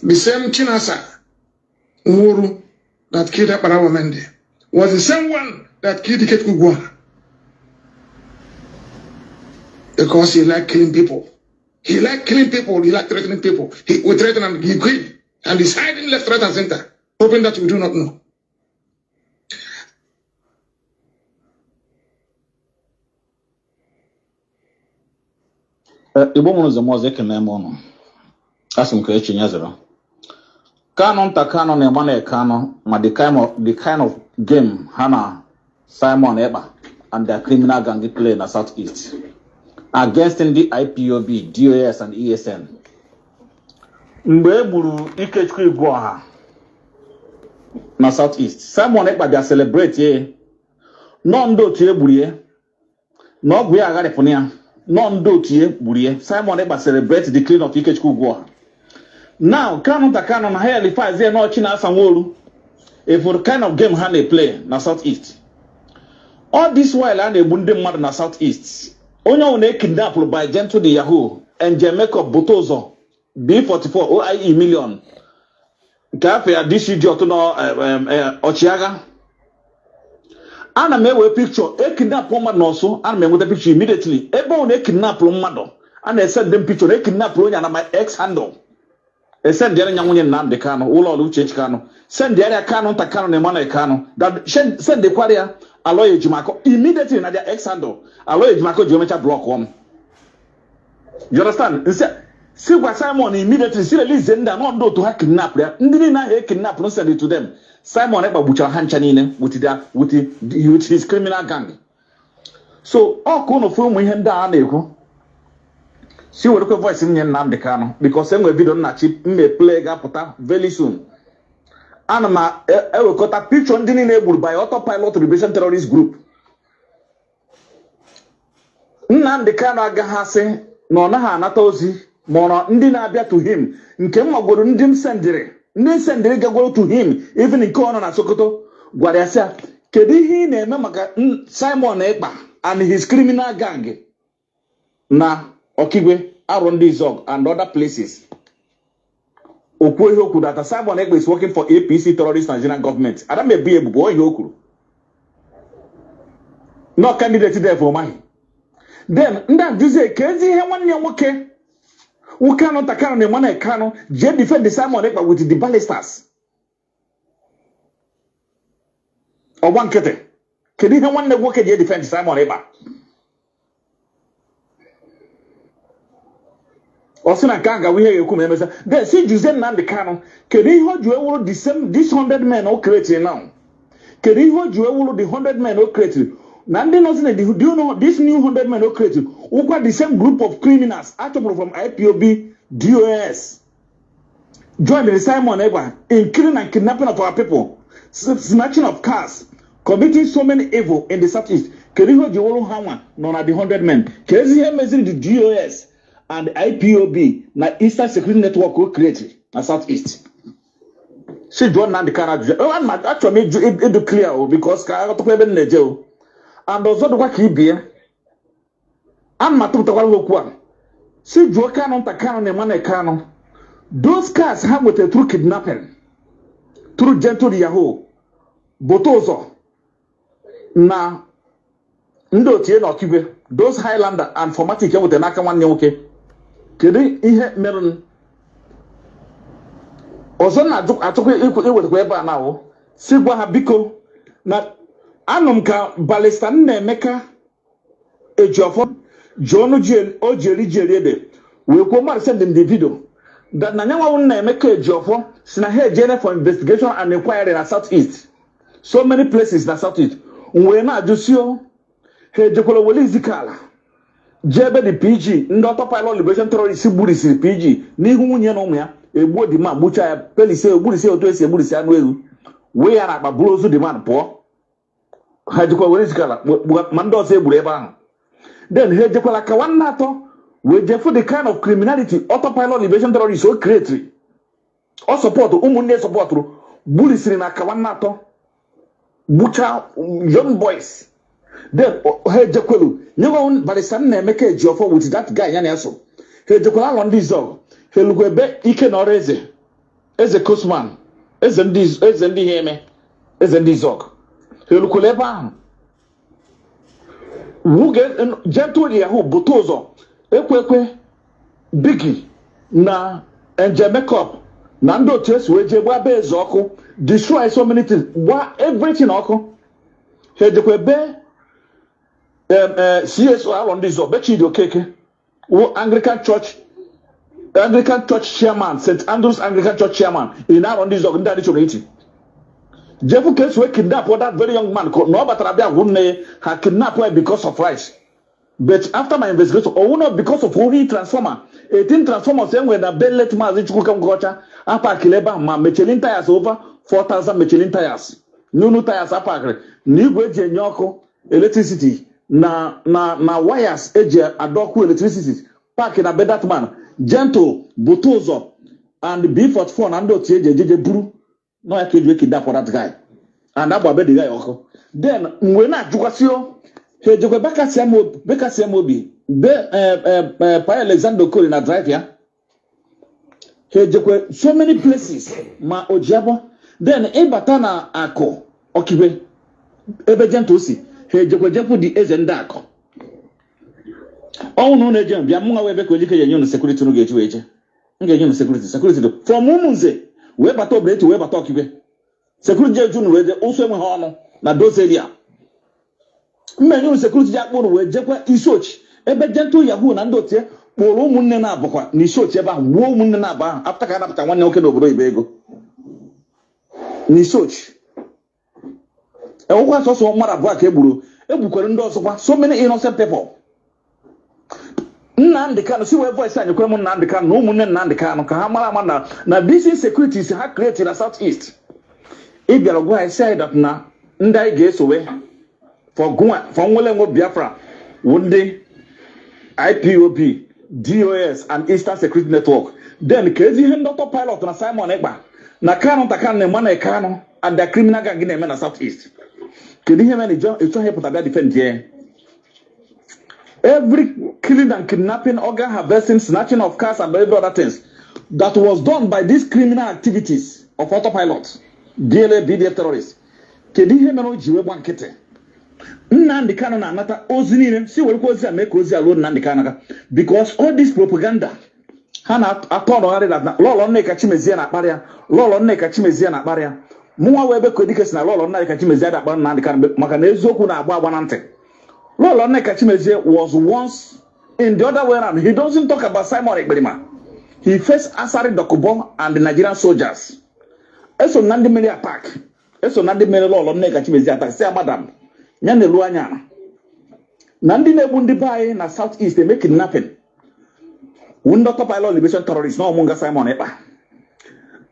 The same Chinasa Uhuru that killed Aparawa Mende was the same one that killed Kekugwa. Because he liked killing people. He liked killing people, he liked threatening people. He would threaten and he quit. And he's hiding left, right, and center, hoping that we do not know. Igbo mụrụ ụzọ mọzọ ekene m ọnụ asị m ka echi nyezere Kanu nta Kanu na-ema na Kanu ma the kind of game ha na Simon Ekpa and their criminal gang play na Southeast against the IPOB, DOS and ESN. Mgbe e gburu Ikechukwu Igboha na Southeast, Simon Ekpa bịa celebrate ye nọ ndị otu e gburu ye na ọgwụ ya agharịpụna ya nọ ndị otu ye gburu ye. Simon Ekpa celebrate the killing of Ikechukwu Igboha. Now Kanu nta Kanu na ha elifazi ye n'ọchị na asa nworu for the kind of game ha na-play na Southeast. All this while a na-egbu ndị mmadụ na Southeast. Onye ọ na-ekidnapụrụ by gentle the Yahoo and Jamaica Botozo B44 OIE million nke afọ ya DCG ọtụnọ ọchịagha. Ana m ewe picture ekidnapụ mmadụ n'ọsụ, ana m enweta picture immediately. Ebe ọ na-ekidnapụrụ mmadụ, a na-esend dem picture ekidnapụrụ onye na my ex handle. Send the young woman Nnamdi Kanu, Ulo Uche Kanu, send the area Kanu nta Kanu na Emmanuel Kanu, that send the quarrier Aloy Jumako immediately na their ex handle. Aloy Jumako geometer block one. You understand? See what Simon immediately see the list Zenda not do to have kidnap there. Ndini na he kidnap no send it to them. Simon Ekpa bucha hanchanine with his criminal gang. So all kono film we him da na see what the voice in Nnamdi Kanu because some video na chip may play gapota very soon. Anama I will cut a picture on enabled by autopilot liberation terrorist group. Nnamdi Kanu agahase no na ha anatozi mono ndi na abia to him nke magoro ndi sendere gagoro to him even in Kanu na Sokoto gwara asa kedu ihe na-eme maka Simon Ekpa and his criminal gang na Okigwe, Arondi Zog, and other places. Okwe that Simon Ekpa is working for APC terrorist Nigerian government. Adam may be a boy Yoku. No candidate there for mine. Then, that this is crazy. One year, okay. Who cannot account the money Kanu, J defend the Simon Ekpa with the ballistas. Or one kete. Can you one that work at J defend Simon Ekpa? Osuna Kanga, we hear you come. Then see Jose Nnamdi Kanu. Can he hold you all the same? This 100 men all created now. Can he hold you all the 100 men all created? Nandi knows do you know this new 100 men all created? Who got the same group of criminals actually from IPOB, DOS. Join the Simon Ekpa in killing and kidnapping of our people, snatching of cars, committing so many evil in the Southeast. Can he hold you all hammer? None of the 100 men. Can he hear the DOS? And the IPOB, na Eastern Security Network will create na Southeast. She don't Nnamdi Kanu. Oh, I'm actually it clear because I got to play in the jail. And those other work he be. I'm not to talk. She do Kanu nta Kanu na Emmanuel Kanu. Those cars have with a true kidnapping, through gentle Yahoo, Botozo, na ndo tie na Okigwe. Those Highlander and formatic with the naka one okay. Kedu ihe mere ọzọ na atụkwa iwerekwa ebe a na-awụ si gwa ha biko na anụm ka balista Nnaemeka Ejiofọ John Ojeri ede wee kwuo mmadụ send them the video that na nyanwa Nnaemeka Ejiofọ si na ha ejene for investigation and inquiry na Southeast so many places na Southeast wee na-ajụsio ha ejekwala wele izikala jebe the PG ndị autopilot liberation terrorist gburisi PG n'ihu nwunye na ụmụ ya egbuo di ma gbucha ya pelise egburisi otu esi egburisi anụ ewu wee ya na akpa buru ozu di man pụọ ha jekwa were izikala ma ndị ọzọ egburu ebe ahụ then ha ejekwala ka nwanne atọ wee jefu the kind of criminality autopilot liberation terrorist o create o support ụmụnne sọpọtụrụ gburisiri na ka nwanne atọ gbucha young boys. Then hey Jakwelu, you go by the son Nnamdi Ejiofọ with that guy Yaneso. Hey Jakwala on this dog. Hey Lugwebe Ike Noreze. eze Kosman, eze ndị heme, eze ndị Zok. Helukule ebe ahụ. Wuge gentle Yahoo butozo ekwekwe Biggie na Angel Makeup na ndị otu esi wee jee gba be eze ọkụ, destroy so many things, gba everything ọkụ. Ha ejekwe be CSO alọ ndị Zok, be Chidi Okeke, Anglican Church chairman, St. Andrews Anglican Church chairman, in alọ ndị Zok ndị adịchọrọ iti. Jefu case we kidnap that very young man. No batarabia wouldn't ha kidnap her because of rice. But after my investigation, or not because of who he transformer. 18 transformers saying when the bellet Mazi KEKE gocha, apa kileba ma Michelin tires over 4,000 Michelin tires. New tires apa new wedge nyoko electricity na wires eje adoku electricity. Park in a bed that man. Gentle, Butozo, and B44 and do jeje buru. No, I can't kidnap for that guy. And that the guy also. Then when I Jukasio, he joke back at Samobi, by Alexander Cole in a drive here. He joke so many places, ma Ojabo. Then Ebatana Ako, Okibe, Ebegentosi, he joke the Ezendako. Oh, no, Nigerian, Biamunga Webek will you security to get wage. Security from Mumunze. We bato bre to we bato kibe. Security junu we also we hono na those area. Mmenyu security jakpo we jekwa isochi. Ebe gentle Yahoo na ndotie kporo umunne na abokwa ni isochi ebe wo umunne na aba after ka napụta nwanne oke n'obodo ibe ego. Ni isochi. Okwa so mara abụọ ka egbukwere ndị ọzọkwa so many innocent people. Nnamdi Kanu si we voice anyị kwere m Nnamdi Kanu na ụmụnne Nnamdi Kanu ka ha mara ama na this insecurities ha create na southeast. Ị bịara gwa anyị say that na ndị anyị ga-esowe for nwele nwe Biafra ndị IPOB, DOS and Eastern Security Network. Then ka ezi ihe ndọtọ pilot na Simon Ekpa na Kanu na Emmanuel Kanu and the criminal gang na-eme na southeast. Kedu ihe mere ịchọ hepụta bịa defend here? Every killing and kidnapping, organ harvesting, snatching of cars and every other things that was done by these criminal activities of autopilots, DLA, BDF terrorists. Kedi ihe mere o ji wee gbankete. Nnamdi Kanu na anata ozi niile si were kwa ozi a mee ka ozi alụọ Nnamdi Kanu aka, because all this propaganda ha na-atọ ọnọgharị na lọlọ Nneka Chimezie na akparị ya, lọlọ Nneka Chimezie na akparị ya. Mụnwa wee ebe Kodike si na lọlọ Nneka Chimezie da akparị Nnamdi Kanu maka na eziokwu na-agba na ntị. Lolo Nneka Chimezie was once in the other way around. He doesn't talk about Simon Ekberima. He faced Asari Dokubo and the Nigerian soldiers. Eso Nandi Mele attack. Eso Nandi Mele Lolo Nneka Chimezie attack. Say madam. Nyane luanyana. Nandi nebundi bae na southeast they make kidnapping. Wundo top ilo liberation terrorists no munga Simon Ekpa.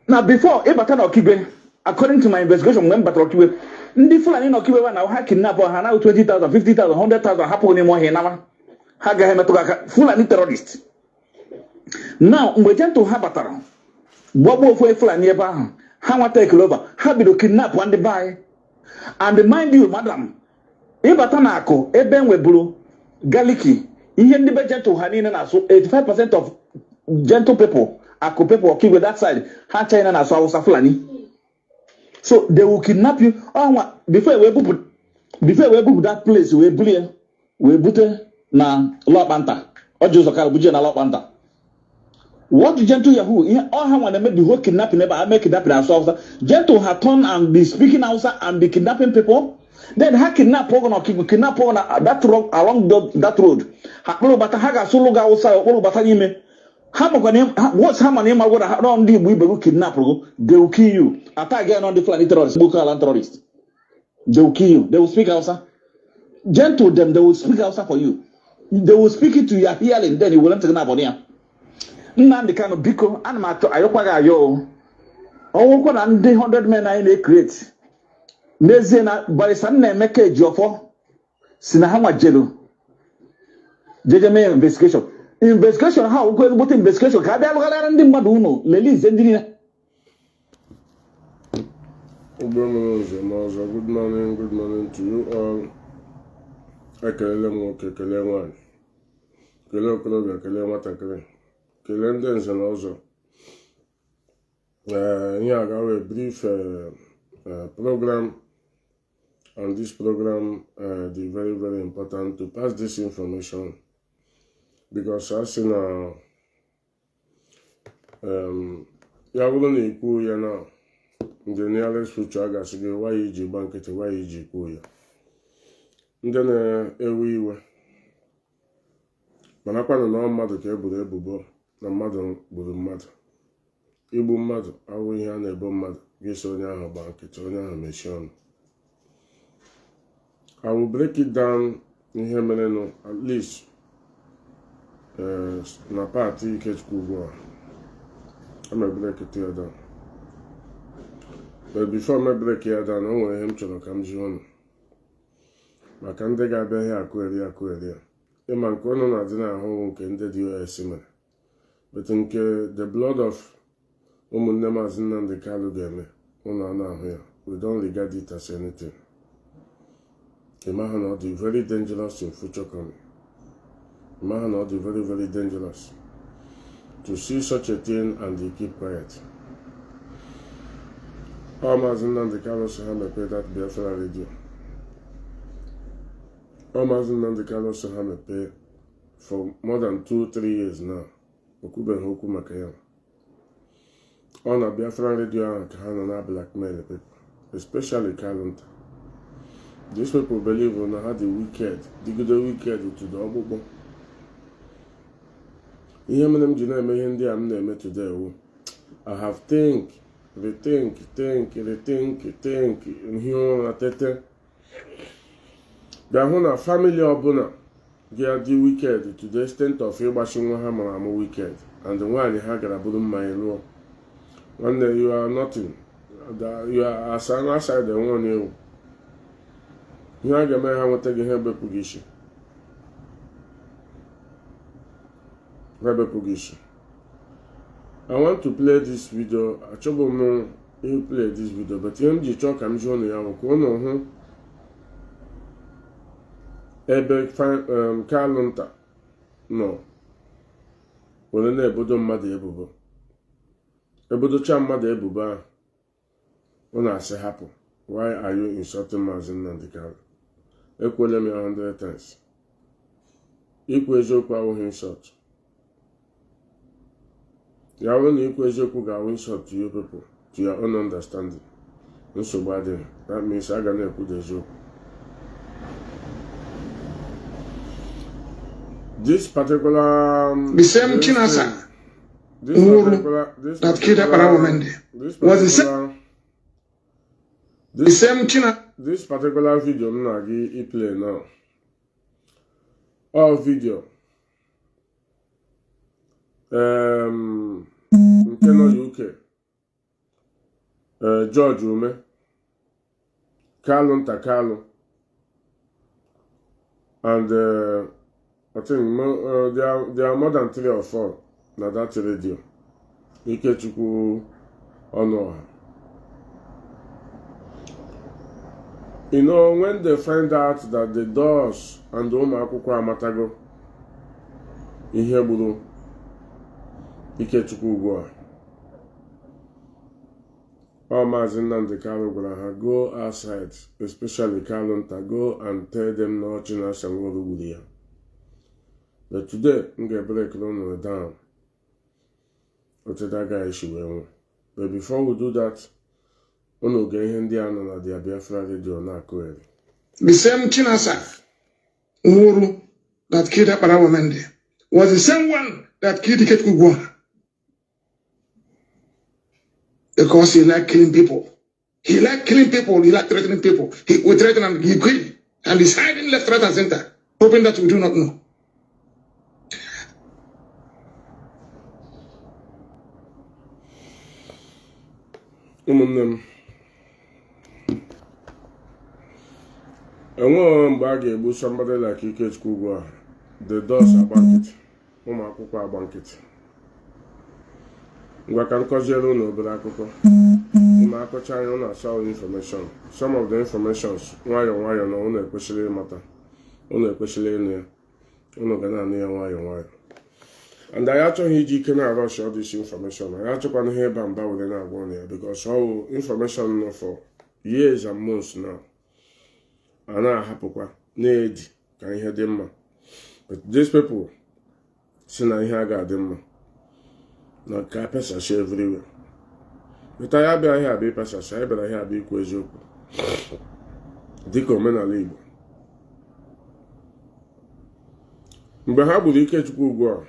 Now before Ebatana Okibe, according to my investigation, when Batana Okibe, ndị Fulani na Okibe na ha kidnap ha na 20,000, 50,000, 100,000 hapo ni mohe na ha ga hemetoka Fulani terrorist. Now mgbe Gentle ha batara gbogbo ofu Fulani ebe ahụ ha nwata ekeloba ha bido kidnap ndị bai. And mind you madam, ịbata na akụ ebe nweburu galiki ihe ndị be Gentle ha niile na so 85% of Gentle people akụ people Okibe that side ha China na so Hausa Fulani. So they will kidnap you. Oh, before we book that place, we bute na Lopanta. Or just a buje na Lopanta. What Gentle Yahoo? All how when they make the whole kidnapping, I make kidnapping ourselves. Gentle had turned and be speaking Hausa and be kidnapping people. Then ha kidnap that road along that road. Ha bata ha ga solo ga Hausa bata yime. What's happening? My God, I don't deal with kidnap. They will kill you. Attack again on the Fulani terrorists, Boko Haram terrorists. They will kill you. They will speak Hausa. Gentle them, they will speak Hausa for you. They will speak it to your hearing, then you will enter the Nabonia. Nnamdi Kanu Biko, and my Ayokwaga yo. Oh, what and the 100 men I may create. Nezena, by some name, make a Jofo. Sinahama Jelu. JJM investigation. Investigation how go about investigation ka bia lugara ndi mmadu no leli zendini Good morning to you all. Ekele mo kekele nwan. Kele okolo kele matakele. Kele ndị nze na ọzọ. Here I got a brief program, and this program is very, very important to pass this information, because as in now, the nearest future I got why you bank it, why you go. And then iwe mana kwano na mmadụ ka eburu ebubo na mmadụ gburu mmadụ. Igbu mmadụ awụ ihe a na-ebo mmadụ ga-eso onye ahụ gba nkịtị, onye ahụ mechie ọnụ. I will break it down ihe mere no, at least na part Ikechukwu ugbu a. I'm going to break it down. But before I break it down, I want him to come join. Maka ndị ga-abịa ihe akwụgheri ya. Ịma nke ọnụ na-adị n'ahụ nke ndị dị US mere. But nke the blood of ụmụnne Mazi Nnamdi Kanu ga-eme, ụnụ a na-ahụ ya. We don't regard it as anything. Ịmaha na ọ dị very dangerous in future coming. Ịmaha na ọ dị very, very dangerous to see such a thing and they keep quiet. All Mazi Nnamdi Kanu so have made that Biafra radio. All Mazi Nnamdi Kanu so have pay for more than 2-3 years now. Okube hoku makaya. On a Biafra radio and Kanu blackmail people, especially Kalunta. These people believe on how the wicked, the good wicked to the obobo. Ihe mere m ji na-eme ihe ndị a m na-eme today. I have rethink, ihe ụra tete. Bịa hụ na family ọbụla ga-adị wicked to the extent of ịgbachi nwa ha mara amụ wicked, and nwaanyị ha gara bụrụ mmanya lụọ. Nwanne, you are nothing. You are aside the one ewu. Ihe a ga-eme ha nweta gị ha ebepụghị isi. I want to play this video. I trouble you play this video, but him ji chọ ka m jụọ ya ka ụnụ hụ ebe Kalunta nọ were na-ebodo mmadụ ebubo. Ebodocha mmadụ ebubo ahụ, ọ na-asị hapụ. Why are you insulting Mazi Nnamdi Kanu? Ekwele m ya 100 times. Ikwu eziokwu awụghị insult. Ya bụrụ na ikwu eziokwu ga-awụ insult to you people, to your own understanding. Nsogbu adịghị. That means a ga na-ekwu eziokwu. This particular the same Chinasa that killed that woman was the same. The same China. This particular video I'm not going to play now. All video. UK. George Ume. Kalunta Kanu. And I think there are more than 3 or 4 na that radio. Ikechukwu Onoha. You know, when they find out that the doors and the ụmụakwụkwọ amatago ihe gburu Ikechukwu ugbu a, all Mazi Nnamdi Kanu gwara ha go outside, especially Kalunta, go and tell them no Chinasa nwere gburu ya. But today, I'm going to break it down. That guy issue. But before we do that, we will get him down on the Biafra radio na Koeri. The same Chinasa Uhuru that killed that woman was the same one that killed Ikechukwu. Because he liked killing people. He liked killing people, he liked threatening people. He would threaten and he agreed. And he's hiding left, right, and center, hoping that we do not know. Mgbe a ga-egbu somebody like Ikechukwu ugbu a, the doors agba nkịtị, ụmụakwụkwọ agba nkịtị. Ngwa ka m kọziere unu obere akụkọ. Ime akọcha anya unu asa information. Some of the informations nwayọ na unu ekwesịrị ịmata, unu ekwesịrị ịnụ ya, unu ga na-anụ ya nwayọ. and anyị achọghị iji ike na-rush all this information. Anyị achọkwana ihe ịba mba were na-agwa ọnụ ya because all information nọ for years and months now. A na-ahapụkwa na-edi ka ihe dị mma. But these people si na ihe a ga-adị mma na ka pesasị everywhere. But anyị abịa ihe abịa pesasị, anyị bịara ihe abịa ikwu eziokwu dịka omenala Igbo. Mgbe ha gburu Ikechukwu ugbu a,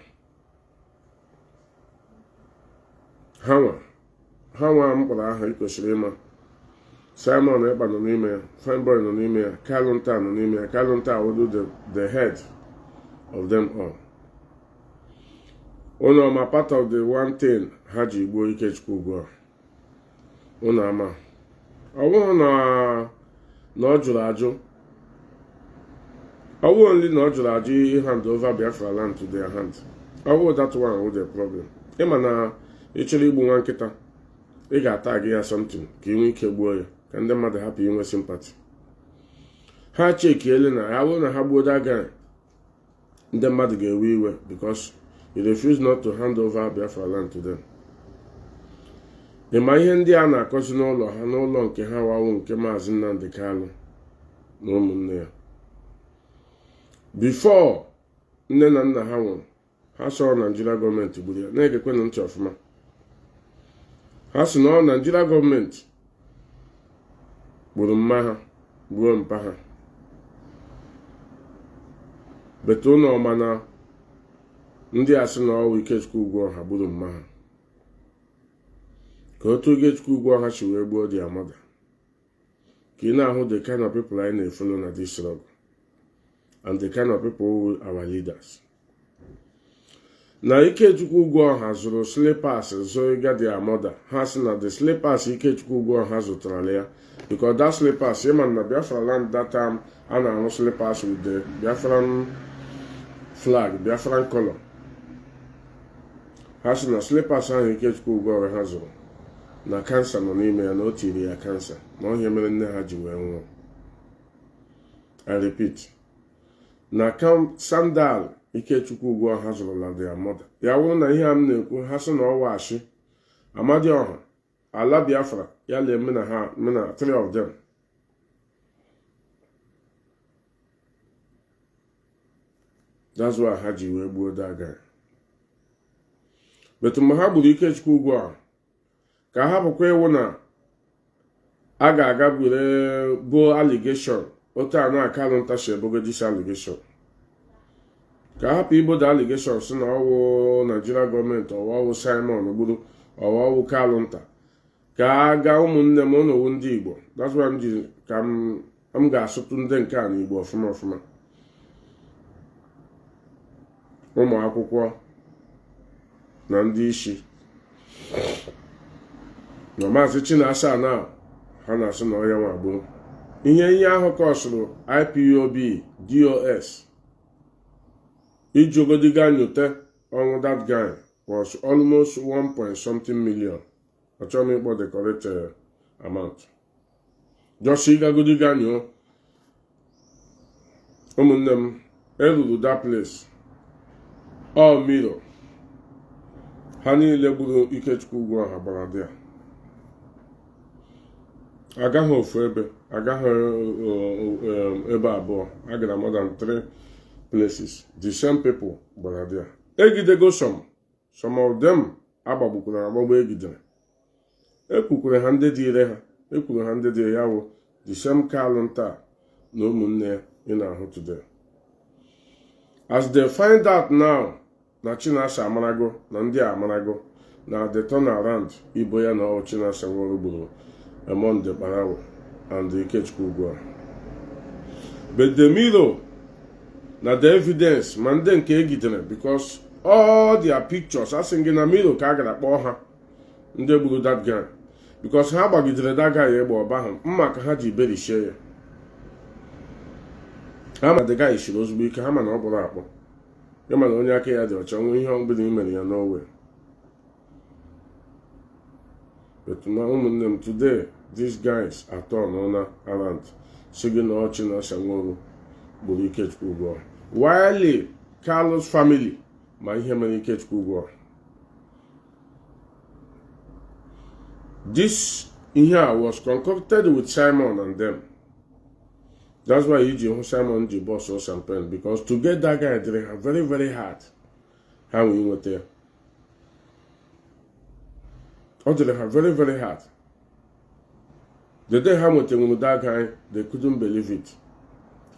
ha nwa mkpọrọ aha ikwesịrị ịma. Simon Ekpa nọ n'ime ya, Fine nọ n'ime ya, Kalunta nọ n'ime ya. Kalunta would the head of them all. Unu ama part of the one thing ha ji gbuo Ikechukwu ugbu a. Unu ama. Ọ bụrụ na ọ jụrụ ajụ. Ọ bụrụ only na ọ jụrụ ajụ hand over Biafra land to their hand. Ọ bụrụ that one with the problem. Ịma na ị chọrọ igbu nwa nkịta, ị ga-ata gị ya something ka ị nwee ike gbuo ya ka ndị mmadụ hapụ inwe sympathy. Ha chekiele na ya bụrụ na ha gbuo that guy, ndị mmadụ ga-ewe iwe because he refused not to hand over Biafra land to them. Ịma ihe ndị a na-akọzi n'ụlọ ha, n'ụlọ nke ha wawo nke Mazi Nnamdi Kanu na ụmụnne ya. Before nne na nna ha nwụrụ, ha sọrọ Nigeria gọọmenti gburu ya. Na-egekwenụ ntị ọfụma. Ha si na Nigeria gọọmenti gburu mma ha, gbuo mpa ha. Beto na ọmana ndị a sị na ọwụ Ikechukwu ugwu ha gburu mma ha. Ka otu Ikechukwu ugwu ha si wee gbuo their mother. Ka ị na-ahụ the kind of people anyị na-efolo na this struggle and the kind of people who are our leaders. Na Ikechukwu ugwu ha zụrụ slippers zoiga their mother. Ha sị na the slippers Ikechukwu ugwu ha zụtara ya because that slippers, ịma na Biafra land that time a na-arụ slippers with the Biafran flag, Biafran color. Ha sị na slippers ahụ Ikechukwu ugwu ha zụrụ na kansa nọ n'ime ya, na o tiri ya kansa, na ọhịa mere nne ha ji wee nwụọ. I repeat, na sandal Ikechukwu ugwu ha zụrụla their mother. Ya wụrụ na ihe a m na-ekwu ha sị na ọwa ashị Amadioha ala Biafra ya lee mena ha, mena 3 of them. That's why ha ji wee gbuo that guy. But mgbe ha gburu Ikechukwu ugwu a, ka ha bụkwa iwu na a ga-aga bo allegation otu a na Kalunta si ebogo this allegation. Ka hapụ ibodo allegation si na ọwụ Nigeria gọọmenti ọwụ Simon gburu ọwụ Kalunta. Ka a gaa ụmụnne m n'owu ndị Igbo. That's why m ji ka m ga-asụtụ ndị nke a n'Igbo ọfụma ọfụma. Ụmụ akwụkwọ na ndị isi na Maazị Chinasa na ha na-asị na ọya nwa gboo. Ihe ahụ kọsụrụ IPOB DOS iji ogodiga nyote ọnwụ that guy was almost 1.something million. Achọrọ m ịkpọ the correct amount. Just ịgagodiga nyo ụmụnne m eruru that place all mirror. Ha niile gburu Ikechukwu ugwu ha gbara dị a. Agaghị ofu ebe, agaghị ebe abụọ, agara more than 3 places. The same people gbara dị a. Egidego some of them agbagbukwara agbagbo egidere. Ekwukwere ha ndị dị ire ha, ekwuru ha ndị dị ya wụ the same Kalunta na ụmụnne ya ị na-ahụ today. As they find out now na Chinasa amarago na ndị a amarago na the turnaround ibo ya na ọ Chinasa nwere gburu among the Parawo and the Ikechukwu ugwu. But the mirror na the evidence ma ndị nke egidere because all their pictures asịghị na mirror ka a gara kpọọ ha ndị gburu that guy because ha gbagidere that guy egbe ọba ahụ mma ka ha ji berishie ya. Ha ma the guy shiri ozugbo ike, ha ma na ọ bụrụ akpọ. Ya ma na onye aka ya dị ọcha nwe ihe ọbụla mere ya n'owe. But ụmụnne m today these guys are turned around sịgị na Chinasa nwere gburu Ikechukwu ugwu. While Carlos family ma ihe mere Ikechukwu ugbu a. This here was concocted with Simon and them. That's why you Simon the boss or champagne, because to get that guy they have very, very hard. How we went there. Oh, they have very, very hard. The day how much with that guy, they couldn't believe it.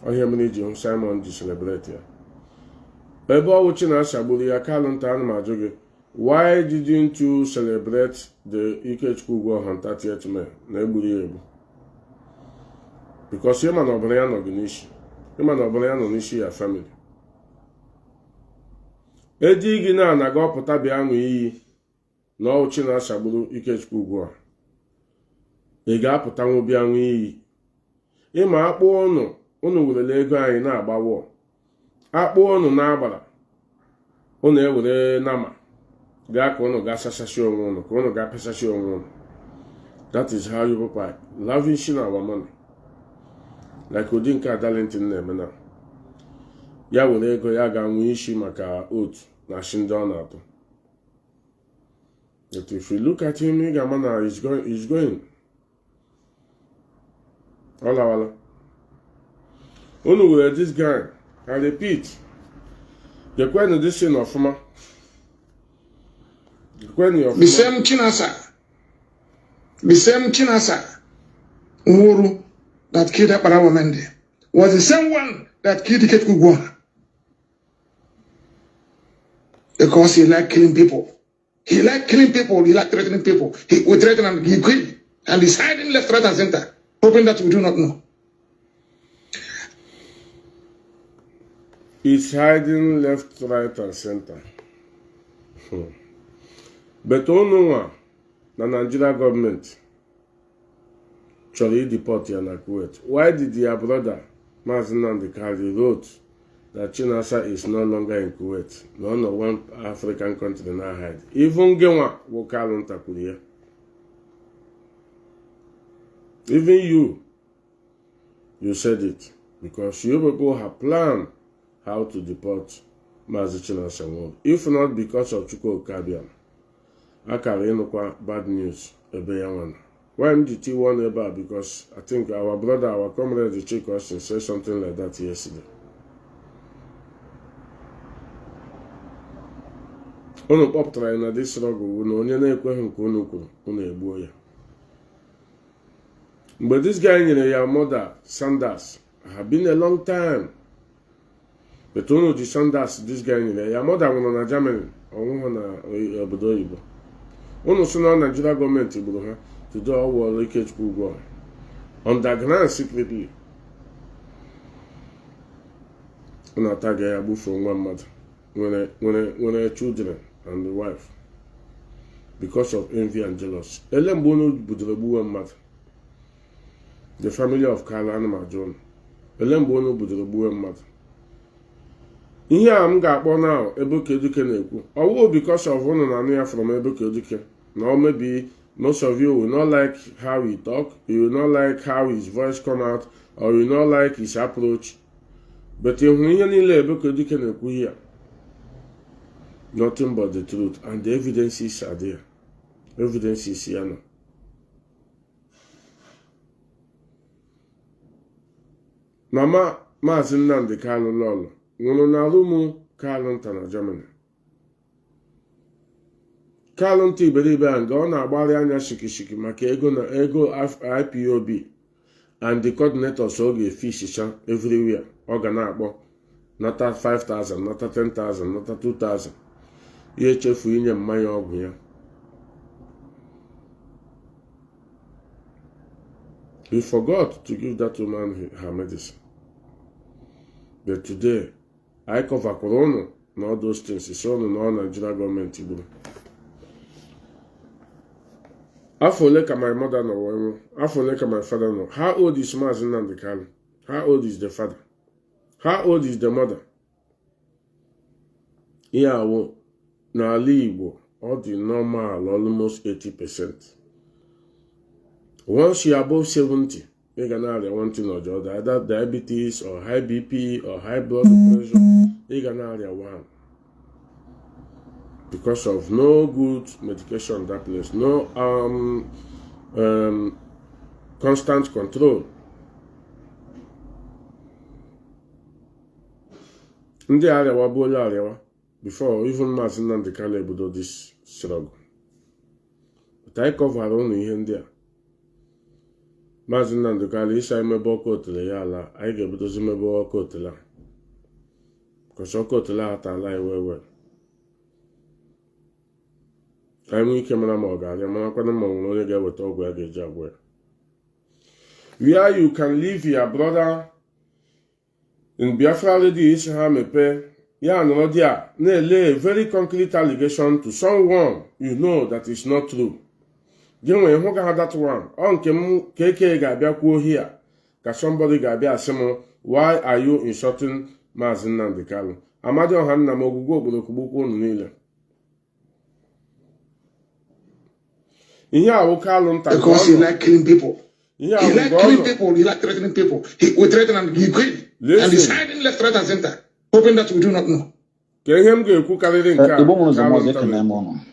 Oh, here many Simon to celebrate here. Ebo watching us Shabulia Kalantan Majoge. Why didn't you celebrate the Ikechukwu go on 30th May? Nebuli. Because him and Obrian Ognishi. Him and Obrian Ognishi are family. Edi Gina na go pụta bịa ṅụ iyi na ọchị na ashagburu Ikechukwu ugbu a. Ị ga-apụta nwu bịa ṅụ iyi. Ịma akpụ unu werele ego anyị na-agbawo. Akpụ unu na-agbara. Unu ewere nama. Gaa ka unu ga-asashashi onwe unu, ka unu ga-apịasashi onwe unu. That is how you people lavishing our money. Like ụdị nke Darlington na-eme na. Ya were ego ya ga-anwụ isi maka otu na shi ndị ọ na-atụ. But if you look at him, he's going. Wala. Unu were this guy, I repeat, the question of this thing of Fuma. The same Chinasa Uhuru that killed Aparawa Mende was the same one that killed Ikechukwu. Because he liked killing people. He liked killing people, he liked threatening people. He would threaten and he quit. And he's hiding left, right, and center, hoping that we do not know. He's hiding left, right, and center. But ono na Nigeria government chọrọ deport ya na Kuwait. Why did their brother Mazi Nnamdi wrote that Chinasa is no longer in Kuwait? None of one African country now hide. Even Genwa will call on Takuria. Even you said it. Because you people have planned how to deport Mazi Chinasa. If not because of Chukwu Kabiam. Akara inokwa bad news ebe ya nwana. Why did you want about? Because I think our brother, our comrade, the Chief Austin said something like that yesterday. Unu kpọpụtara na this struggle na onye na-ekweghị nke unu kwuru unu egbuo ya. Mgbe this guy nyere ya mother Sanders have been a long time. But unu ji Sanders this guy nyere ya mother nwụrụ na Germany ọnwụhụ na obodo oyibo. Unu so na Nigeria government gburu ha to do all war Ikechukwu ugbu a. Underground secretly. Unu ataga ya gbufuo nwa mmadụ nwere children and the wife because of envy and jealousy. Ele mgbe unu budoro gbuwe mmadụ. The family of Kanu and John. Ele mgbe unu budoro gbuwe mmadụ. Ihe a m ga-akpọ now Ebuka Eduke na-ekwu. Ọwụ because of unu na anụ ya from Ebuka Eduke. Now maybe most of you will not like how he talk, you will not like how his voice come out, or you will not like his approach. But if we Ebuka Eduke na-ekwu here, nothing but the truth, and the evidences are there. Evidences here now. Mama Mazi Nnamdi Kanu lolo. Nwụrụ na rumu Kalunta na Germany. Kalunta iberibe a nga ọ na-agbari anya shikishiki maka ego IPOB and the coordinators ọ ga-efishicha everywhere. Ọ ga na-akpọ nata 5,000, nata 10,000, nata 2,000. Ihe echefu inye mmanya ọgwụ ya. He forgot to give that woman her medicine. But today, I cover Corona and all those things. It's all in all Nigeria government. Afoleka my mother no. Afoleka my father no. How old is Mazi Nnamdi Kanu? How old is the father? How old is the mother? Yeah, well, na Igbo, all the normal, almost 80%. Once you're above 70, you're gonna have one thing or the other, either diabetes or high BP or high blood pressure. You're gonna have one. because of no good medication in that place, no constant control. Ndị Arewa bụ onye Arewa before even Mazi Nnamdi Kanu ebido this struggle. But I cover ụnụ ihe ndị a. Mazi Nnamdi Kanu isa emebe ọkụ otele ya ala, anyị ga-ebidozi mebe ọkụ otele a. Because ọkụ otele a atala anyị wewe. Anyị nwee ike mara ma ọ ga-arịa, marakwana ma nwere onye ga-eweta ọgwụ ya ga-eji agwọ ya. Where you can leave your brother in Biafra lady is mepe ya no dia na lay very concrete allegation to someone you know that is not true. Genwe hu ga that one on kem keke ga bia kwuo here ka somebody ga bia asemo why are you insulting Mazi Nnamdi Kanu? Amadi oha nna m ogugo obodo kugbukwu unu niile. Ihe awu Kanu nta because he like killing people. He like killing people, he like threatening people. He will threaten and he quit. And he's hiding left, right, and center, hoping that we do not know.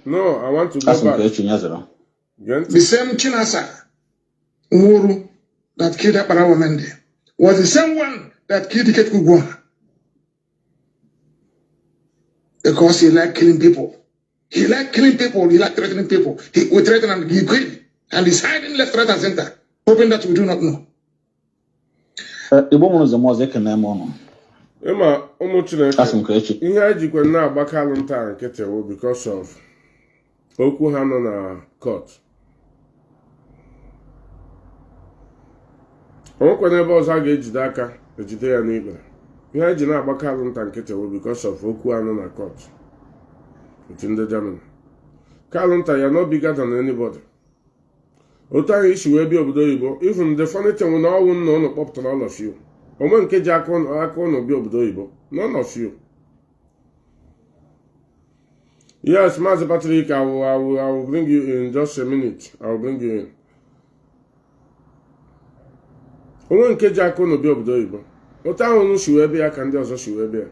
No, I want to go back. The same Chinasa Umuru that killed Aparawa Mende was the same one that killed Kekugwa. Because he like killing people. He like killing people, he like threatening people. He will threaten and he quit. And he's hiding left, right, and center, hoping that we do not know. Emma, ihe ejikwa na-agba Kanu nta nkịtị wụ because of okwu ha nọ na court. Onwekwa n'ebe ọzọ a ga-ejide aka ejide ya n'ikpere. Ihe eji na-agba Kanu nta nkịtị wụ because of okwu ha nọ na court with ndị Germany. Kanu nta ya no bigger than anybody. Otu ahụ isi wee bịa obodo oyibo, even the funny thing na ọnwụ nna ụnụ kpọpụtara all of you. Omen nke ji aka ụnụ bịa obodo oyibo, none of you. Yes, Mazi Patrick, I will bring you in just a minute. I will bring you in. Omen nke ji aka ụnụ bịa obodo oyibo. Otu ahụ ụnụ si wee bịa ka ndị ọzọ si wee bịa.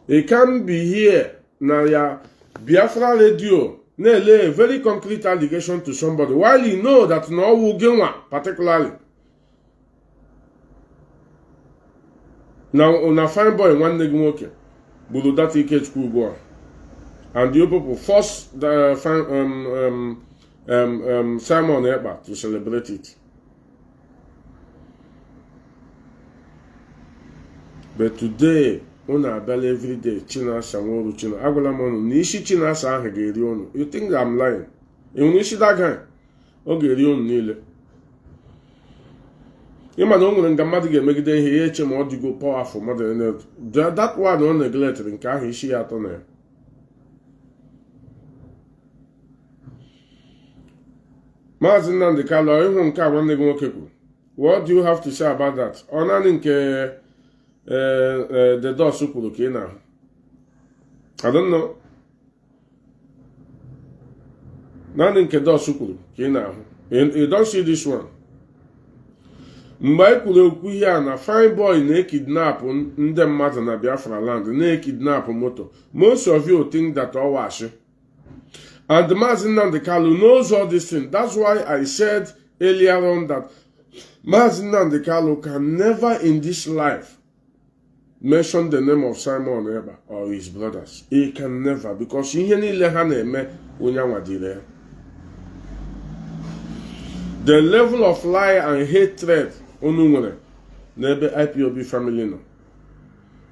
He can be here na ya Biafra radio na-ele a very concrete allegation to somebody while you know that na ọwụ gị nwa particularly. Now, on a fine boy, one nigga nwoke gburu that Ikechukwu ugbu a, and you people force the Simon Ekpa to celebrate it. But today, una abịala every day, Chinasa nworu China. Agwala m ọnụ, n'ishi Chinasa ahụ ga-eri ọnụ. You think I'm lying? Ịhụ isi that guy, ọ ga-eri ọnụ niile. Ịma na o nwere nga mmadụ ga-emegide ihe ya eche ma ọ dịgo powerful mmadụ. That one ọ neglected nke ahụ isi ya atọ na ya. Mazi Nnamdi Kanu ịhụ nke a nwanne gị nwoke kwuru. What do you have to say about that? Ọ naanị nke the dos kwuru ka ị na-ahụ. I don't know. Naanị nke dos kwuru ka ị na-ahụ. You don't see this one. Mgbe anyị kwuru okwu ihe a na fine boy na-ekidnap ndị mmadụ na Biafra land, na-ekidnap moto. Most of you think that all was. And Mazi Nnamdi Kanu knows all these things. That's why I said earlier on that Mazi Nnamdi Kanu can never in this life mention the name of Simon Ekpa or his brothers. He can never, because ihe niile ha na-eme onye anwadire ya. The level of lie and hatred unu nwere n'ebe IPOB family nọ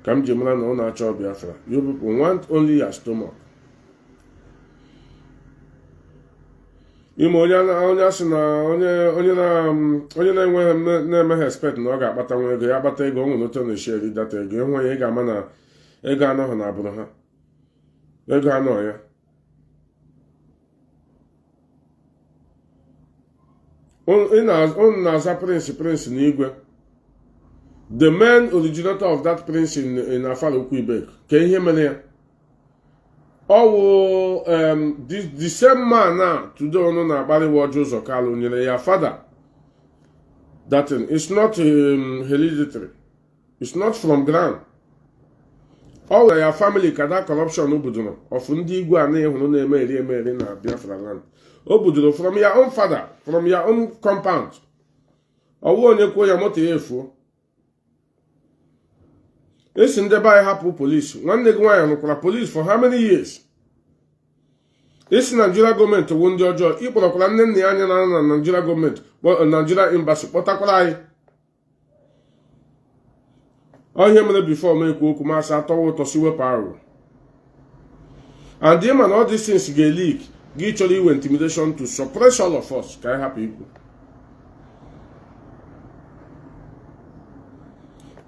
ka m ji mara na ọ na-achọ Biafra. You people want only your stomach. Ime onye asị na onye na-enweghị na-emeghe expect na ọ ga-akpata nwa ego ya akpata ego, ọ nwere otu na-esheri data ego ịhụ ya ị ga-ama na ego anọghị na abụrụ ha, ego anọ ya. On na-aza prince n'igwe. The main originator of that prince in Afara Ukwu Ibek ka ihe mere ya. The same man now today ono na-akparị Wọjụ ụzọ Kalu nyere ya father. That thing, it's not hereditary. It's not from ground. All your family ka that corruption obudoro of ndị igwe a na-ehụrụ na-emeri emeri na Biafra land. Obudoro from your own father, from your own compound. Ọwụ onye kwuo ya moto ya efuo. Esi ndị be anyị hapụ police. Nwanne gị nwaanyị nụkwara police for how many years? Isi Nigeria gọọmenti wụ ndị ọjọọ. Ịkpọrọkwara nne nna ya anya na Nigeria gọọmenti, Nigeria embassy, kpọtakwara anyị. Ihe mere before m ekwu okwu masị atọwa ụtọ si wepụ arụ. And man, all these things get leak. Gị chọrọ iwe intimidation to suppress all of us. Ka anyị hapụ ikwu.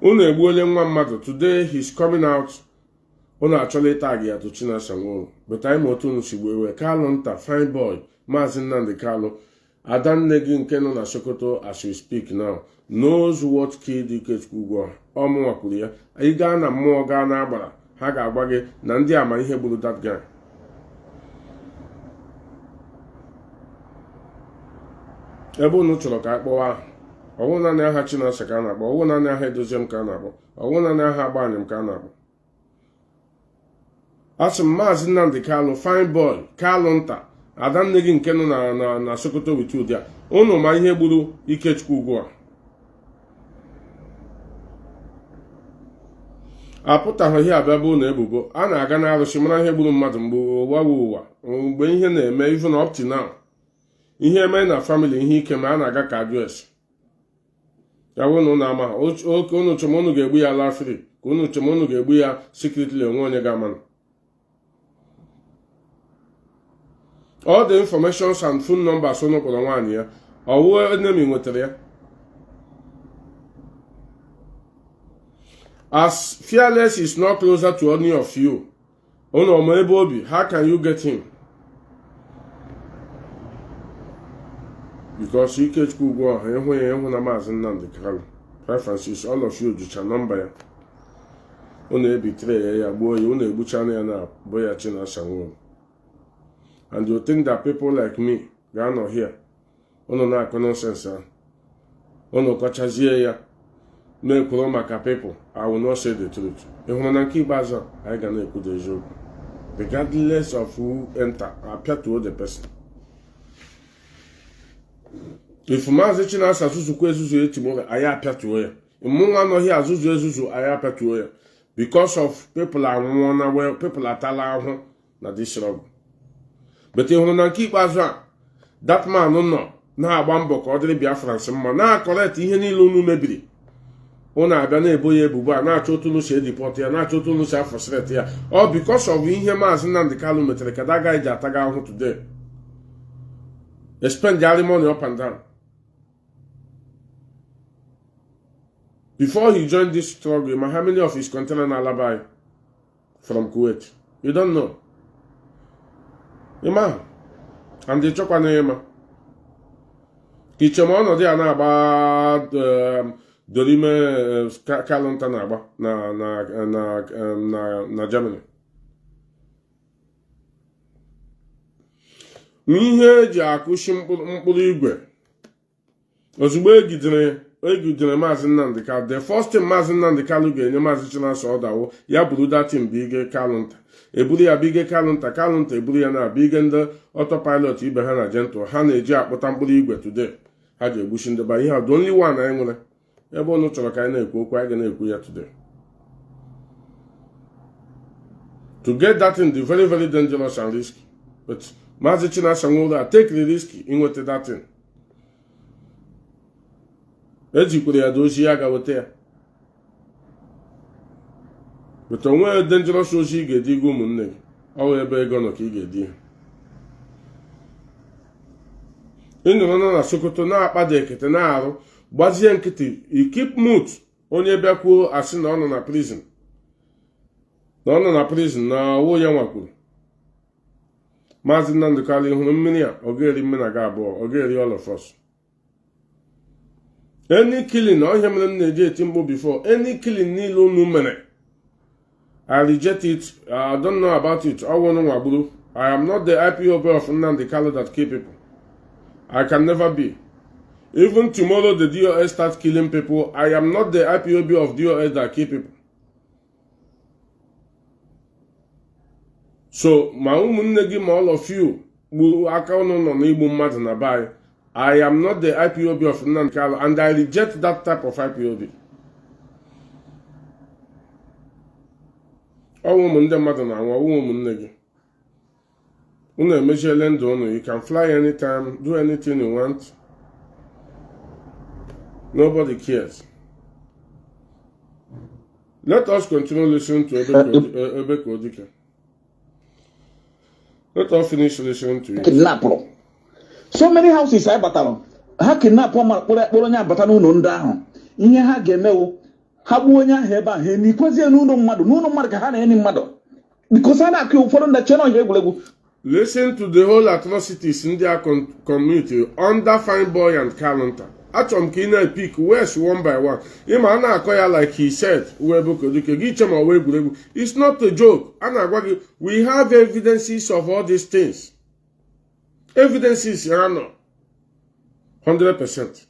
Unu egbuole nwa mmadụ. Today he's coming out. Unu achọla ịtag ya to Chinasa Nworo. But anyị ma otu unu si gbewe. Kanu nta, fine boy. Mazi Nnamdi Kanu. Adanne gị nke nọ na Sokoto as we speak now knows what killed Ikechukwu Ugwu. Ọ mụnwa kwuru ya. Anyị gaa na mmụọ gaa na agbara. Ha ga-agwa gị na ndị ama ihe gburu that guy. Ebe unu chọrọ ka akpọwa ahụ. Ọwụ naanị aha Chinasa ka a na-akpọ. Ọwụ naanị aha Edoziem ka a na-akpọ. Ọwụ naanị aha Agbanyem ka a na-akpọ. Asị m Mazi Nnamdi Kanu, fine boy, Kanu nta. Adanne gị nke nọ na Sokoto with you there. Unu ma ihe gburu Ikechukwu Ugwu a. Apụtaghị ihe abịa bụ na ebubo. A na-aga n'arụsị mara ihe gburu mmadụ mgbe ụwa wụ ụwa. Mgbe ihe na-eme even up to now. Ihe eme na family ihe ike ma a na-aga ka adres. Ya wụ na unu ama ha. Oke unu chọrọ unu ga-egbu ya lafri. Ka unu chọrọ unu ga-egbu ya secretly onwe onye ga-amanụ. All the informations and phone numbers unu kpọrọ nwaanyị ya. Ọwụ enemy nwetara ya. As Fearless is not closer to any of you. Unu ọma ebe obi. How can you get him? Because Ikechukwu Ugwu ahụ ịhụ ya ịhụ na Mazi Nnamdi Kanu. Biafrans, all of you jụcha nọmba ya. Unu ebitere ya gbuo ya. Unu egbuchana ya na bụ ya Chinasa Nworo. And you think that people like me ga-anọ here. Unu na-akọ nonsense ahụ. Unu kọchazie ya. Na-ekwuru maka people. I will not say the truth. Ịhụrụ na nke ikpeazụ anyị ga na-ekwu the eziokwu. Regardless of who enter, apịatuo the person. If Mazi Chinasa azụzukwa ezuzu etimore, anyị apịatuo ya. Mụnwa anọghị azụzụ ezuzu, anyị apịatuo ya. Because of people anwụọ na well, people atala ahụ na this struggle. But ịhụrụ na nke ikpeazụ a, that man nọ na-agba mbọ ka ọ dịrị Biafrans mma, na-akọrekt ihe niile unu mebiri. Unu abịa na-ebo ya ebubo a, na-achọ otu unu si edipọt ya, na-achọ otu unu si afọsret ya. Ọ because of ihe Mazi Nnamdi Kanu metere ka that guy ji ataga ahụ today. They spend their money up and down. Before he joined this struggle, how many of his container alibi from Kuwait? You don't know. Ima. And the chopper name. Kichemon they are now about Dorime Kalontanaba na Germany. Ihe ji akụshi mkpụrụ igwe. Ozugbo egidere Mazi Nnamdi Kanu. The first thing Mazi Nnamdi Kanu ga-enye Mazi Chinasa ọdawo ya buru datin bige Kalunta. Eburu ya bige Kalunta eburu ya na bige ndị autopilot ibe ha na gentle. Ha na-eji akpụta mkpụrụ igwe today. Ha ga-egbuchi ndị ba ihe a the only one anyị nwere. Ebe unu chọrọ ka anyị na-ekwu okwu anyị ga na-ekwu ya today. To get that in the very very dangerous and risky. But Mazi Chinasa Nworo take the risk inweta that thing. Ejikwere ya dozi ya ga-weta ya. But onwe dangerous ozi ị ga-edi gị ụmụnne gị. Ọ wụ ebe ego nọ ka ị ga-edi ha. Ị nọrọ na Sokoto na-akpada ekete na-arụ gbazie nkịtị. You keep mute. Onye bịakwuo asị na ọ nọ na prison. Na ọ nọ na prison na ọwụ ya nwakwuru. Mazi Nnamdi Kanu hụrụ mmiri a, ọ ga-eri mmiri na ga abụọ, ọ ga-eri all of us. Any killing, ọ ihe mere m na-eji eti mkpu before, any killing niile unu mere, I reject it. I don't know about it. I am not the IPOB of Nnamdi Kanu that kill people. I can never be. Even tomorrow the DOS starts killing people, I am not the IPOB of DOS that kill people. So ma ụmụnne gị ma all of you gbu aka unu nọ n'igbu mmadụ na be I am not the IPOB of Nnamdi Kanu, and I reject that type of IPOB. Ọwụ ụmụ ndị mmadụ na anwa ọwụ ụmụnne gị. Unu emechiele ndụ unu. You can fly anytime, do anything you want. Nobody cares. Let us continue listening to Ebe Kodike. Let us finish listening to it. Kidnap. So many houses I battle. Ha kidnap kpọrọ nya bata n'ụlọ ndị ahụ. Ihe ha ga-emewo ha gbuo onye ahụ ebe ahụ n'ikwezie n'ụlọ mmadụ ka ha na-eni mmadụ. Because ha na-akụ ụfọdụ ndị chọrọ ihe egwuregwu. Listen to the whole atrocities in their community under Fine Boy and Kalunta. Achọm ka ị na-epik west one by one. Ịma a na-akọ ya like he said Ebe Kodike gị chọma ọwa egwuregwu. It's not a joke. A na-agwa gị we have evidences of all these things. Evidences ya nọ 100%.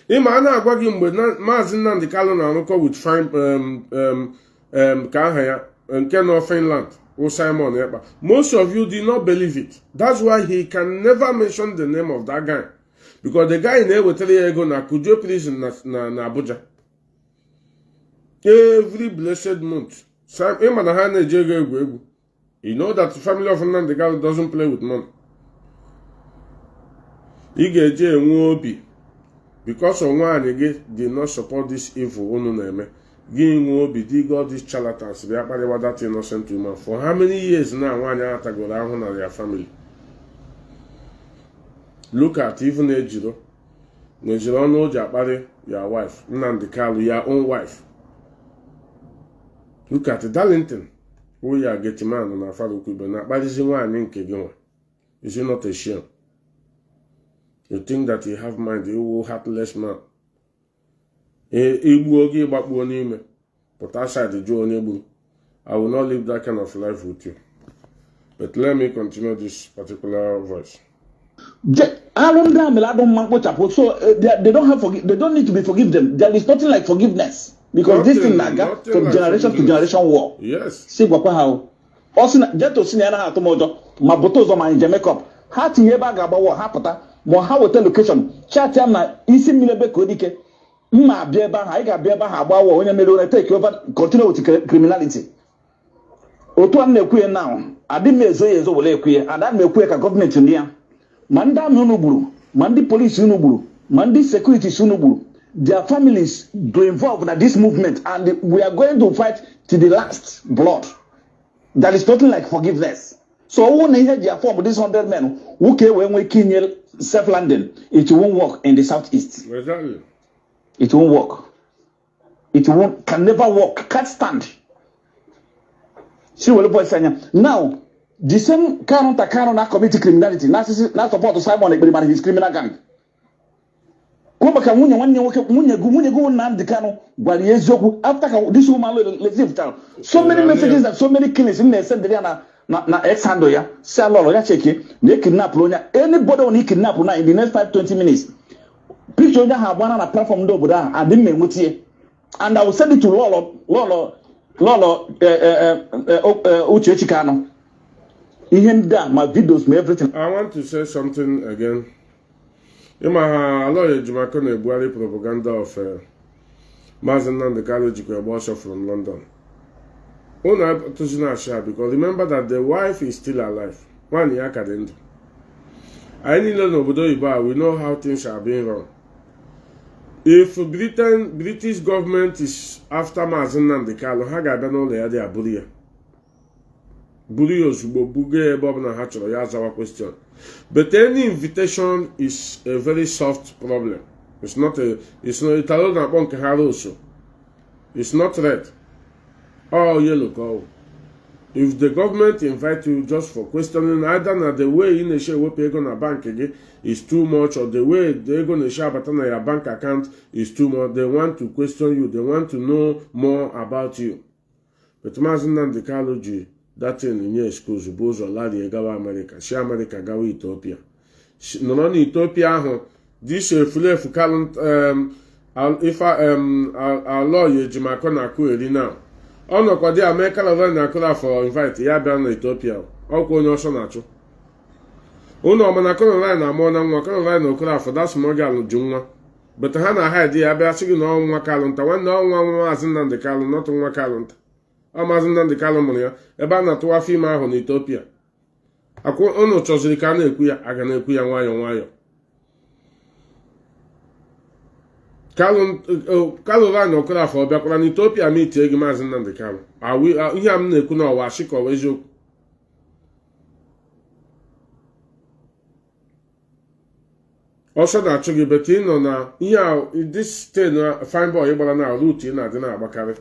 Ịma a na-agwa gị mgbe Mazi Nnamdi Kanu na-arụkọ with Fine ka aha ya nke nọ Finland or Simon Ekpa. Most of you did not believe it. That's why he can never mention the name of that guy. Because the guy na-ewetara ya ego na Kujo prison na Abuja. Every blessed month. Ịma na ha na-eji ego egwu. You know that the family of Nnamdi Kanu doesn't play with money. Ị ga-eji enwe obi. Because of nwaanyị gị did not support this evil unu na-eme. Gị nwe obi dig all these charlatans bịa kparịwa that innocent woman. For how many years now nwaanyị ahụ tagoro ahụ na their family? Look at even Ejiro. Ejiro ọnụ o ji akparị your wife. Nnamdi Kanu, your own wife. Look at Darlington. Who ya get man na Farukwibe na akparịzi nwaanyị nke gị nwa. Is he not a shame? You think that you have mind, you will heartless man. Igbu oge gbakpuo n'ime. But outside jụọ onye gburu. I will not live that kind of life with you. But let me continue this particular voice. So they don't need to be forgiven. There is nothing like forgiveness. Because this thing from like generation to generation war. Yes. See what how. Also just to see na atomojo mabotozo ma nje make up. Ha tinye ba ga agbawo ha pụta. Mo ha hotel location. Chat am na isi Ebe Kodike. Mma abia ebe ha, ị ga-abia ebe ha agbawo onye mere onye take over continue with criminality. Otu an na-ekwu now. Adi m ezo wole ekwu and that na-ekwu ka government ndị ya. Ma ndị amị unu gburu, ma ndị police unu gburu, ma ndị securities unu gburu. Their families do involved in this movement and we are going to fight to the last blood. That is nothing like forgiveness. So when you hear their form these 100 men who came when we kill self-landing, it won't work in the southeast. Exactly. It won't work. It can never work. Can't stand. See what the boy saying now. The same Kanu na committee criminality. Now support Simon Ekpa and his criminal gang. After this woman left town, so many messages and so many killings in there said na ex-handle ya say lolo ya check they kidnap lonya anybody on kidnap na in the next 5-20 minutes picture onya ha bwana na platform ndo obodo a adi memutie and I will send it to lolo Uche Kanu ihe nda my videos my everything. I want to say something again. Ima lawyer Jumako na Buhari propaganda of Mazi Nnamdi Kanu jikwa Bosho from London. Una to na share because remember that the wife is still alive. One year kadendo. I need to know we know how things are being run. If British government is after Mazi Nnamdi Kanu, ha ga-abịa n'ụlọ ya dị abụrụ ya. Buru ya ozugbo buga ebe ọbụla ha chọrọ ya azawa question. But any invitation is a very soft problem. It's not it's not red. Oh, yellow go. If the government invite you just for questioning, either na the way in the share we pay gonna bank again is too much, or the way they're gonna share but on your bank account is too much. They want to question you, they want to know more about you. But Mazi Nnamdi Kanu ji that thing in your school suppose Oladi gawa America, she America gawa Ethiopia. No Ethiopia ahụ this fulefu Kanu if lawyer Jimako na-akụ eri now. ọ nọkwa dị mee Caroline na Okafọ invite ya bịa na Ethiopia ọkwa onye ọsọ na-achụ ụnụ ọma na Caroline na-amụọ na nwa Caroline na Okafọ dasmogal ju nwa bụta ha na haidi ya bịa sị gị na ọnwa Kalụnta nwanne ọnwa Maazị Nnamdi Kalụ nọtụ nwa Kalụnta ọ Maazị Nnamdi Kalụ mụrụ ya ebe a na-atụwa fim ahụ na Ethiopia ụnụ chọziri ka a na-ekwu ya aga na-ekwu ya nwayọọ nwayọọ Caroline na Okafọ ọ bịakwara na Ethiopia ma itie gị Maazị Nnamdi Kalụ ihe a m na-ekwu n'ọwa asị ka ọ bụ eziokwu ọsọ na-achụ gị bete ị nọ na ihe dis ten fine boy gbara na rut ị na-adị na-agbakarị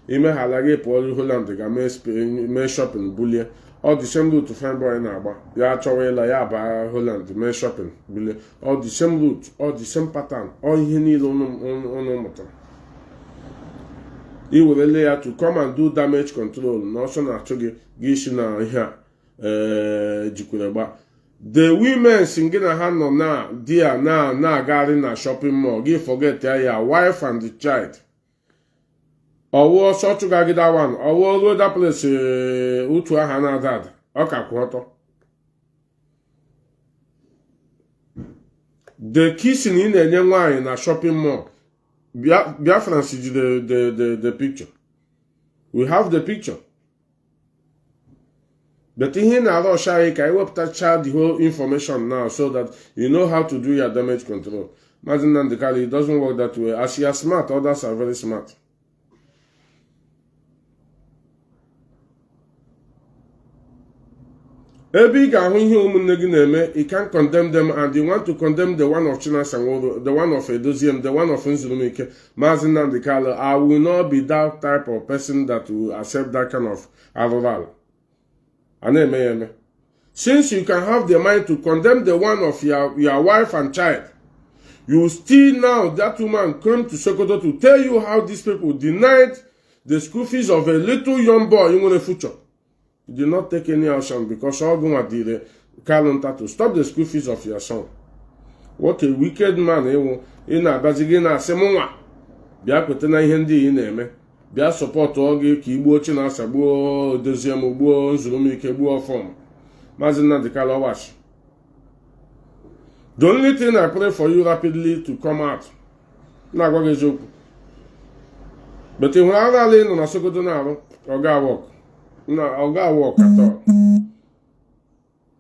imeghala gị pụọ Holland ga mee shopping bulie ọ dị same route fine boy na-agba ya achọwa ịla ya baa Holland mee shopping bulie ọ dị same route ọ dị same pattern ọ ihe niile ụnụ mụtara i werele ya to come and do damage control na ọsọ na-achụ gị gị isi na ihe a jikwere gba the women sing na ha nọ na dia na-agagharị na shopping mall gị forget ya wife and the child ọwụ ọsọ chụgagide one ọwụ ruo that place utu aha na-ada ada ọ ka kwụ ọtọ the kissing ị na-enye nwaanyị na shopping mall Biafrans ji the picture we have the picture but ihe na-arush anyị ka iwepụtacha the whole information now so that you know how to do your damage control. Maazị Nnamdi Kalụ, it doesn't work that way. As you are smart, others are very smart. Ebe ị ga-ahụ ihe ụmụnne gị na-eme, you can condemn them and you want to condemn the one of Chinasa Nwodo, the one of Edoziem, the one of Nzurumike, Maazị Nnamdi Kalụ. I will not be that type of person that will accept that kind of arụrụ. Since you can have the mind to condemn the one of your wife and child, you still now, that woman came to Sokoto to tell you how these people denied the school fees of a little young boy in the future. You did not take any action because all going to the calendar to stop the school fees of your son. What a wicked man in a bazigina semonwa. Biakwetena ihe ndị ị na-eme. Bịa support oge ka igbo ochi na asa gbuo Edoziem gbuo Nzurumike gbuo Ọfọm Maazị Nnamdi Kalụ ọwachi. The only thing I pray for you rapidly to come out na-agwa gị eziokwu but ị hụrụ ala ị nọ na Sokoto na-arụ ọ ga-work at all.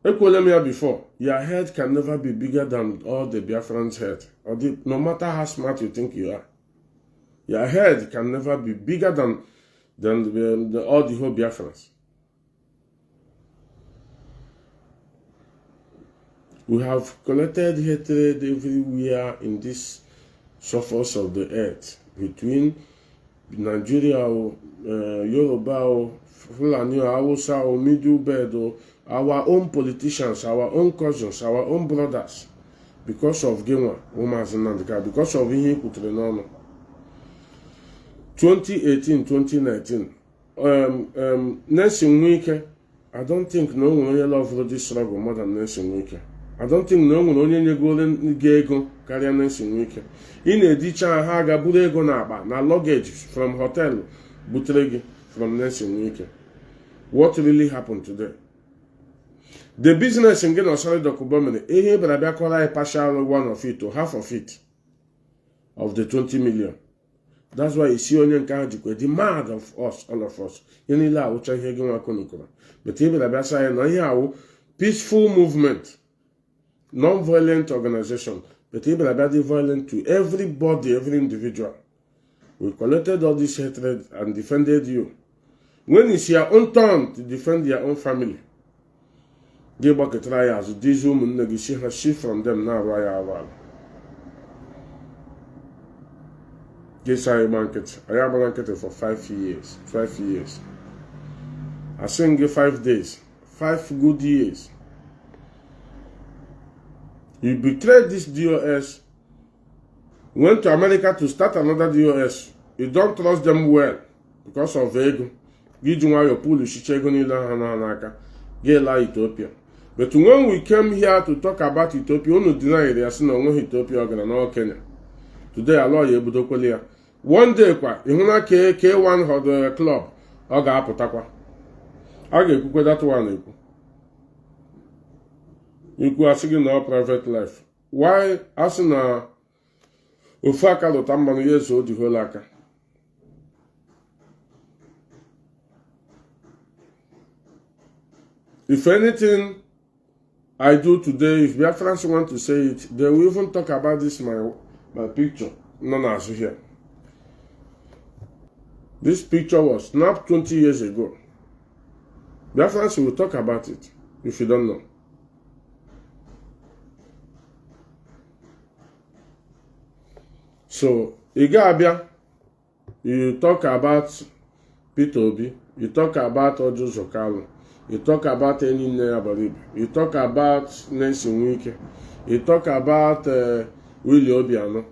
Ekwuola m ya before, your head can never be bigger than all the Biafrans' head, no matter how smart you think you are. Your head can never be bigger than all the whole Biafrans. We have collected hatred everywhere in this surface of the earth between Nigeria, Yoruba, Fulani, Hausa, Middle Belt, our own politicians, our own cousins, our own brothers, because of Genwa, Maazị Nnamdi Kalụ, because of ihe kwutere n'ọnụ. 2018-2019, Nelson Wike, I don't think no one really loved this struggle more than Nelson Wike. I don't think no one only ego carry Nelson Wike. In a ditch, ha ga-buru ego na akpa na luggage from hotel butere from Nelson Wike. What really happened today? The business in Geno Solid Okubomene, ihe bịara bịa a partial one of it or half of it of the 20 million. That's why you see onye nke ahụ jikwa the mad of us, all of us. Ihe niile awụcha ihe gị nwa konukura. But ihe bịara bịa sa ya na ihe awụ peaceful movement, non-violent organization. But ihe bịara bịa dị violent to everybody, every individual. We collected all this hatred and defended you. When it's your own turn to defend your own family, gị gbakọtara ya azụ dizi ụmụnne gị si ha shift from them na-arụ ya arụ. Yes, I am blanket for 5 years. 5 years. I sing 5 days. 5 good years. You betrayed this DOS. Went to America to start another DOS. You don't trust them well because of ego. Gijunwa your pool shichego nila hanaka. Gela Ethiopia. But when we came here to talk about Ethiopia, we deny there's no Ethiopia or Kenya. Today, Allah Yebudokolia. One day, Ihuna K1 had a club. ọ ga-apụtakwa a ga-ekwukwe that one ekwu ikwu asị gị na private life why asị na ofu aka lụta mmanụ ya eso odihola aka if anything I do today, if Biafrans want to say it, they will even talk about this my picture. No, here. This picture was snapped 20 years ago. Biafrans will talk about it, if you don't know. So, Igabia, you talk about Peter Obi, you talk about Ojo Zokalo, you talk about any Abaribe, you talk about Nancy Wike, you talk about Willie Obiano.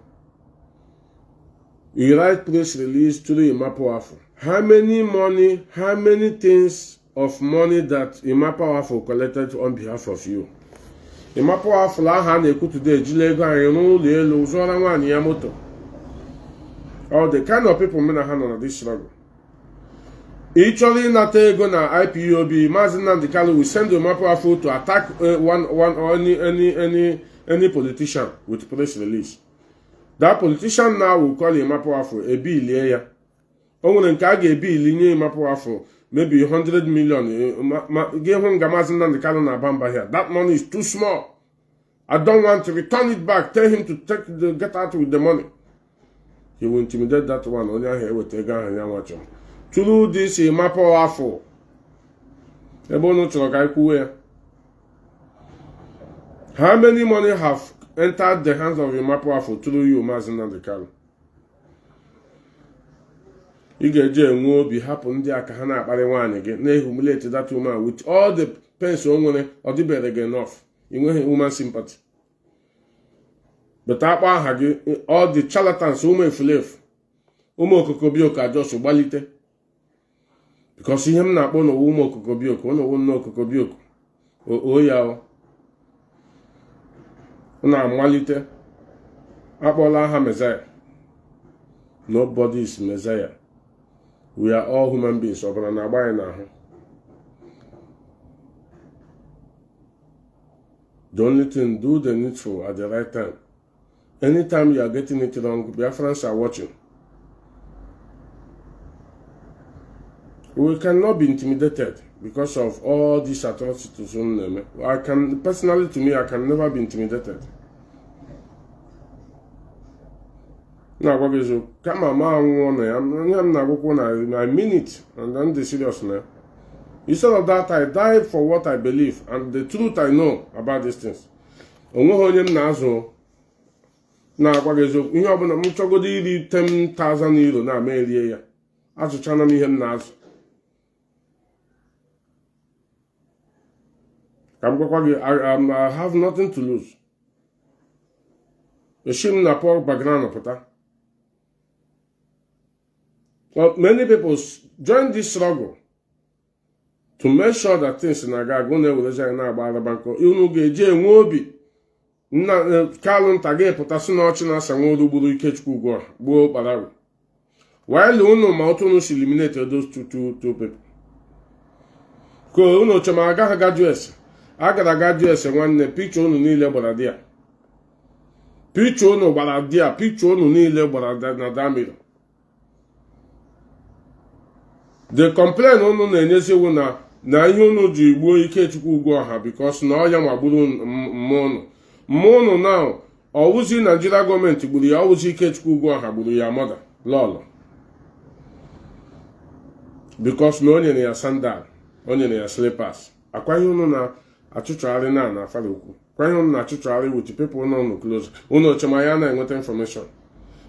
You write press release to the Imapoafo. How many things of money that Imapoafo collected on behalf of you? Imapoafo la ha na-ekwu today ejilego anyị n'ụlọ elu zụọra nwaanyị ya moto. All the kind of people men are on this struggle. Actually, not go na IPOB. Mazi Nnamdi will send the Imapoafo to attack any politician with press release. That politician now will call Imapoafo a bill here. Only nke a ga-ebill nye Imapoafo maybe 100 million. Give him Mazi Nnamdi na bamba here. That money is too small. I don't want to return it back. Tell him to get out with the money. He will intimidate that one. Only here with a gun and watch him. Through this Imapoafo. How many money have entered the hands of Imapoafo through you, Mazi Nnamdi? You get J be happen there, Kahana Palewan again. They humiliated that woman with all the pens on money or the better again off. You know, woman sympathy. But all the charlatans who may flave. Umo Kokobioka just ubalite. Because he him not one Umo Kokobioko, no Kokobioko. Oh, yao. Na malite. Abola ha Messiah. Nobody is Messiah. We are all human beings. The only thing, do the needful at the right time. Anytime you are getting it wrong, Biafrans are watching. We cannot be intimidated because of all these atrocities. Personally, to me, I can never be intimidated. Now, what is it? Come on, I mean it, and then the serious now. Instead of that, I died for what I believe and the truth I know about these things. Now, what is it? You have a 10,000 euro now, maybe. As a channel, me him now. I have nothing to lose. The shame na poor background of that. Well, many people join this struggle to make sure that things in Agagone will say na about banko. You geje nwobi na Kanu tage potasi na ochi na sanwo buru Ikechukwu go gbo parawo. While unu ma otu no eliminate those two people. Ko unu chama aga graduate. Agara graduate nwanne picture unu niile gbara dia. Picture unu gbara dia, picture unu niile gbara na damiro. The complaint unu na-enyezi wu na ihe unu ji gbuo Ikechukwu Ugwuọha because na ọya magburu mmụnụ now ọwụzi Nigeria gọọmenti gburu ya ọwụzi Ikechukwu Ugwuọha gburu ya mother lọlọ because na onye na ya sandal onye na ya slippers akwa ihe unu na achụchagharị na afara ukwu kwa ihe unu na achụchagharị with people unu close unu chema ya na enweta information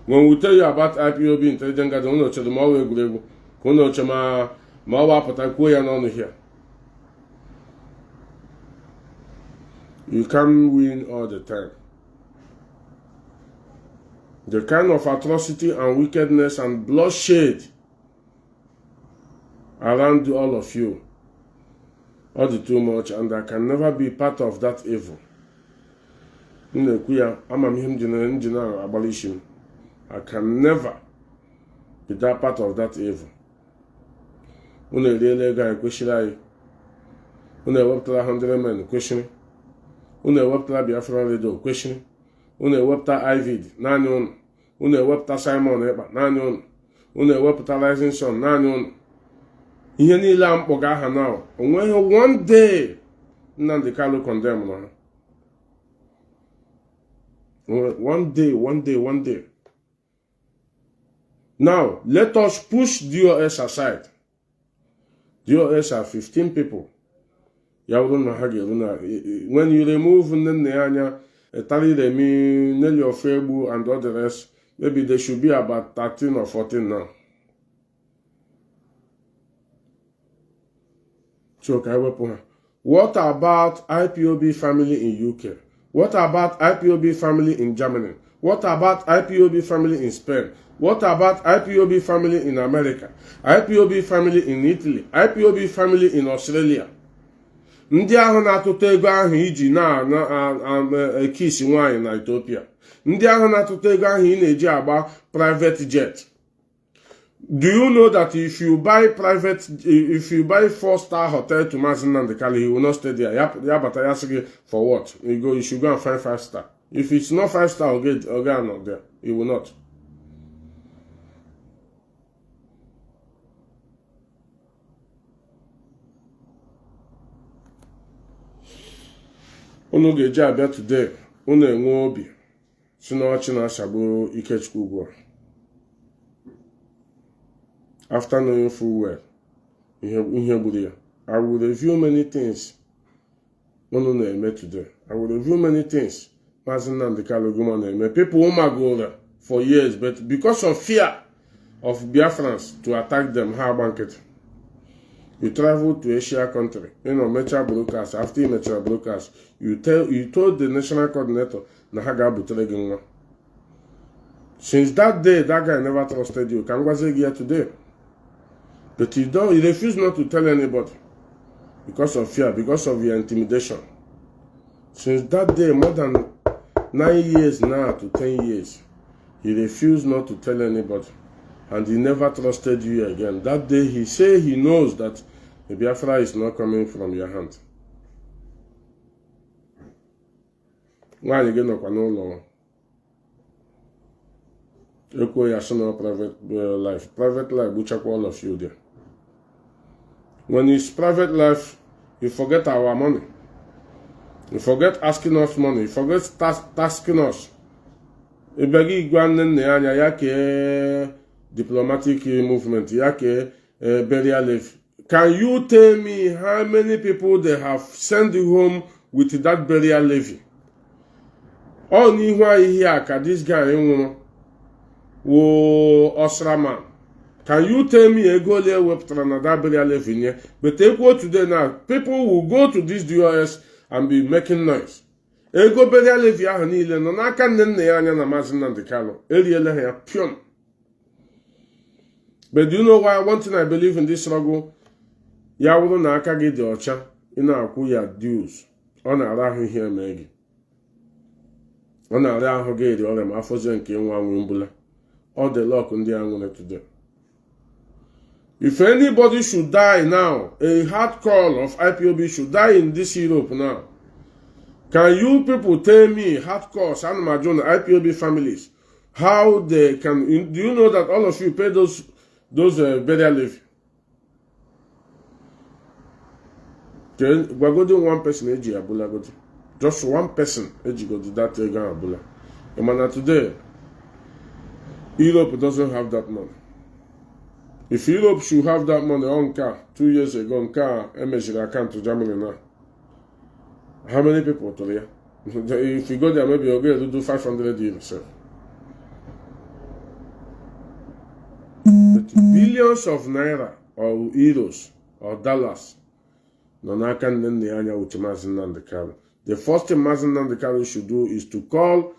when we tell you about IPOB intelligence gathering unu chere ma ọwa egwuregwu Kono chama mawa patakuya no here. You can't win all the time. The kind of atrocity and wickedness and bloodshed around all of you, all the too much, and I can never be part of that evil. I can never be that part of that evil. unu eriela ego anyị kwesịrị anyị, unu ewepụtara 100 men kwesịrị, unu ewepụtara Biafra Radio kwesịrị, unu ewepụta Ivid naanị unu ewepụta Simon Ekpa naanị unu ewepụta Rising Sun naanị unu. Ihe niile a mkpọga aha na onweghị one day Nnamdi Kanu condemn na ha. One day. Now, let us push DOS aside. DOS are 15 people. When you remove Nnenya, Taliremi, Nelly Ofebu, and all the rest, maybe there should be about 13 or 14 now. What about IPOB family in UK? What about IPOB family in Germany? What about IPOB family in Spain? What about IPOB family in America? IPOB family in Italy? IPOB family in Australia? Ndị ahụ na-atụta ego ahụ iji na-ekisi nwaanyị na Ethiopia. Ndị ahụ na-atụta ego ahụ ị na-eji agba private jet. Do you know that if you buy 4-star hotel to Mazi Nnamdi Kanu, he will not stay there? For what? You should go and find 5-star. If it's not 5-star, okay, not there. He will not. Unu ga-eji abịa today, unu enwe obi si na ọchị na-asagbu Ikechukwu ugbu a. After knowing full well, I will review many things. Today. I will review many things. People who for years, but because of fear of Biafrans to attack them, how banket. You travel to Asia country, Metro broadcast. After Metro broadcast, you told the national coordinator, Nahaga Buteleganga. Since that day, that guy never trusted you. Kangwaze here today. But he refused not to tell anybody because of fear, because of your intimidation. Since that day, more than 9 years now to 10 years, he refused not to tell anybody. And he never trusted you again. That day, he said he knows that the Biafra is not coming from your hand. Why you get up no law? Private life. Private life, we check all of you there. When it's private life, you forget our money. You forget asking us money. You forget tasking us. Diplomatic movement. Burial leave. Can you tell me how many people they have sent you home with that burial levy? Oh, here, this guy, Osraman. Can you tell me a go there with another burial levy? But equal today now, people will go to this DOS and be making noise. Ego burial levy ahanile no naka nne ya anya na Mazi Nnamdi Kanu. Eliele ya pion. But do you know why? One thing I believe in this struggle, ya wuru na aka gị dị ọcha, ị na-akwụ ya dues. Ọ na-ara ahụ ihe eme gị. Ọ na-ara ahụ gị dị ọrịa ma afọzie nke nwa anwụ mbula. All the luck ndị a nwere today. If anybody should die now, a hard call of IPOB should die in this Europe now. Can you people tell me hardcore San Majon IPOB families how they can? Do you know that all of you pay those burial levy? We're going one person eji abula godi. Just one person eji godi that ega abula. Emana today, Europe doesn't have that money. If Europe should have that money on car 2 years ago, on car MSC account to Germany now. How many people to there? If you go there, maybe you'll be able to do 500 euros. But billions of naira or euros or dollars. The first thing Mazi Nnamdi Kanu should do is to call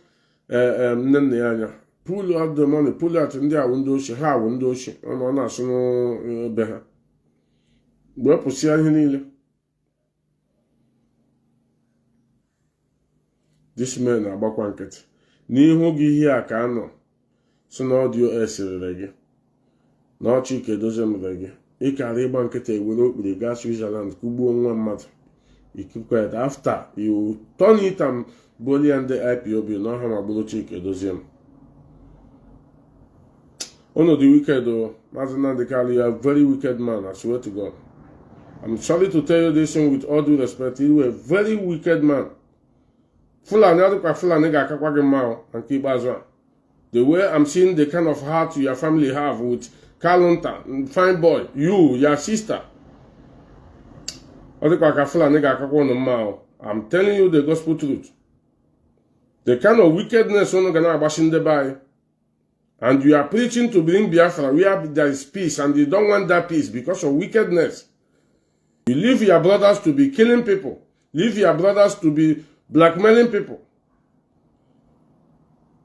pull out the money, pull out India window, she ha window, she on national beha. Where Pusia Hinile? This man are bakwanket. Ni hogi here Kanu. So no audio essay reggae. No chike dozen reggae. ịkara ịgba nkịta ewere okpiri gaa Switzerland kugbuo nwa mmadụ. You keep quiet. After you turn it and bully and the IPOB, no harm about Chike Doziem. One of the wicked, though, Mazi Nnamdi, you are a very wicked man, I swear to God. I'm sorry to tell you this thing with all due respect. You are a very wicked man. Fulani, and keep as well. The way I'm seeing the kind of heart your family have with Kalunta, fine boy, you, your sister. I'm telling you the gospel truth. The kind of wickedness and you are preaching to bring Biafra where there is peace, and you don't want that peace because of wickedness. You leave your brothers to be killing people. Leave your brothers to be blackmailing people.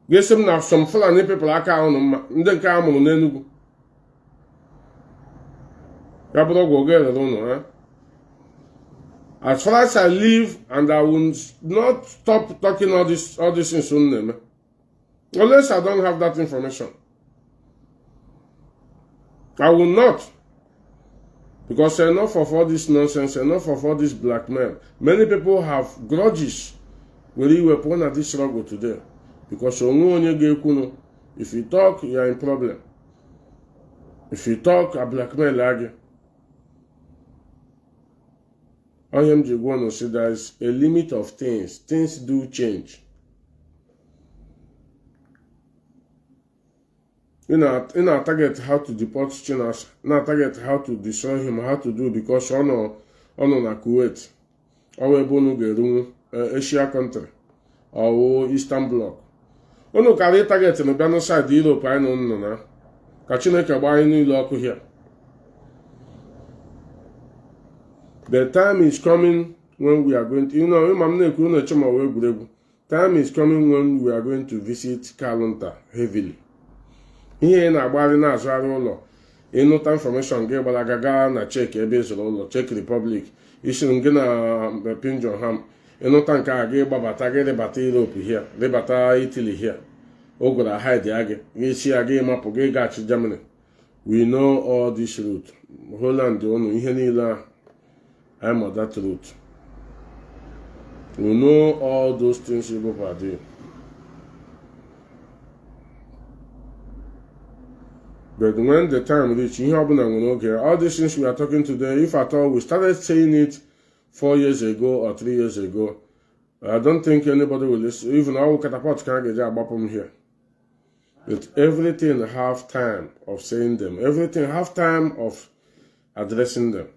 Get some Fulani people aka on ndị nke amụrụ n'Enugu. Ya bụrụ ọgwụ oge rere ụnụ, as far as I live, and I will not stop talking all this in unless I don't have that information. I will not. Because enough of all this nonsense, enough of all this blackmail. Many people have grudges when you were born at this struggle today. Because if you talk, you are in problem. If you talk, I blackmail again. I am the one who said there is a limit of things. Things do change. In our target how to deport Chinas, in our target how to destroy him, how to do, because on na Kuwait, or Asia country, or Eastern Bloc. Ono carry target in the banner side Europe, I know na. Kachineke buy new local here. The time is coming when we are going to, time is coming when we are going to visit Kalunta heavily. Here in Agbari na azụarị ụlọ, ịnụta information gị gbalaga na check ebe ịzụrụ ụlọ, Czech Republic, isiri gị na Pinjon Ham, ịnụta nke a gị gbabata gị rịbata Europe here, rịbata Italy here, o gwara hide ya gị, gị si ya gị mapụ gị gachi Germany. We know all this route. Holland ụnụ ihe niile I'm on that route. We know all those things you are doing. But when the time reaches, all these things we are talking today, if at all we started saying it 4 years ago or 3 years ago, I don't think anybody will listen. Even our catapult can't get about from here. But everything have time of saying them. Everything have time of addressing them.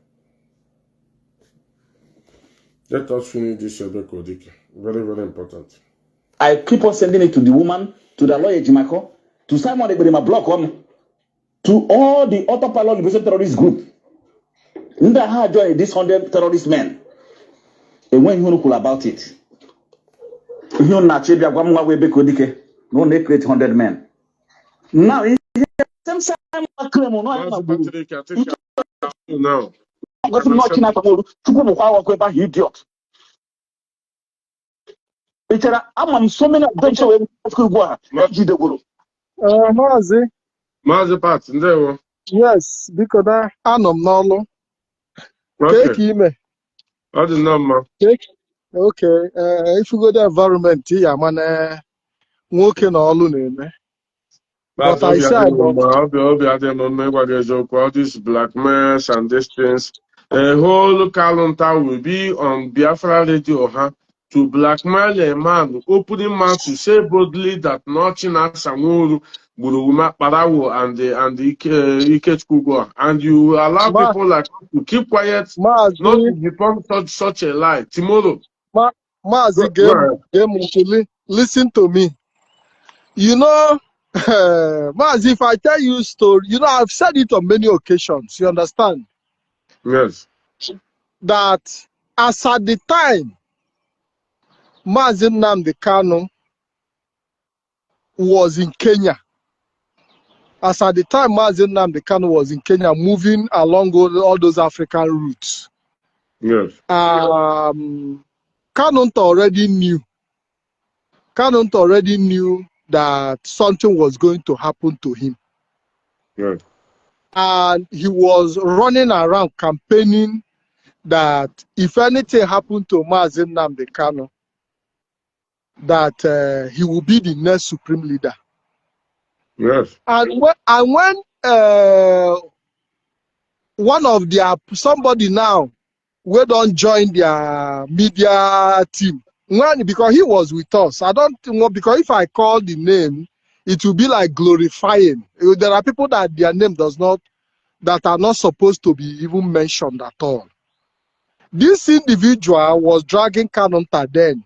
Let us finish this Kodike. Very, very important. I keep on sending it to the woman, to the lawyer Jimako, to Simon Ebrima Block, to all the autopilot liberation terrorist group. Nda ha join these 100 terrorist men. And when you know about it, you na chebia gwamwa webe Kodike, no they create 100 men. Now, same time claim no now. Idiot. I'm so many adventure Mazi Pat, ndewo. Yes, because that anọ m n'ọlụ. Keke ime. Ọ dị na mma. Okay, if you go the environment, ya mana nwoke na ọlụ na-eme. But I say all these blackmails and these things. A whole Kalunta will be on Biafra radio to blackmail a man, opening mouth to say boldly that nothing as Samuru, Buruma, Parawo, and the Ikechkugo. And you allow people like to keep quiet, not to become such a lie. Tomorrow. Mazi, listen to me. You know, Mazi, if I tell you a story, you know, I've said it on many occasions, you understand? Yes. That as at the time, Mazi Nnamdi Kanu was in Kenya. As at the time, Mazi Nnamdi Kanu was in Kenya, moving along all those African routes. Yes. Kanunta already knew. Kanunta already knew that something was going to happen to him. Yes. and he was running around campaigning that if anything happened to Mazi Nnamdi Kanu, that he will be the next supreme leader. Yes. And when one of their somebody now we don't join their media team, because he was with us. I don't know, because if I call the name, it will be like glorifying. There are people that their name that are not supposed to be even mentioned at all. This individual was dragging Kanunta then.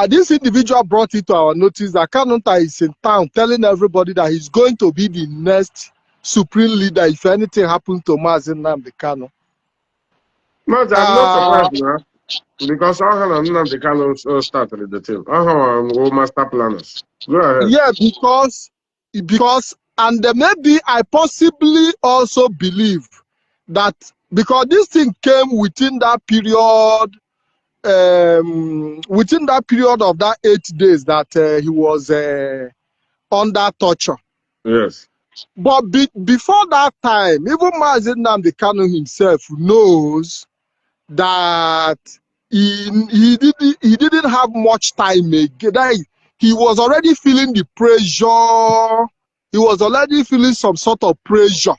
This individual brought it to our notice that Kanunta is in town telling everybody that he's going to be the next supreme leader if anything happened to Mazi Nnamdi Kanu. Mazi, I'm not surprised now. Because I have Nnamdi Kanu started the team. I have master planners. Go ahead. Yeah, because and maybe I possibly also believe that because this thing came within that period, of that 8 days that he was under torture. Yes. But before that time, even Mazi Nnamdi Kanu himself knows that he didn't have much time again. He was already feeling the pressure. He was already feeling some sort of pressure.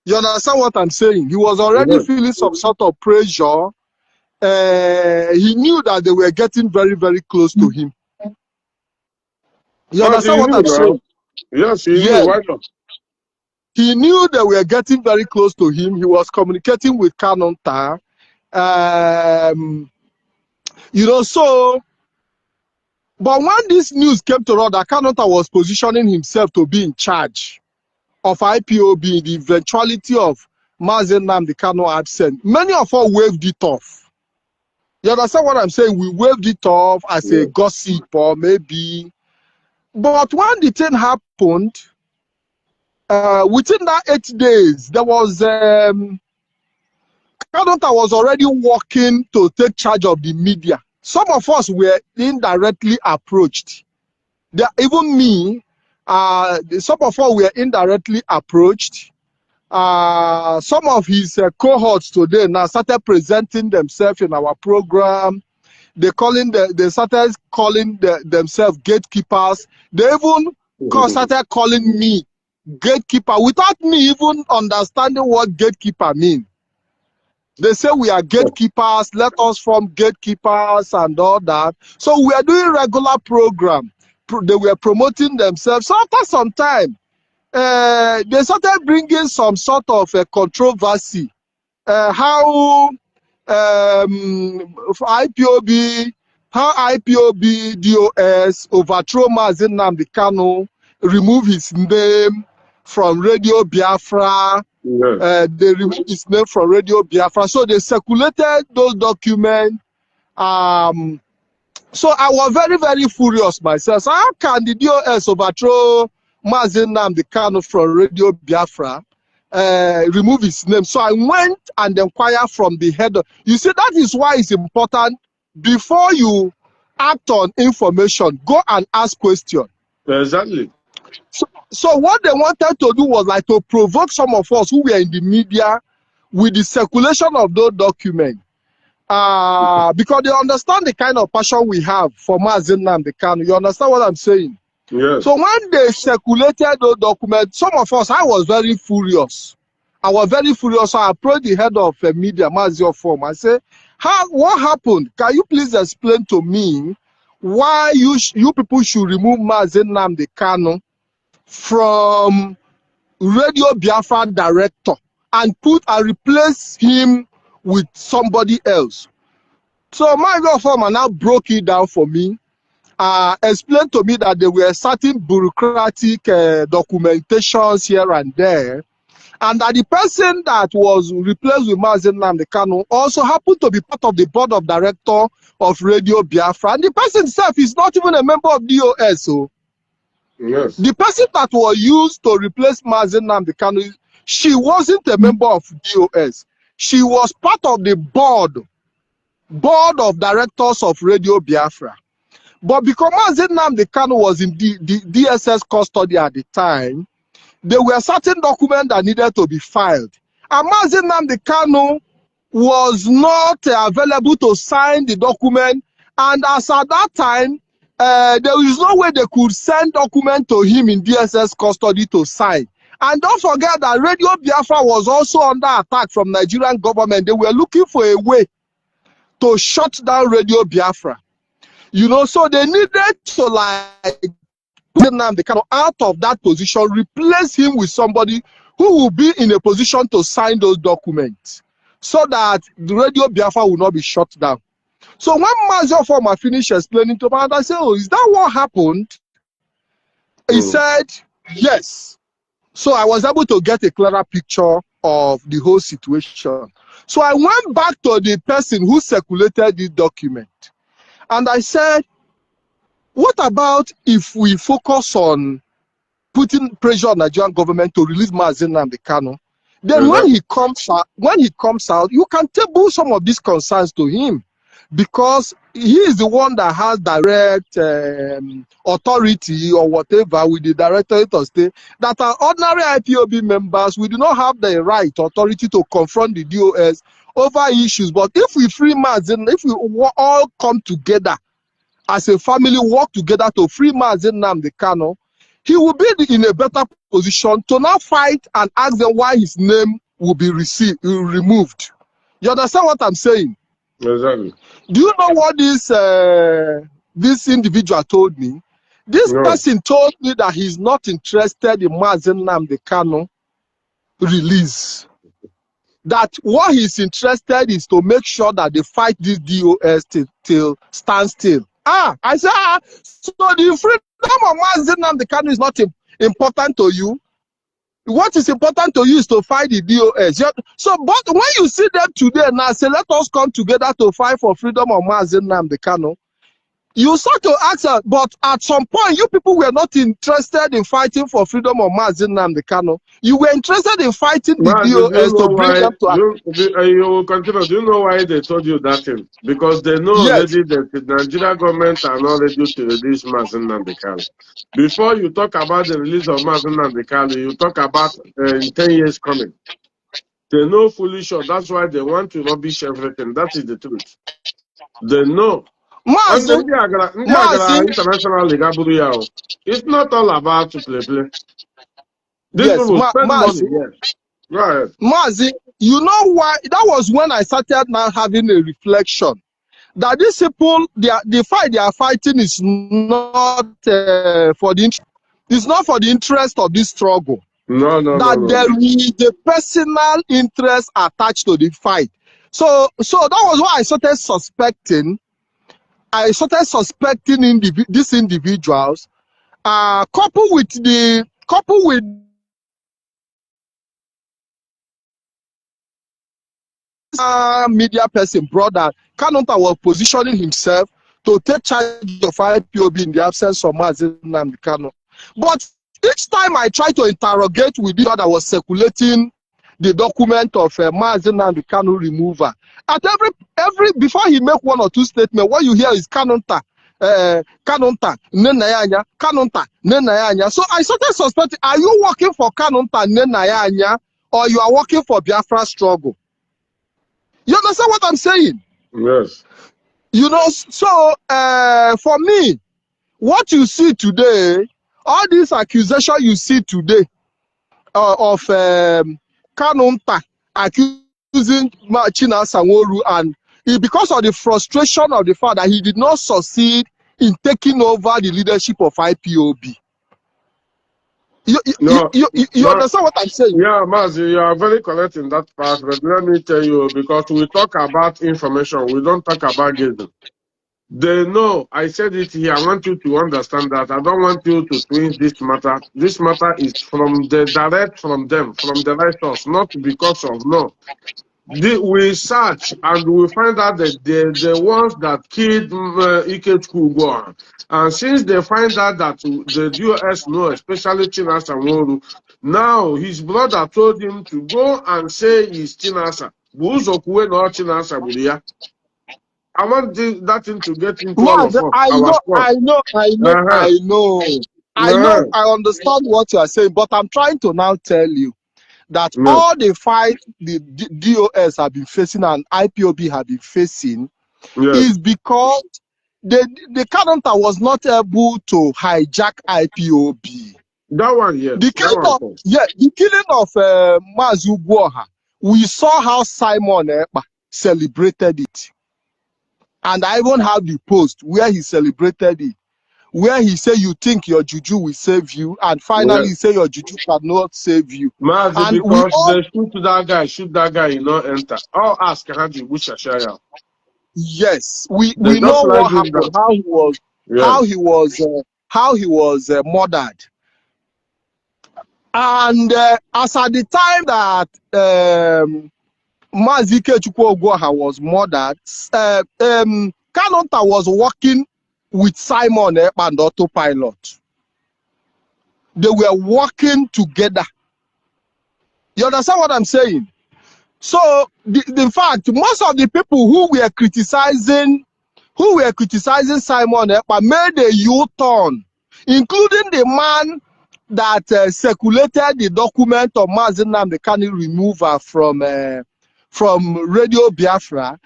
You understand what I'm saying? He was already feeling some sort of pressure. He knew that they were getting very, very close to him. You understand what I'm saying? Yes, he knew. Why not? He knew they were getting very close to him. He was communicating with Kanunta. You know, so, but when this news came to us that Kanunta was positioning himself to be in charge of IPOB, the eventuality of Mazi Nnamdi Kanu absent, many of us waved it off. You understand what I'm saying? We waved it off as a gossip or maybe. But when the thing happened, within that 8 days, there was Kanunta was already working to take charge of the media. Some of us were indirectly approached. Even me, some of us were indirectly approached. Some of his cohorts today now started presenting themselves in our program. They started calling themselves gatekeepers. They even started calling me gatekeeper without me even understanding what gatekeeper means. They say we are gatekeepers, let us form gatekeepers and all that. So we are doing regular program. They were promoting themselves. So after some time, they started bringing some sort of a controversy. How IPOB DOS overthrow Mazi Nnamdi Kanu, remove his name from Radio Biafra. They removed his name from Radio Biafra. So they circulated those documents. So I was very, very furious myself. So how can the DOS overthrow Mazi Nnamdi Kanu from Radio Biafra, remove his name? So I went and inquired from the head. You see, that is why it's important before you act on information, go and ask questions. Exactly. So what they wanted to do was like to provoke some of us who were in the media with the circulation of those documents. Because they understand the kind of passion we have for Mazi Nnamdi Kanu. You understand what I'm saying? Yes. So when they circulated those documents, some of us, I was very furious. I was very furious. So I approached the head of media, Mazi Form. I said, what happened? Can you please explain to me why you people should remove Mazi Nnamdi Kanu from Radio Biafra director and replace him with somebody else? So Mazi Form now broke it down for me. Explained to me that there were certain bureaucratic documentations here and there, and that the person that was replaced with Mazi Nnamdi Kanu also happened to be part of the board of director of Radio Biafra, and the person himself is not even a member of DOS. So yes, the person that was used to replace Mazi Nnamdi Kanu, she wasn't a member of DOS. She was part of the board of directors of Radio Biafra. But because Mazi Nnamdi Kanu was in the DSS custody at the time, there were certain documents that needed to be filed. And Mazi Nnamdi Kanu was not available to sign the document. And as at that time, there is no way they could send document to him in DSS custody to sign. And don't forget that Radio Biafra was also under attack from Nigerian government. They were looking for a way to shut down Radio Biafra. You know, so they needed to like put Nnamdi Kanu out of that position, replace him with somebody who will be in a position to sign those documents so that the Radio Biafra will not be shut down. So when Mazi Former finished explaining to me, I said, oh, is that what happened? He said, yes. So I was able to get a clearer picture of the whole situation. So I went back to the person who circulated this document. And I said, what about if we focus on putting pressure on the Nigerian government to release Mazi Nnamdi Kanu? Then when he comes out, you can table some of these concerns to him, because he is the one that has direct authority or whatever with the Directorate of State. That are ordinary IPOB members, we do not have the right authority to confront the DOS over issues. But if we free Mazi, if we all come together as a family, work together to free Mazi Nnamdi Kanu, he will be in a better position to now fight and ask them why his name will be removed. You understand what I'm saying? Exactly. Do you know what this individual told me? This person told me that he's not interested in Mazi Nnamdi Kanu release. That what he's interested is to make sure that they fight this DOS till stand still. I said, so the freedom of Mazi Nnamdi Kanu is not important to you. What is important to you is to fight the DOS. So, but when you see them today now, say, let us come together to fight for freedom of Mazi Nnamdi Kanu, you start to ask, but at some point, you people were not interested in fighting for freedom of Mazi Nnamdi Kanu. You were interested in fighting the DOS to bring them to... You will continue. Do you know why they told you that thing? Because they know already that the Nigerian government are not ready to release Mazi Nnamdi Kanu. Before you talk about the release of Mazi Nnamdi Kanu, you talk about in 10 years coming. They know fully sure. That's why they want to rubbish everything. That is the truth. They know. Mazi, International League, it's not all about to play. These people spend money. Yes. Right. Mazi, you know why? That was when I started now having a reflection that these people, the fight they are fighting is not for the interest of this struggle. No. There is a personal interest attached to the fight. So that was why I started suspecting. These individuals, coupled with media person brother Kanu was positioning himself to take charge of IPOB in the absence of Mazi Nnamdi Kanu. But each time I try to interrogate with the that was circulating the document of Mazi Nnamdi Kanu remover, at every before he make one or two statements, what you hear is Kanunta, Nenayanya, Kanunta, Nenayanya. So I started suspecting, are you working for Kanunta, Nenayanya, or you are working for Biafra struggle? You understand what I'm saying? Yes. You know, so for me, what you see today, all these accusations you see today of Kanunta accusing China Sanworu, and because of the frustration of the fact that he did not succeed in taking over the leadership of IPOB. You understand what I'm saying? Yeah, Mazi, you are very correct in that part, but let me tell you, because we talk about information, we don't talk about gazing. They know, I said it here, I want you to understand that. I don't want you to twist this matter. This matter is from the direct from them, from the right source, not because of, no. We search and we find out that the ones that killed Ikechukwu go on. And since they find out that the US know, especially Chinasa Nworu, now his brother told him to go and say he's Chinasa. I want that thing to get into all of us. I know. I know, I understand what you are saying, but I'm trying to now tell you that all the fight the DOS have been facing and IPOB have been facing is because the counter was not able to hijack IPOB. That one, yes. The killing of Mazi Ugwuoha, we saw how Simon Ekpa celebrated it. And I even have the post where he celebrated it, where he said, you think your juju will save you, and finally he said your juju cannot save you. Mazi, and because they shoot that guy, you know, enter. I'll ask Hadi Bushashaya. Yes, we know what happened, how he was murdered. And as at the time that Mazi KEKE was murdered, Kanonta was working with Simon and Autopilot. They were working together. You understand what I'm saying? So, in fact, most of the people who were criticizing Simon made a U-turn, including the man that circulated the document of Mazi Nnamdi removal from Radio Biafra.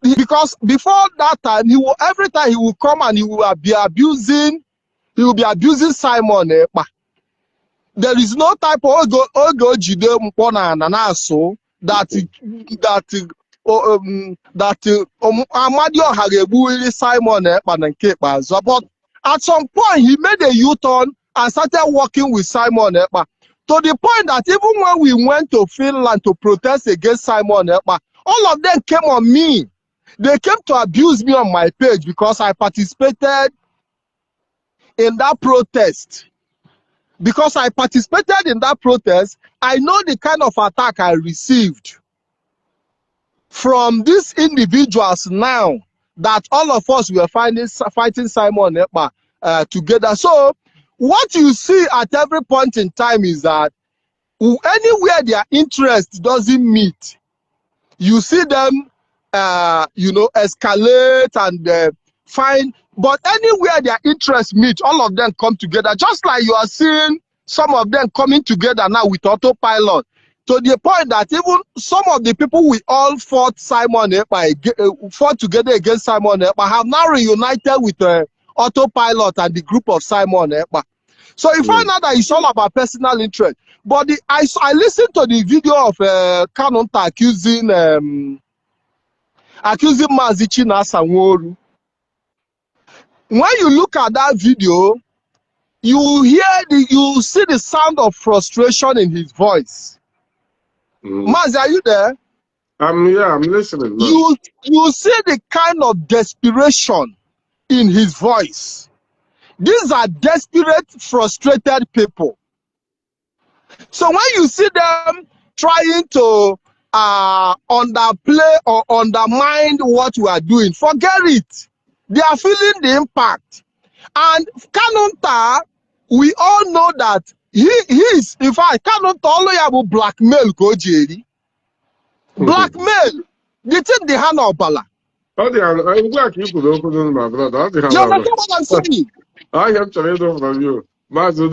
Because before that time, every time he will come and he will be abusing Simon Ekpa. There is no type of Ogojide Mpona Nanaso that Amadio Hagebu Simon Ekpa and Kepa. But at some point he made a U-turn and started working with Simon Ekpa, to the point that even when we went to Finland to protest against Simon Ekpa, all of them came on me. They came to abuse me on my page because I participated in that protest. Because I participated in that protest, I know the kind of attack I received from these individuals now that all of us were fighting Simon Ekpa together. So what you see at every point in time is that anywhere their interest doesn't meet, you see them, escalate and find. But anywhere their interests meet, all of them come together. Just like you are seeing some of them coming together now with Autopilot, to the point that even some of the people we all fought fought together against Simon Ekpa have now reunited with Autopilot and the group of Simon Ekpa. So you find out that it's all about personal interest. But I listened to the video of Kanonta accusing Mazi Chinasa. When you look at that video, you see the sound of frustration in his voice. Mazi, are you there? I'm listening. Man. You see the kind of desperation in his voice. These are desperate, frustrated people. So when you see them trying to underplay or undermine what we are doing, forget it. They are feeling the impact. And Kanonta, we all know that he is, in fact, Kanonta only have a blackmail Gojeri. Blackmail. The thing they hand of Bala. I'm glad you could open my brother. You understand what I'm saying? I have to read over from you. Blackmail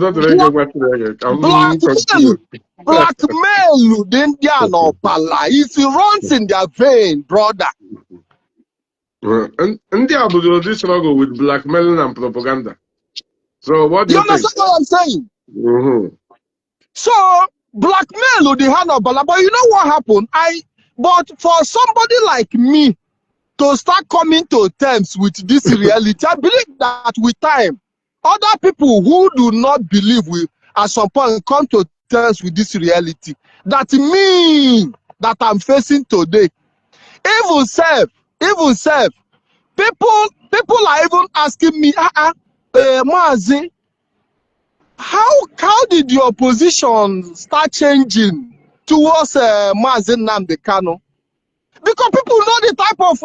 the Indian of Bala. It runs in their vein, brother. And India will this struggle with blackmailing and propaganda. So what do you think? Understand what I'm saying? So blackmail the hand of Bala, but you know what happened? But for somebody like me to start coming to terms with this reality, I believe that with time, other people who do not believe will at some point come to terms with this reality. That me that I'm facing today, even self, people are even asking me, Mazi, how did your position start changing towards Mazi Nnamdi Kanu? Because people know the type of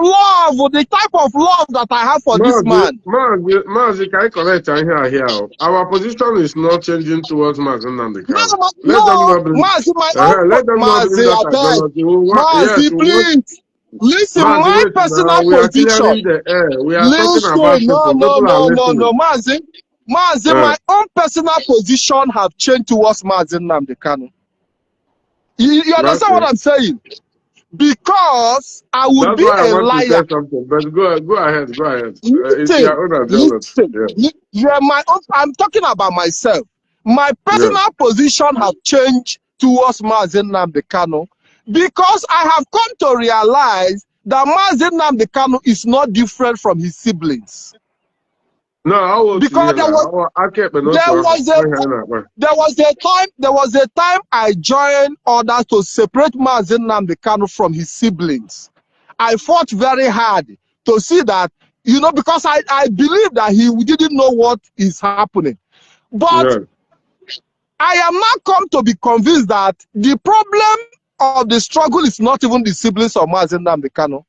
love that I have for this man. Mazi, can I correct here? Our position is not changing towards Mazi Nnamdi Kanu. Mazi, please. Listen, my personal position. We are talking about no, Mazi. Mazi, my own personal position have changed towards Mazi Nnamdi Kanu. You understand what I'm saying? Because I would That's be why I a want to liar. say something. But go ahead. It's Listen, your own agenda. Yeah. yeah, my own, I'm talking about myself. My Yeah. personal position have changed towards Mazi Nnamdi Kanu because I have come to realize that Mazi Nnamdi Kanu is not different from his siblings. No, I will see Because you now. I kept a note. there was a time I joined others to separate Mazi Nnamdi Kanu from his siblings. I fought very hard to see that, you know, because I believe that he didn't know what is happening. But Yeah. I am now come to be convinced that the problem of the struggle is not even the siblings of Mazi Nnamdi Kanu.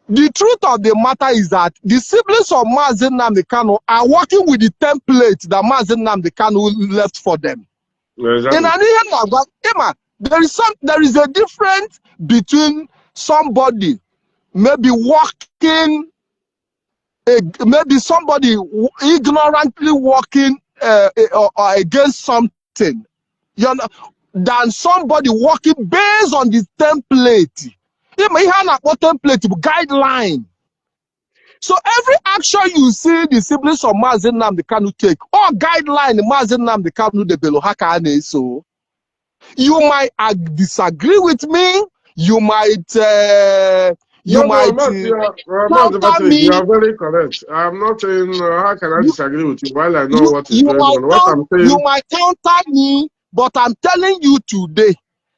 The truth of the matter is that the siblings of Mazi Nnamdi Kanu are working with the template that Mazi Nnamdi Kanu left for them. Exactly. There is a difference between somebody maybe working, maybe somebody ignorantly working against something, you know, than somebody working based on the template. Template guideline. So every action you see the siblings of Mazi Nnamdi Kanu take, or guideline Mazi Nnamdi Kanu de Belohaka, so you might disagree with me, you might counter me. You are very correct. I'm not saying how can I disagree with you while I know what is you going on. What I'm saying, you might counter me, but I'm telling you today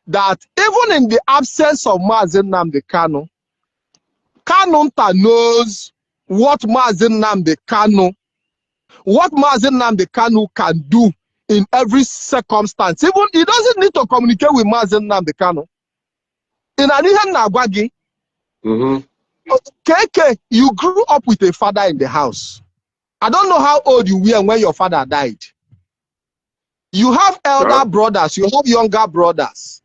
that even in the absence of Mazi Nnamdi Kanu, Kanunta knows what Mazi Nnamdi Kanu can do in every circumstance. Even he doesn't need to communicate with Mazi Nnamdi Kanu. In Anihan Nagwagi, KEKE, you grew up with a father in the house. I don't know how old you were when your father died. You have elder brothers, you have younger brothers.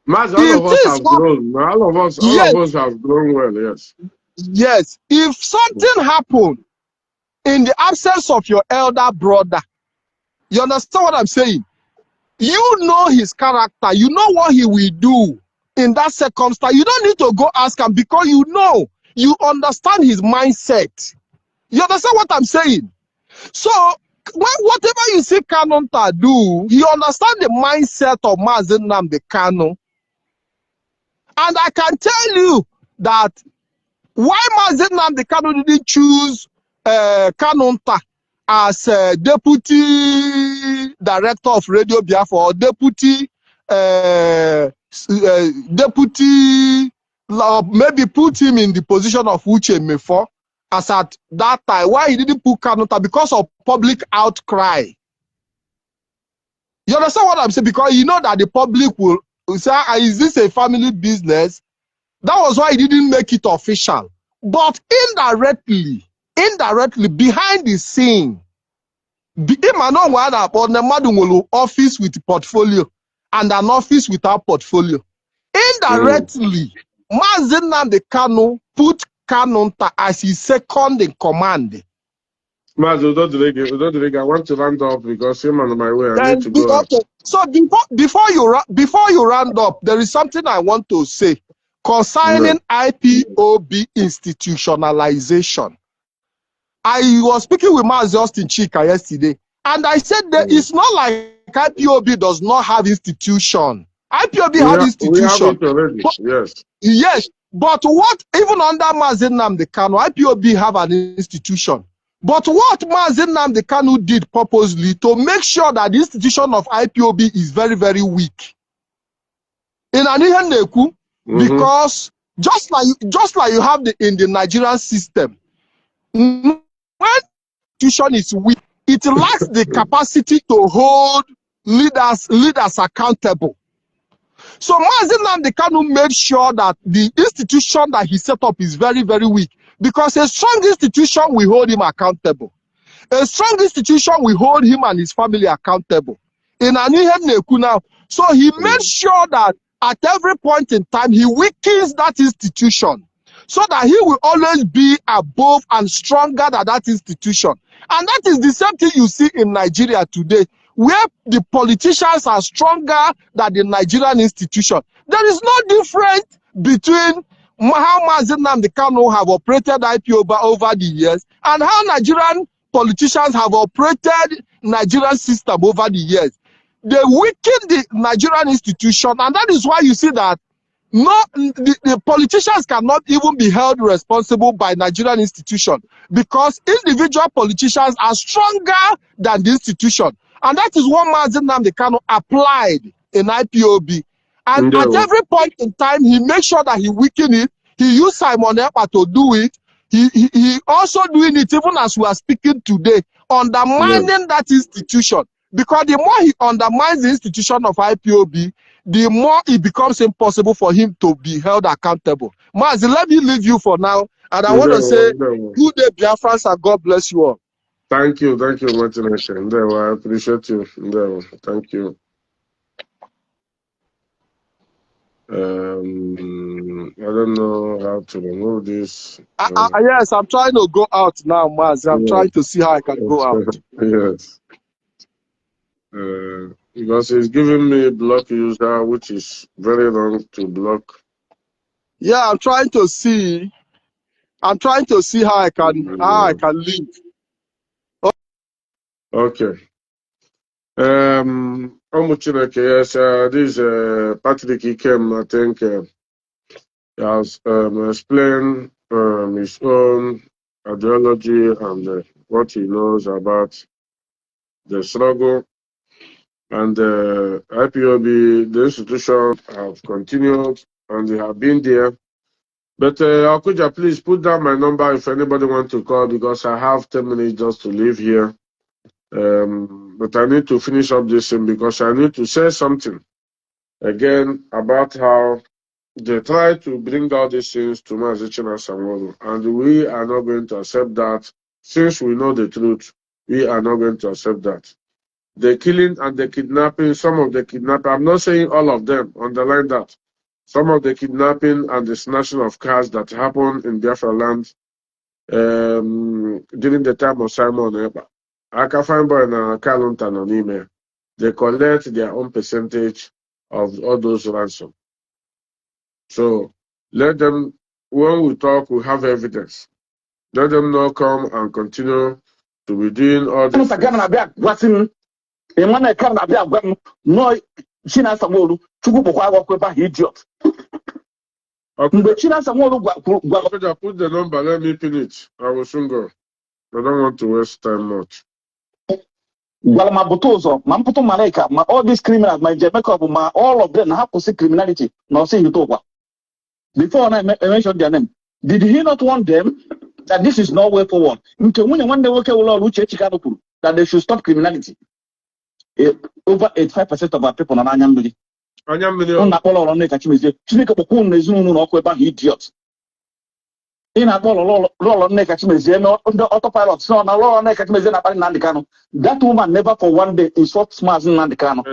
Mazi, all of us have grown. All of us have grown well, yes. Yes. If something happened in the absence of your elder brother, you understand what I'm saying? You know his character. You know what he will do in that circumstance. You don't need to go ask him because you know, you understand his mindset. You understand what I'm saying? So, whatever you see Kanunta do, you understand the mindset of Mazi Nnamdi Kanu. And I can tell you that why Mazi Nnamdi Kanu didn't choose Kanunta as deputy director of Radio Biafra or deputy maybe put him in the position of Uche Mefo as at that time. Why he didn't put Kanunta? Because of public outcry. You understand what I'm saying? Because you know that the public will say, is this a family business? That was why he didn't make it official. But indirectly, behind the scene, office with portfolio and an office without portfolio. Indirectly, Mazi Nnamdi Kanu put Kanunta as his second in command. Mazi, I want to round up because I'm on my way. I need to go out. So before you round up, there is something I want to say concerning IPOB institutionalization. I was speaking with Mazi Austin Chika yesterday, and I said that it's not like IPOB does not have institution. IPOB have institution. We have it already, yes. Yes, but what, even under Mazi Nnamdi Kanu, IPOB have an institution. But what Mazi Nnamdi Kanu did purposely to make sure that the institution of IPOB is very, very weak. In Aniheneku, because just like you have in the Nigerian system, when institution is weak, it lacks the capacity to hold leaders accountable. So Mazi Nnamdi Kanu made sure that the institution that he set up is very, very weak. Because a strong institution will hold him accountable. A strong institution will hold him and his family accountable. In Aniheneku now, so he made sure that at every point in time, he weakens that institution so that he will always be above and stronger than that institution. And that is the same thing you see in Nigeria today, where the politicians are stronger than the Nigerian institution. There is no difference between how Mazi Kanu have operated IPOB over the years and how Nigerian politicians have operated Nigerian system over the years. They weaken the Nigerian institution, and that is why you see that the politicians cannot even be held responsible by Nigerian institution, because individual politicians are stronger than the institution. And that is what Mazi Kanu applied in IPOB. And at every point in time, he makes sure that he weaken it. He used Simon Ekpa to do it. He also doing it even as we are speaking today, undermining that institution. Because the more he undermines the institution of IPOB, the more it becomes impossible for him to be held accountable. Mazi, let me leave you for now. And I want to say, good day, Biafrans, and God bless you all. Thank you, Martin. I appreciate you. Thank you. I don't know how to remove this. Yes, I'm trying to go out now, Mazi. I'm trying to see how I can go out. Yes. Because it's giving me block user, which is very wrong to block. Yeah, I'm trying to see how I can leave. Okay. Yes, this Patrick Ikem, I think, has explained his own ideology and what he knows about the struggle. And IPOB, the institution, have continued and they have been there. But Akuja, please put down my number if anybody wants to call, because I have 10 minutes just to leave here. But I need to finish up this thing because I need to say something again about how they try to bring out these things to Mazi Sanwo-Olu, and we are not going to accept that. Since we know the truth, we are not going to accept that. The killing and the kidnapping, some of the kidnapping, I'm not saying all of them, underline that. Some of the kidnapping and the snatching of cars that happened in Biafra land during the time of Simon Ekpa. Akafine and Kalunta on email. They collect their own percentage of all those ransom. So let them, when we talk, we have evidence. Let them not come and continue to be doing all this. Idiot. Okay. Put the number, let me pin it. I will soon go. I don't want to waste time much. All these criminals, my Jamaica, all of them have to see criminality. Now see you talk. Before I mentioned their name, did he not want them that this is no way forward? That they should stop criminality. Over 85% of our people are Nnamdi. Idiots. In a autopilot, that woman never for one day insults Mazi Kanu.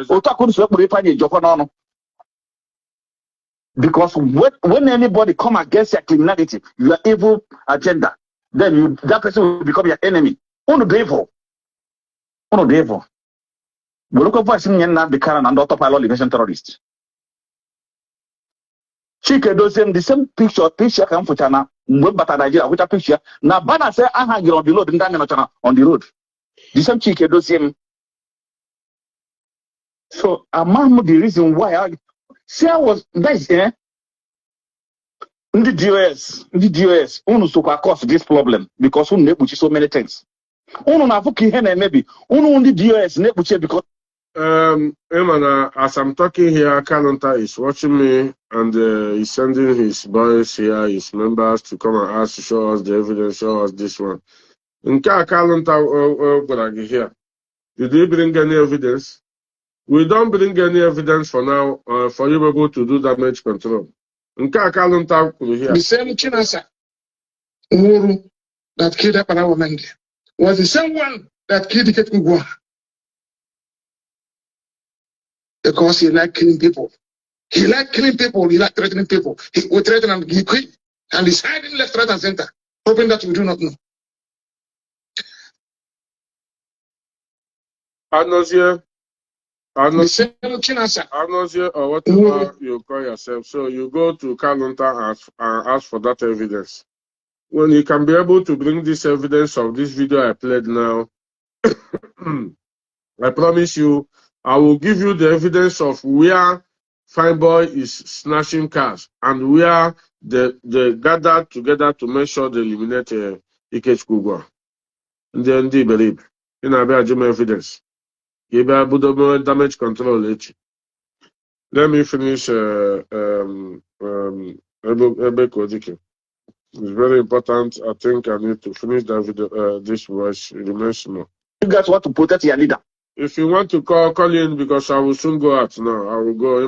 Because when anybody come against your criminality, your evil agenda, then that person will become your enemy. Uno devil. But look at what's in Nnamdi Kanu and autopilot liberation terrorists. Chike does the same picture come for China, but Nigeria, which a picture. Now, Bana say, I hang on the road, and on the road. The same Chike does him. So, among the reason why I say I was nice, the DOS, Unu so cause this problem because Unu nebuchi so many things. Unu na fuki hene maybe Unu the DOS nebuchi because. Emana, as I'm talking here, Kalunta is watching me and he's sending his boys here, his members to come and ask to show us the evidence, show us this one. Nka Kalunta here. Did he bring any evidence? We don't bring any evidence for now for you able to do damage control. Nka Kalunta here. The same Chinasa Muru that killed Nnamdi was the same one that killed Kekugwa. Because he liked killing people. He liked killing people. He liked threatening people. He would threaten and he quit. and is hiding left, right, and center, hoping that we do not know. I'm not here, or whatever you call yourself. So you go to Kalunta and ask for that evidence. When you can be able to bring this evidence of this video I played now, I promise you, I will give you the evidence of where Fine Boy is snatching cars and where they gathered together to make sure they eliminate Ike Kugwa. And then they believe in a evidence. Damage control. Let me finish. It's very important. I think I need to finish that video. This voice remains more. You guys want to protect your leader. If you want to call in because I will soon go out now. I will go.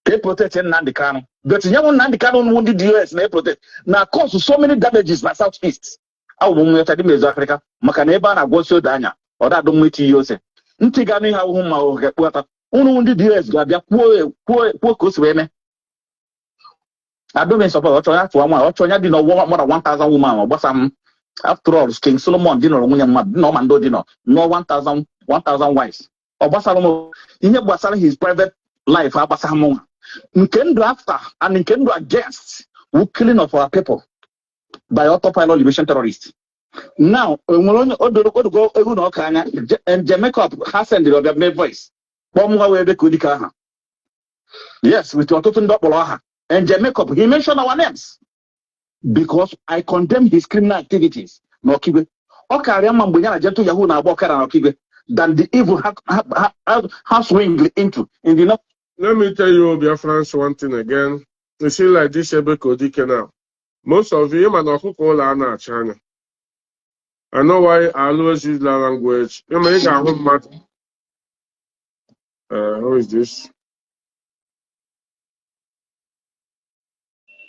They protect Nnamdi Kanu. But Nnamdi Kanu wounded the US. They protect. Now cause so many damages in Southeast. I will move to the Africa. Makaneba na go so danya. Or that don't meet you. Ntigani ha huma o get wounded the US. Gabia poor cosweme. I don't mean support Ochoya for one. Ochoya did not want more than 1,000 women or some. After all, King Solomon did not no man do no 1,000 wives. Or Basalomo, in your Basal his private life, Abasamo. Nkendo after and Nkendo against who killing of our people by autopilot liberation terrorists. Now, and Jamaica has sent the voice. Yes, with your total and Jamaica, he mentioned our names. Because I condemn his criminal activities. No kibe. Than the evil has winged into. And you know. Let me tell you, Biafrans, one thing again. You see, like this Ebe Kodike now. Most of you, man, China. I know why I always use that language. You make a home matter. Who is this?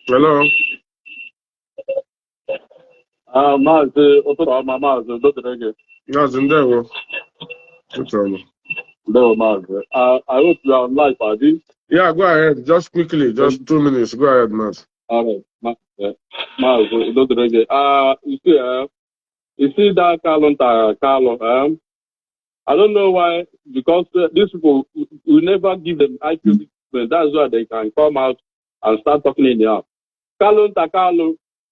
Hello. Mazi, Mazi, Dodrege. Yes, in there. No, Mazi. I hope you are live, Adi. Yeah, go ahead. Just quickly, just 2 minutes. Go ahead, Mazi. All right, Mazi, Dodrege. You see that Carlo, I don't know why, because these people, we never give them IQ, but that's why they can come out and start talking in the house. Carlo,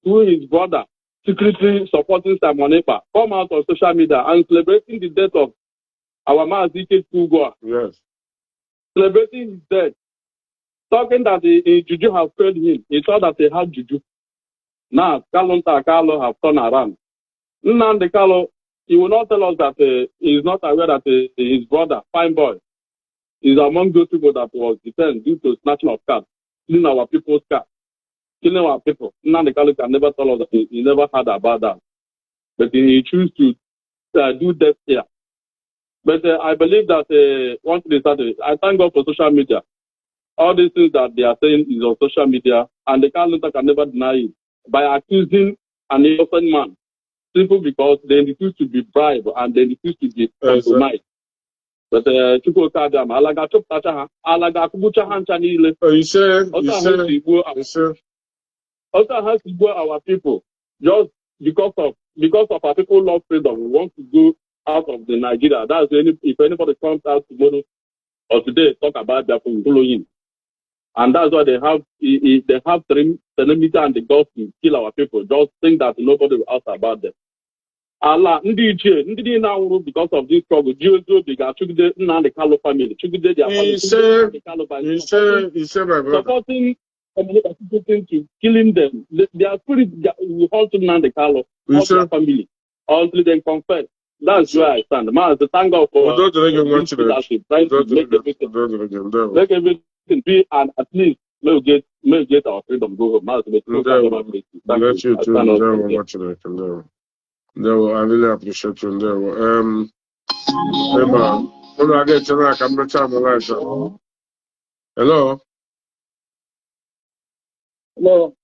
through his brother, secretly supporting Samonepa, come out on social media and celebrating the death of our Mazi KEKE. Yes. Celebrating his death. Talking that the Juju have failed him. He thought that he had Juju. Now, Carlo have turned around. Nnamdi Kanu, he will not tell us that he is not aware that his brother, Fine Boy, is among those people that was detained due to snatching of cars, stealing our people's cars, killing our people. Nnamdi Kanu can never tell us that he never heard about that. But he chose to do that here. But I believe that once they started, I thank God for social media. All these things that they are saying is on social media, and the Kanu can never deny it by accusing an innocent man. Simple because they refuse to be bribed and they refuse to be compromised. But Chuko Kadam, Alaga Choptacha, Alaga Kubucha Hanchanile. You say, also has to go our people. Just because of our people love freedom, we want to go out of the Nigeria. That's if anybody comes out tomorrow or today talk about that, we follow him. And that's why they have telemita and the guts to kill our people. Just think that nobody will ask about them. Allah, ndị now because of this struggle, they got the Kanu family. He said, my brother. Supporting to killing them. Their spirit will halt the Kanu, their family, until they confess. That's where I stand. Man, the thank God for trying to make everything be, and at least may get our freedom go home. Let you too. I really appreciate you. Hello. Hello.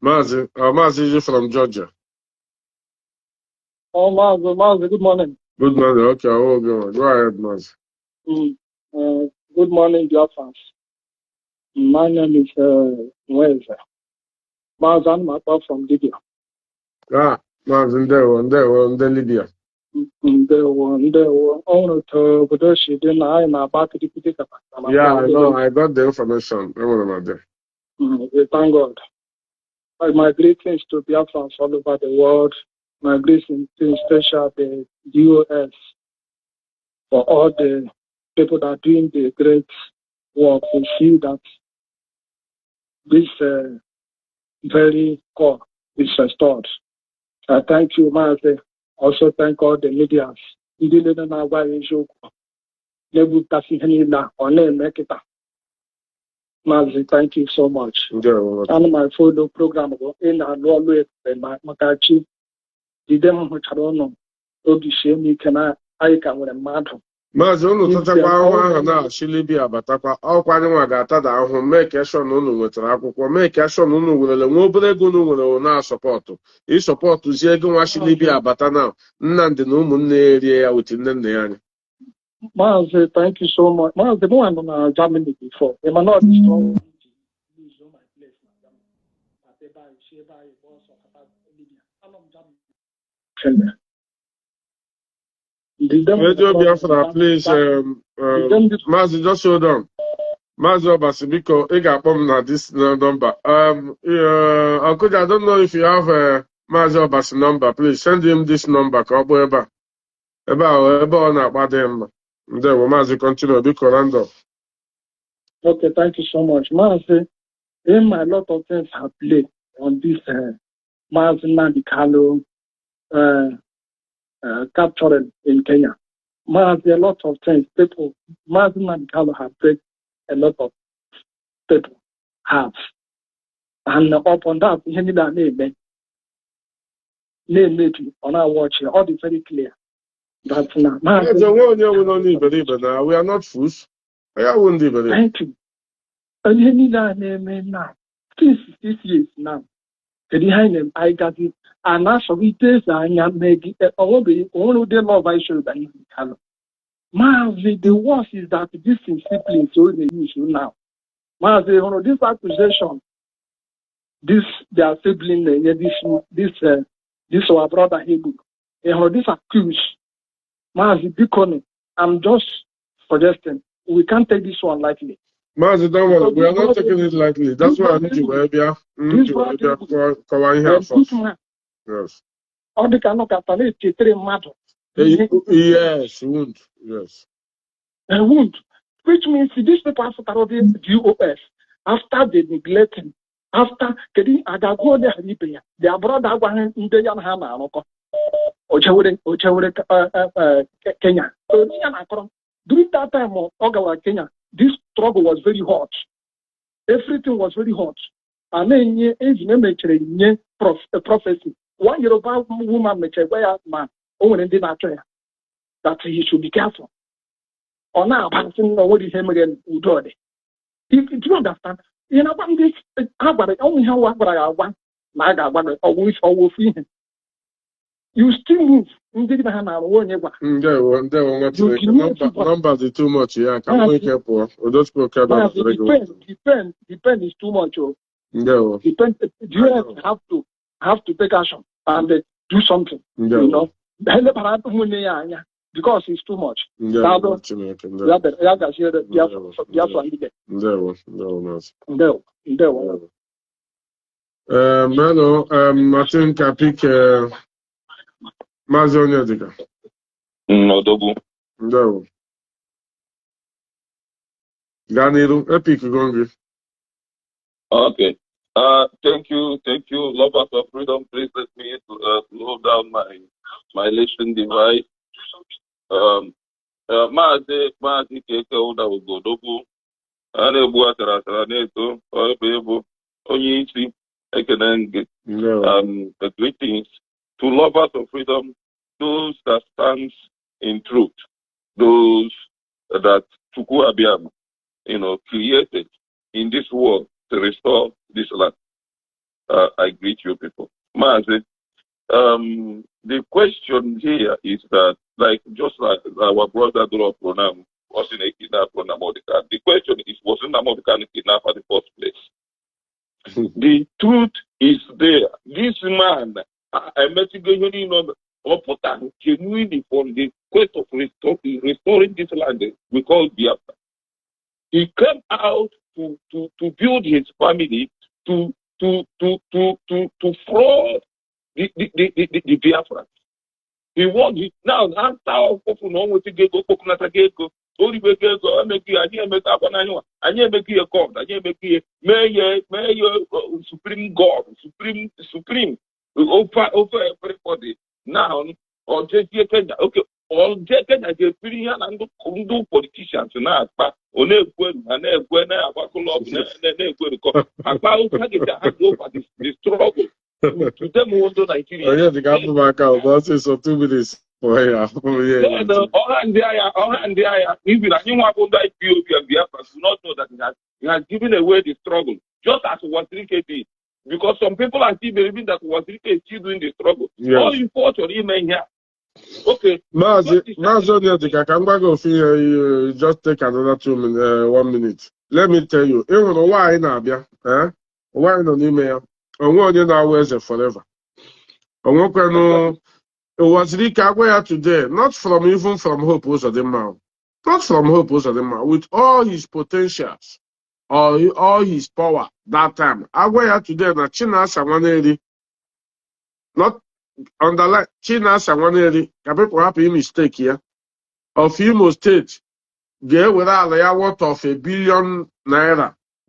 Mazi is from Georgia. Oh, Mazi, good morning. Good morning. Okay, I will go. Go ahead, Mazi. Good morning, Biafrans. My name is Mazan Mapa from Libya. Mazi ndewo ndị Libya. Yeah, I know. I got the information. Thank God. My greetings to Biafrans all over the world. My greetings special the US for all the people that are doing the great work. We see that this very core is restored. I thank you, Mazi. Also thank all the medias. Mazi, thank you so much. And my follow program in always my Makachi. The demo which I don't know. Obi can I can with a matter. Mazi unu tachakwa ahụhụ ahụ na-achị Libya batakwa ọkwa anyị nwa ga-atada ahụhụ mee ka eshọn unu nwetara akwụkwọ mee ka eshọn unu werele nwa obere ego unu nwere na-asọpọtụ ịsọpọtụzie ego nwa chi Libya abata na Nnamdi na ụmụnne ya erie ya weti nne nna ya anya. Mazi, thank you so much. Mazi, no one on Germany before. They might not be strong. Radio Biafra, please, Mazi, just hold on. Mazi Obasi, biko, ị ga-akpọ m na this number. Uncle, I don't know if you have Mazi Obasi number. Please send him this number ka ọ kpọọ ebe ọ na-akpa dị mma. Ndewo, Mazi, continue, biko, random. Okay, thank you so much. Mazi, a lot of things have played on this Mazi Nnamdi Kanu capturing in Kenya. Mazi, a lot of things, people, Mazi Nnamdi Kanu have played a lot of people have. And upon that, he need a name on our watch here, all is very clear. But now, we are not fools. Thank you. And he need a name now. Since 6 years now. Behind him, I got it. And actually, this I am making only the love I should be in. Mazi, the worst is that this is simply so the issue now. Mazi, this accusation, their sibling, this our brother Hebrew, this accused. Mazi, Bikoni, I'm just suggesting we can't take this one lightly. Mazi, don't worry, we are not taking it lightly. That's why I need you, Yes. Or they cannot catalyze 3 matter. Yes, wound. Yes. A wound. Which means these people have started DOS after they neglecting, after getting a go there, their brother went in the young Hana, Kenya. So, during that time of Ogawa, Kenya, this struggle was very hot. Everything was very hot. And then, a prophecy. 1 year old woman, man, that he should be careful. Or now, what is him again? Do you understand? You know, this, only how I want, you still move. Numbers is too much. Yeah, can we help? Depend is too much. Depend. You have to take action and do something. You know, because it's too much. I think I pick Mazi Onyedika. Nodogu. No. Ganiru, epic Gongi. Okay. Thank you, lovers of freedom. Please let me slow down my listening device. Mazi KEKE Uda Ugodogu. Anebu Atarasara Neto, Oebebu, Onyichi, Ekenenge. Greetings to lovers of freedom, those that stand in truth, those that Chukwu Abiyam, created in this world to restore this land. I greet you people. Mazi, the question here is that, just like our brother Duro Pronam was in a kidnap from Nnamdi. The question is, was Nnamdi kidnapped at the first place? The truth is there. This man, I'm genuinely for the quest of restoring this land we call Biafra. He came out to build his family, to fraud the Biafrans. He won it. Now, after all, people know what to get, go, only make it go, I make it, I make up on anyone. I make it a God, I make it mayor, supreme God, supreme, over everybody. Now, or just Kenya, okay, all Kenya, the opinion and the politicians now, but on a good, and a good, about the struggle. To them, who do Nigeria. Oh, yeah, the government back out. That's so 2 minutes. Oh, yeah. Oh, yeah. Even anyone who died Ethiopia and Biafra do not know that he has given away the struggle, just as Wazirike did. Because some people are still believing that Wazirike is still doing the struggle. Yes. All you fought your email here. Okay. Mazi, just take another 1 minute. Let me tell you, even why in Abia, why on email? Forever. It was Rikagwaya today, not even from Hope Uzodinma, not from Hope Uzodinma, with all his potentials, all his power that time. Agwaya today na China Sawaneri, not underline China Sawaneri, people have a mistake here. Of Imo State, there without a worth of $1 billion.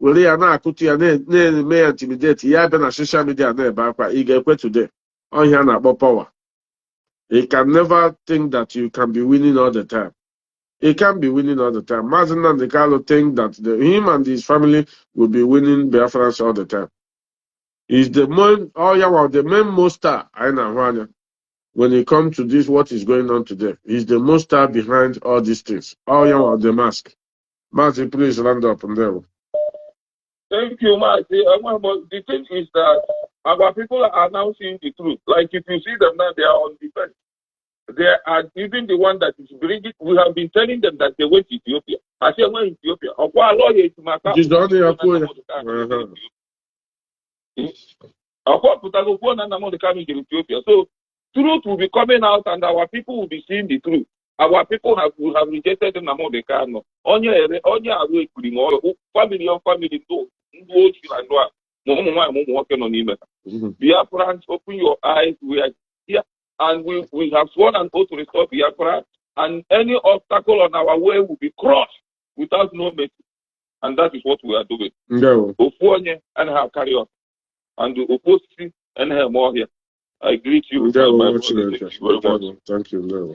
Were ya na akuti ya na-eme intimidate ya be na social media na-ebe akwa ị ga-ekwe today ọhịa na-akpọ power. You can never think that you can be winning all the time. He can't be winning all the time. Mazi Nnamdi think that him and his family will be winning Biafrans all the time. He's the main monster when it comes to this, what is going on today. He's the monster behind all these things. The mask. Mazi, please land up on there. Thank you, Mazi. But the thing is that our people are now seeing the truth. Like if you see them now, they are on defense. They are even the one that is bringing. We have been telling them that they went to Ethiopia. I said, went to Ethiopia. So truth will be coming out, and our people will be seeing the truth. Our people will have rejected Nnamdi Kanu. Family Biafrans, open your eyes. We are here, and we have sworn an oath to restore Biafra, and any obstacle on our way will be crushed without no mercy. And that is what we are doing. And have carry on. And the opposite and have more here. I greet you. Thank you.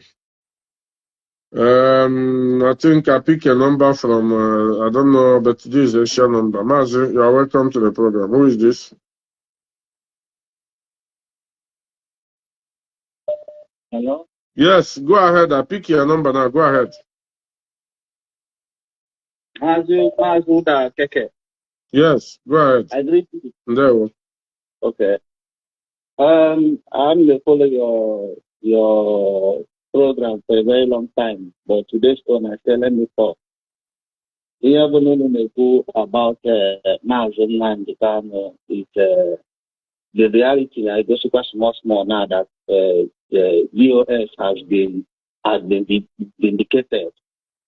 I think I pick a number from, I don't know, but this is a share number. Mazi, you are welcome to the program. Who is this? Hello? Yes, go ahead. I pick your number now. Go ahead. Mazi KEKE. Yes, go ahead. I greet you. There. Okay. I'm the follow your program for a very long time, but today's one I said let me talk. We have about Mazi Nnamdi Kanu. It's the reality. I go super small now that the VOS has been vindicated.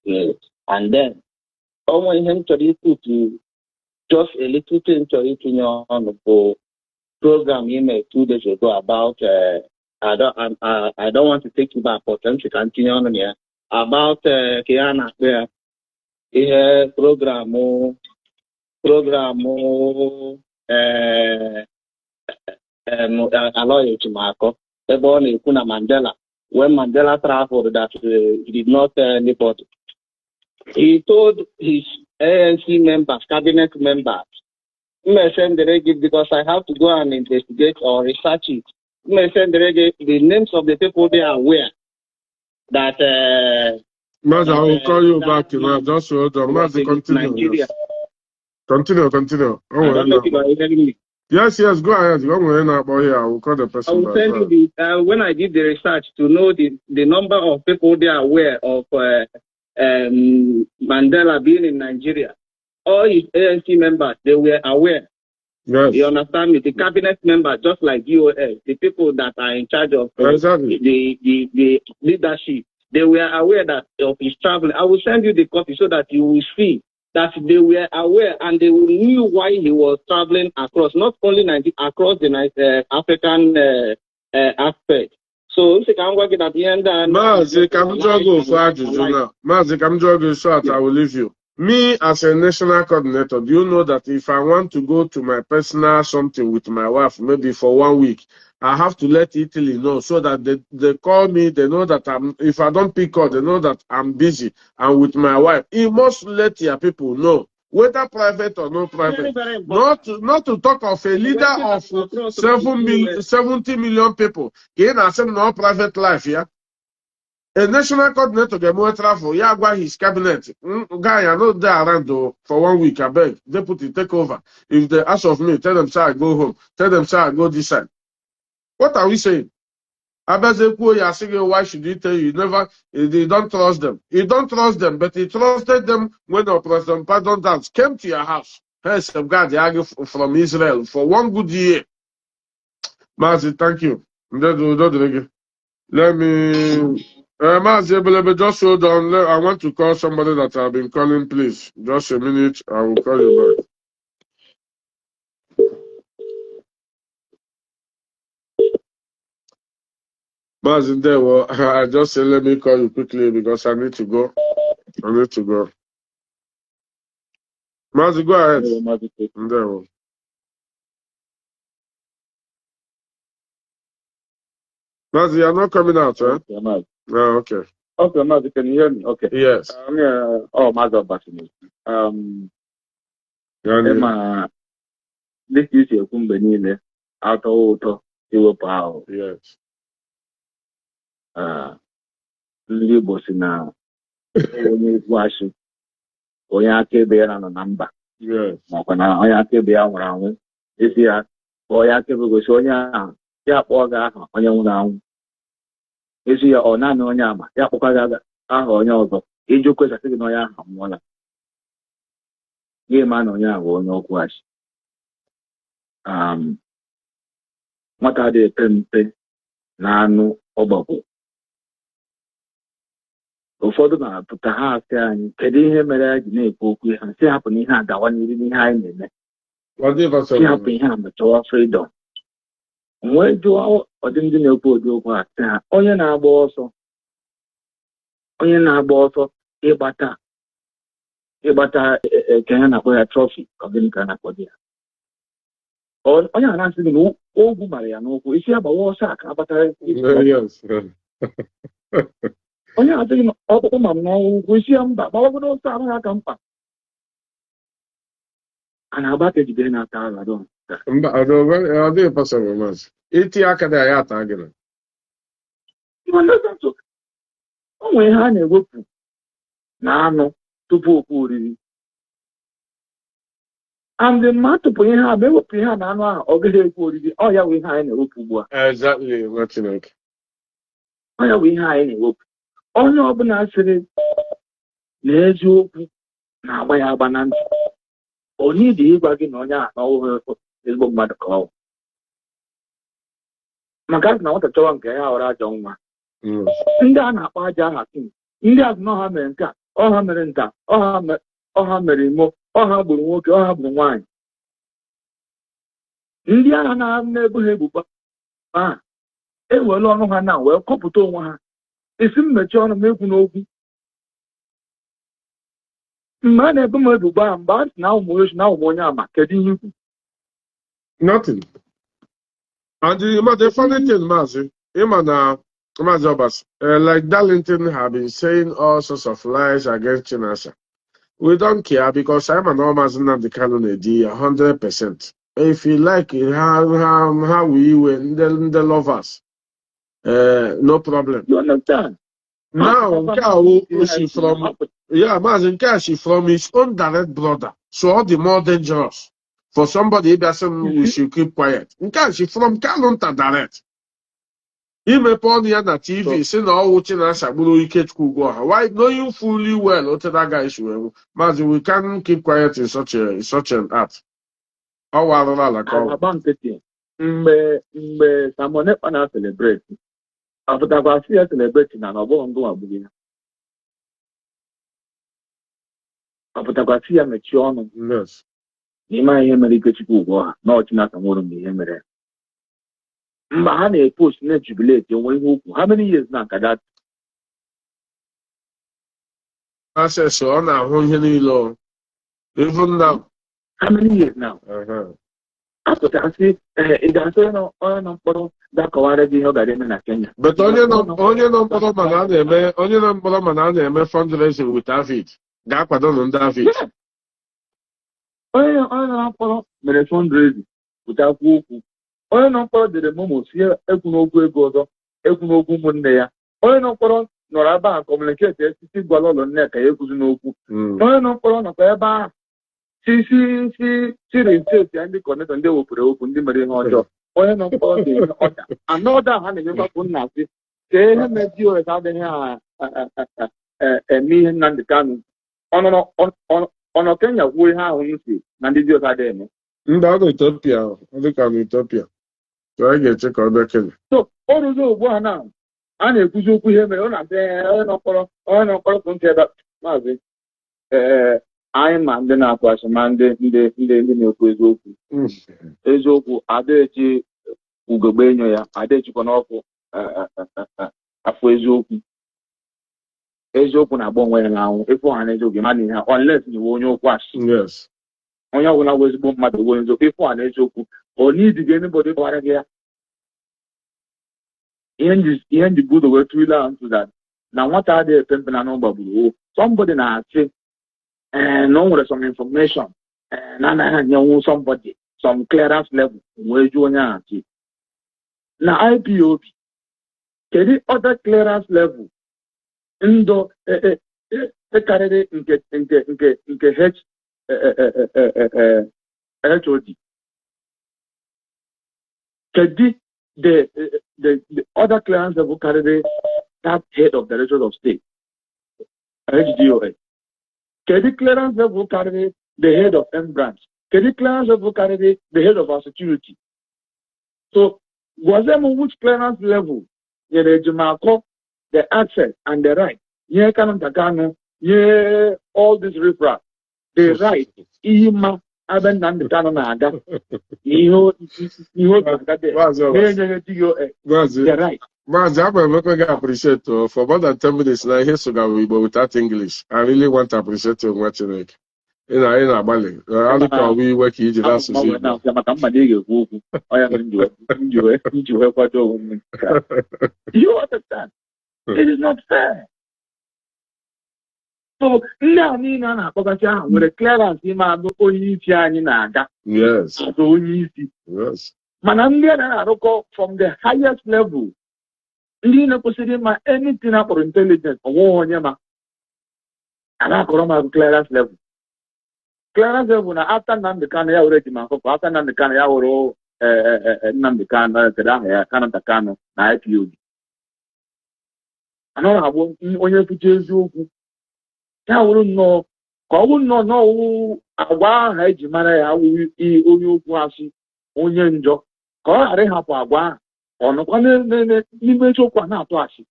Yes. And then I want him to just a little thing to on the program he made 2 days ago about I don't want to take too much time to continue on here about Kiana where program alloy to Marco born Kuna Mandela. When Mandela traveled that he did not tell anybody. He told his ANC members, cabinet members, because I have to go and investigate or research it. The names of the people they are aware that Mazi, I will call you back now. Just hold on. Mazi, continue. Yes. Continue. Yes, go ahead. I will call the person. I will send you when I did the research to know the number of people they are aware of Mandela being in Nigeria, all his ANC members, they were aware. Yes. You understand me? The cabinet members, just like UOS, the people that are in charge of the leadership, they were aware that of his traveling. I will send you the copy so that you will see that they were aware and they knew why he was traveling across, not only Nigeria, across the African aspect. So, at the end, Mazi, I will leave you. Me, as a national coordinator, do you know that if I want to go to my personal something with my wife, maybe for 1 week, I have to let Italy know so that they call me, they know that if I don't pick up, they know that I'm busy and with my wife. You must let your people know, whether private or not private. Not to talk of a leader of 70 million people. Can I say no private life, yeah? A national coordinator get more travel. Yeah, why his cabinet. Guy, I know they around for 1 week. I beg. Deputy, take over. If they ask of me, tell them, sir, I go home. Tell them, sir, I go this side. What are we saying? Why should he tell you? You don't trust them. You don't trust them, but he trusted them when the President Pardon Dance came to your house. Hey, some guy they argue from Israel for 1 good year. Mazi, thank you. Let me. Mazi, just hold on. I want to call somebody that I've been calling, please. Just a minute. I will call you back. Mazi, there. Well, I just said, let me call you quickly because I need to go. Mazi, go ahead. There. Well. Mazi, you're not coming out, huh? Yeah, Oh, okay. Okay, Mazi, can you hear me? Okay. Yes. Mazi, this is a company auto power. Yes. Ndị Igbo si na onye ikwu achị onye akaebe ya nọ na mba makwa na onye akaebe ya nwụrụ anwụ isi ya onye akaebe gosi onye ahụ ya kpọọ gị aha onye nwụrụ anwụ isi ya ọ naanị onye ama ya kpọkwa gị aha onye ọzọ iji kwesasị gị na onye ahụ nwụọla gị ma na onye ahụ onye okwu achị nwata dị epe mpe na anụ ọgbakọ ụfọdụ na-apụta ha asị anyị kedu ihe mere ya ji na-ekwu okwu ha si hapụ na ihe a gawa n'ihu n'ihe anyị na-eme si hapụ ihe a metawa freedom wee jụọ ọdị ndị na-ekwu ụdị okwu a sị ha onye na-agba ọsọ ịgbata ka ya na-akpọ ya trọfi ọgịnị ka a na-akpọ ya onye a na-asị gị na ogwu mara ya n'ụkwụ isi ya gbawa ọsọ a ka abatara onye adịghị na ọkpụkpụ ma m n'ọgwụgwụ isi ya mba gbawagodo ọsọ amaghị aka mkpa a na-agba ka ejide na-ata agha mba ọ dịghị pasara maazị iti aka dị ya ata gị na o nwere ihe a na-ewepụ na anụ tupu okwu oriri andị mma tupu ihe a ma ewepụ ihe a na anụ ahụ ọ gaghị ekwu oriri ọ ya wee ihe anyị na-ewepụ ugbu a ọ ya wee ihe anyị na-ewepụ onye ọbụla sịrị na eziokwu na-agba ya agba na ntị onye dị ịgwa gị na onye ahụ n'ọwụghị ezigbo mmadụ ka ọ maka na nwata chọwa nke ya ghọrọ ajọ nwa ndị a na-akpọ aja aha king ndị azụ na ọha mere nke a ọha mere nta ọha mere imo ọha gburu nwoke ọha gburu nwaanyị ndị agha na-ebu ha ebubo a ewere ọnụ ha na wee kọpụta onwe ha isi mmechi ọnụ m ekwu n'okwu mgbe a na-ebu m ebubo a mgbe a sị na ụmụ na ụmụ onye ama kedu ihe ikwu nothing and the funny thing Mazi Mazi Obas like Darlington have been saying all sorts of lies against Chinasa. We don't care because I'm an Mazi Nnamdi Kanu 100%. If you like how we were the lovers, no problem. You understand? Now, she from his own direct brother, so all the more dangerous for somebody that we should keep quiet. She from Kalunta direct. imepe ọnụ ya na TV si na ọwụ Chinasa gburu Ikechukwu Ugwuọha. Why knowing fully well otu that guy si wee Mazi, we can't keep quiet in such an art. Ọ warụla ala ka ọ. Agba nkịtị mgbe Simon Ekpa na-celebrate apụtakwa si ya celebrate na ọbụghị ngụ agbụghị ya. Apụtakwa si ya mechie ọnụ n'ime ihe mere Ikechukwu Ugwuọha na Chinasa nwụrụ mgbe ihe mere. Mgbe ha na-epost na-ejubilate enwe ihe ukwu, how many years na ka that? Access ọ na-ahụ ihe niile even now. How many years now? Apụtara sị ị ga-asị onye nọ mkpọrọ ga-akọwara gị ihe ọ gara eme na Kenya. But onye nọ mkpọrọ mana a na-eme fundraising with David ga-akwado nụ ndị David. Onye nọ mkpọrọ mere fundraising pụtakwu okwu. Onye nọ mkpọrọ dere momo si ekwu n'okwu ego ọzọ, ekwu n'okwu ụmụnne ya. Onye nọ mkpọrọ nọrọ ebe a kọmuniketi esiti gwara ụlọ nne ka ya ekwuzi n'okwu. Onye nọ mkpọrọ nọkwa ebe ahụ siri ntesi ya ndị kọnetọ ndị wepụrụ okwu ndị mere ihe ọjọọ. Onye nọ mkpọrọ dị ihe ọda anọda ha na-emekwapụ nna sị ka ihe meji oweta adịghị eme ihe Nnamdi Kanu ọnọ Kenya kwuo ihe ahụ nsi na ndị ọzọ adịghị eme. Ndị ọrụ Ethiopia ọ dị ka n'Ethiopia anyị ga-eche ka ọ bịa Kenya. So o ruzo ugbu a na a na-ekwuzi okwu ihe mere ọ na-asị onye nọ mkpọrọ so ntị ebe Maazị anyị ma ndị na-akụ asị ma ndị na-ekwu eziokwu eziokwu adaechi ugogbe enyo ya adaechikwa n'ọkụ afọ eziokwu na-agba onwe ya n'anwụ ịfụ ọha na eziokwu ma na ihe unless nyewe onye okwu asị onye ọbụla bụ ezigbo mmadụ bụ eziokwu ịfụ ọha na eziokwu ọ n'idiga anybody gbara gị ya. Ihe ndị good wee twila onto that na nwata adịghị epe mpe na n'ụgbọ gburu somebody na-asị na o nwere some information na anaghị anyenwu somebody some clearance level wee jụọ onye ahụ chi na IPOB kedu other clearance level ndụ karịrị nke HOD kedu the other clearance level carry that head of the Directorate of State, HDOS. Can the clearance level carry the head of M branch? Can the clearance level carry the head of our security? So, was there which clearance level? The access and the right. Yeah, Kanu, yeah, all this riffraff. The right. Ima aben nan the Kanu naga. The right. Mazi, I appreciate for more than 10 minutes now. Here's Sugawibo without English. I really want to appreciate you watching it. In Bali. I look how we work each last season. You understand? It is not fair. So now with a clearance yes. Yes. From the highest level. Anything for intelligence or clearance level. Clearance level now after Nnamdi Kanu already after Nnamdi Kanu Nnamdi Kanu na IPOB. I don't have onye fuche eziokwu. Ya wuru nnọọ ka ọ bụ nnọọ agwa ahụ eji mara ya onye okwu asị onye njọ ka ọ ghara ịhapụ agwa ahụ ọnụkwa n'ime eziokwu a na-atụ asị.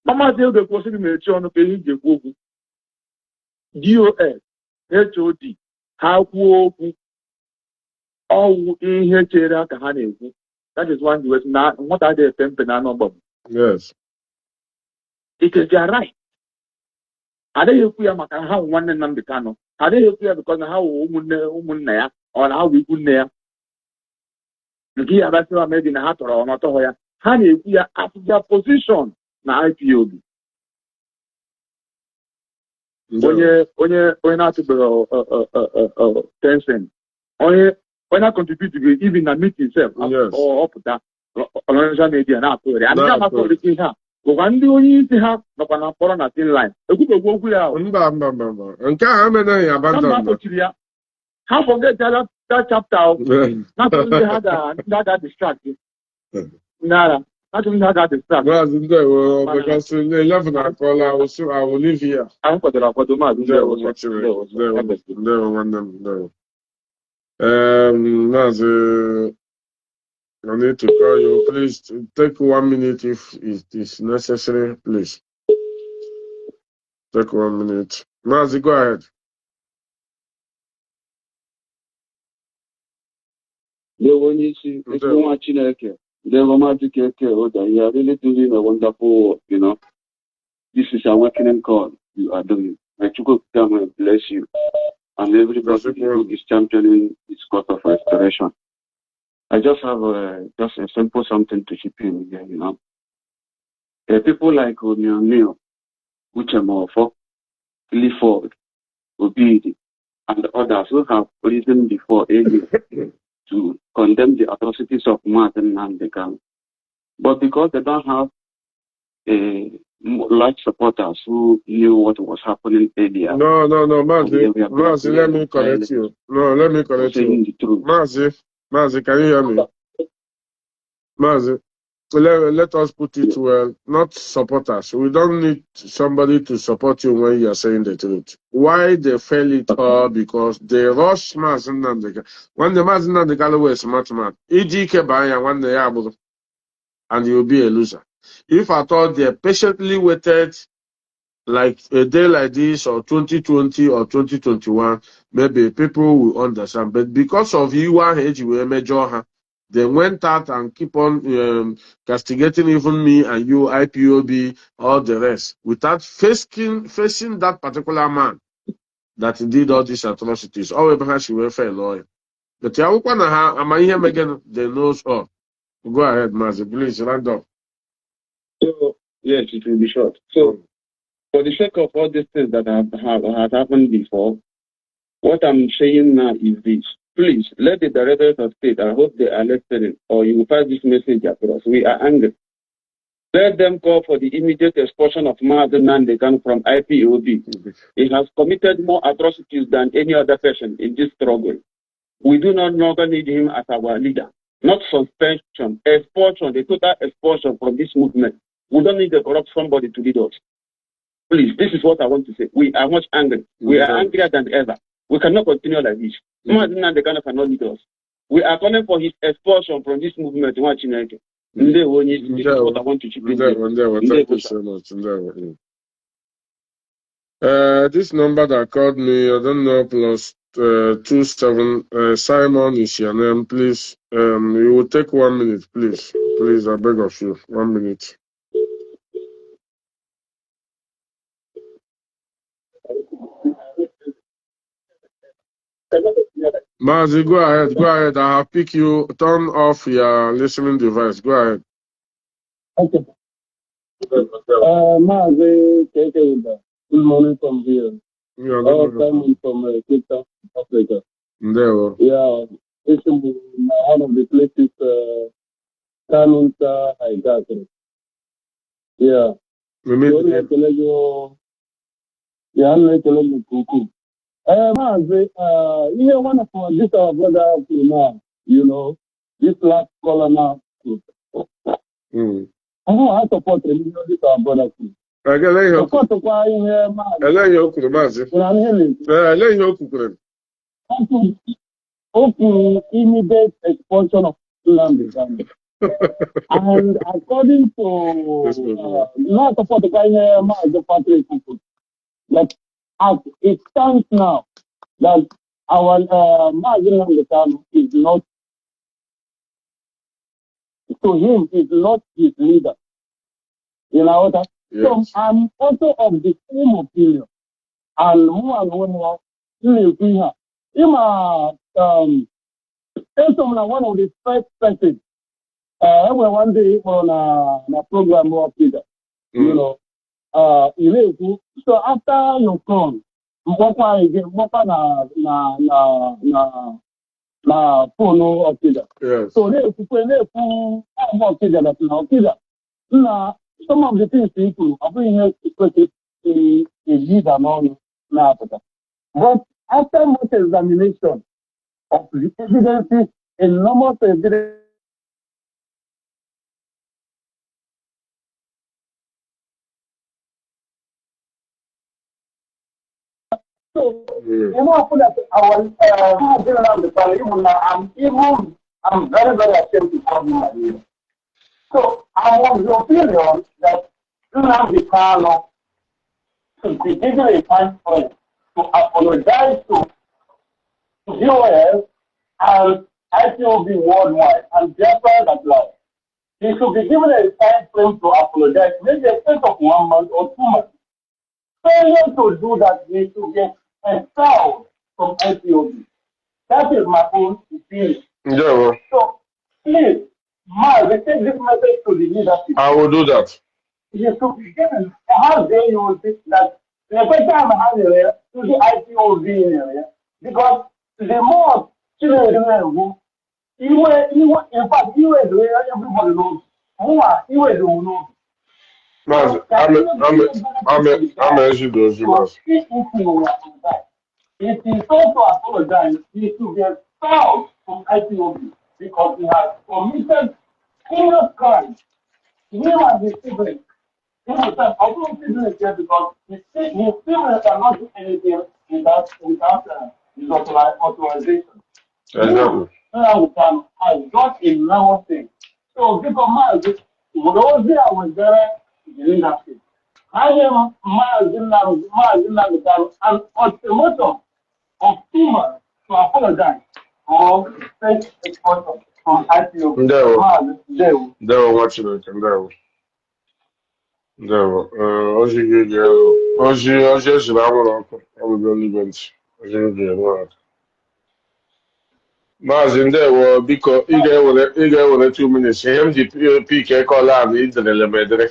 Maazị Oge kwụsịrị mechi ọnụ ka ihe iji ekwu okwu. DOS, HOD ha kwuo okwu ọwụ ihe chere aka ha na-ekwu. That is one way na nwata adịghị epe mpe na anụ ọgbagbo. Yes. It is their right. Adịghị ekwu ya maka ha nwanne Nnamdi Kanu. Adịghị ekwu ya because na ha wụ ụmụnne ya ọ na ha wụ ikwu nne ya. Nke ya basịrị maybe na ha tọrọ ọnọtọ ya. Ha na-ekwu ya as their position na IPOB. Onye na-atụbeghị Tencent. Onye na-contribute even na meeting self ọpụta social media na-atụgharị. Adịghị amatọrịta ihe a. Gwa ndị onye isi ha nọkwa na mkpọrọ na tin line. Ekwubegwu okwu ya. Mba. Nke a emeghị ya abandon. Ha forget that chapter. Not only had a distract. Nara. I don't know that distract. Because 11 I call, I will leave here. I'm for the Rapadoma. There was watching it. There one them. Mazi, I need to call you. Please take 1 minute if it is necessary. Please take 1 minute. Mazi, go ahead. They want you to, if you want Chineke, they want Mazi KEKE. You are really doing a wonderful work, you know. This is a awakening call you are doing. May God come and bless you. And everybody who is championing this cause of restoration. I just have just a simple something to chip in here, you know. People like Nnamdi, Uchemofo, Clifford, Obidi, and others who have risen before AU to condemn the atrocities of Martin and the Kanu. But because they don't have large supporters who knew what was happening earlier. No, Mazi, let me correct you. No, let me correct you. Mazi, can you hear me? Mazi, let us put it well, not supporters. We don't need somebody to support you when you are saying the truth. Why they fail it all? Because they rush Mazi Nnamdi. When the Mazi Nnamdi was smart man, EGK Banya, one day, and you'll be a loser. If I thought they patiently waited like a day like this or 2020 or 2021, maybe people will understand. But because of you age, we major her, they went out and keep on castigating even me and you, IPOB, all the rest, without facing that particular man that did all these atrocities. However, she will fail lawyer. But they knows all. Go ahead, Mazi, please, round up. So, yes, it will be short. So, for the sake of all these things that have happened before, what I'm saying now is this. Please, let the directors of state, I hope they are listening, or you will pass this message across. We are angry. Let them call for the immediate expulsion of Mazi Nnamdi Kanu from IPOB. He has committed more atrocities than any other person in this struggle. We do not longer need him as our leader. Not suspension, expulsion, the total expulsion from this movement. We don't need a corrupt somebody to lead us. Please, this is what I want to say. We are much angry. We are angrier than ever. We cannot continue like this. Mazi Nnamdi Kanu cannot lead us. We are calling for his expulsion from this movement. This is what I want to chip in. Thank you so much. This number that called me, I don't know, plus 27. Simon is your name. Please, you will take 1 minute, please. Please, I beg of you, 1 minute. Mazi, go ahead. I have picked you. Turn off your listening device. Go ahead. Okay. Mazi KEKE, good morning from here. Coming from Cape Town, Africa. Yeah, it's one of the places Kanu I got. Yeah. Mazi, one of our brother now, you know, this last caller now. I support this our brother. Immediate expulsion of Nnamdi Kanu. And according to not support the guy here, the party people, that as it stands now, that our Mazi Nnamdi Kanu is not, to him, is not his leader. You know what? Yes. So I'm also of the same opinion. And more and more, one of the first persons, one day on a program of Peter, you know, so after you come, na phone of Peter. Yes. So some of the things people are being a leader now. But after much examination of the evidences, enormous evidence So, you know, put that I'm very, very ashamed to call him my name. So, I want your opinion that Nnamdi should be given a time frame to apologize to viewers and IPOB worldwide and Biafrans at large. He should be given a time frame to apologize, maybe a space of 1 month or 2 months. Failure to do that, he should get expelled from IPOB. That is my own opinion. Yeah. So, please, Mark, take this message to the leadership. I will do that. You should be given how they use it that the question I'm having here to the IPOB area because the more children in fact, everybody knows. More, know. I'm as you do, If he also apologize, he should get expelled from IPOB because he has committed serious crimes. He and his siblings. He was also siblings here because his siblings cannot do anything without his authorization. Exactly. Has got a normal thing. So, because Mazi, I was there in the leadership. I am Mazi and ultimatum of female to apologize or take exposure from IPO. They were watching it and they were. Oji, I will go live. Mazi ndewo biko ị ga-ewere 2 minutes ihe m ji PK kọla ahụ idere medere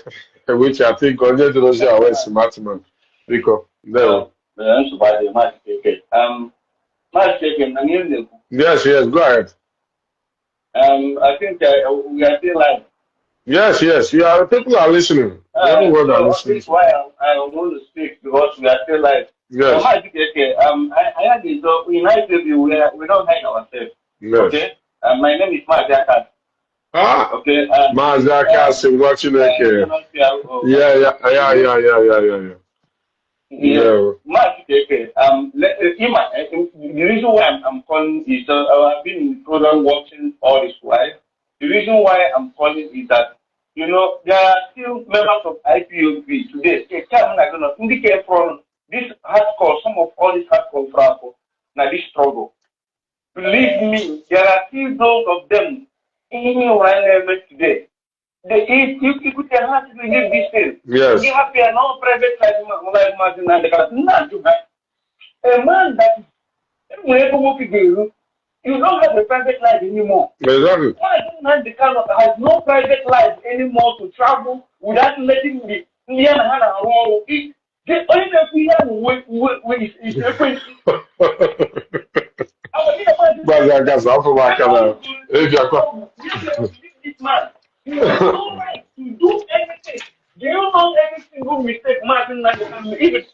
which I think onye dịrị ozi awa smart man biko ndewo. Yes, go ahead. I think we are still live. Yes, people are listening. Everyone are listening. That's why I want to speak because we are still live. Yes. Mazi KEKE, I had this in IPOB we don't hide ourselves. Yes. Okay? My name is Mazi KEKE. Okay. Mazi KEKE, watching it. Yeah. Mazi KEKE, the reason why I'm calling is I've been in the program watching all this while. The reason why I'm calling is that, there are still members of IPOB today. They are going to indicate from this hardcore, some of all this hardcore Franco, now this struggle. Believe me, there are still those of them in where today. You could have to give this thing. Yes. You have no private life, a man that you don't have a private life anymore. Exactly. The Kanu has no private life anymore to travel without letting the the only thing is this man. You have no right to do anything. Do you know any single mistake Martin even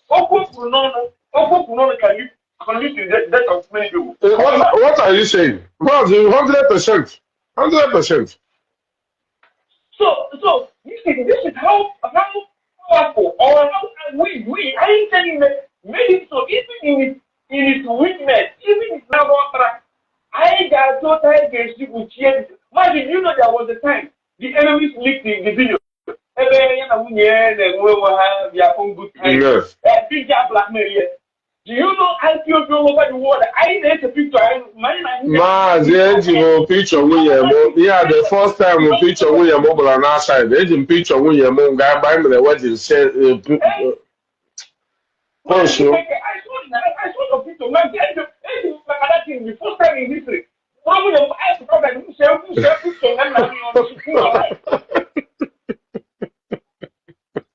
can lead to the death of many people? What are you saying? 100%. 100%. So this is how powerful or how we I ain't telling you made it so even in its weakness, even its now I got total against you with cheers. Imagine, there was a time the enemies leaked the video. Yes. Do you know IPOB over the world? I need a picture. Picture William. Yeah, the first time we picture William mobile on our side. They didn't picture William guy by me the wedding said I saw the picture. Man, that thing the first time in history.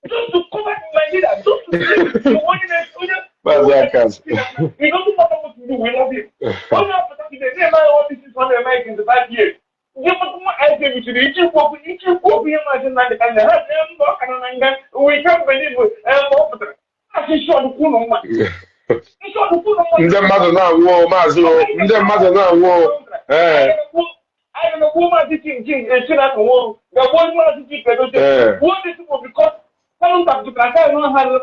Just to come back to my leader, just to say you want he doesn't matter what to do, we love him. Only after that, they never all this is on the mic in the 5 years. Give us more idea to the each imagine that we can't believe it. That's short Kuno man. Ndị mmadụ na-anwụ maazị ndị mmadụ na-anwụ I don't know who my teaching and should have won. The one man teaching what is it because some of the Kanu don't have the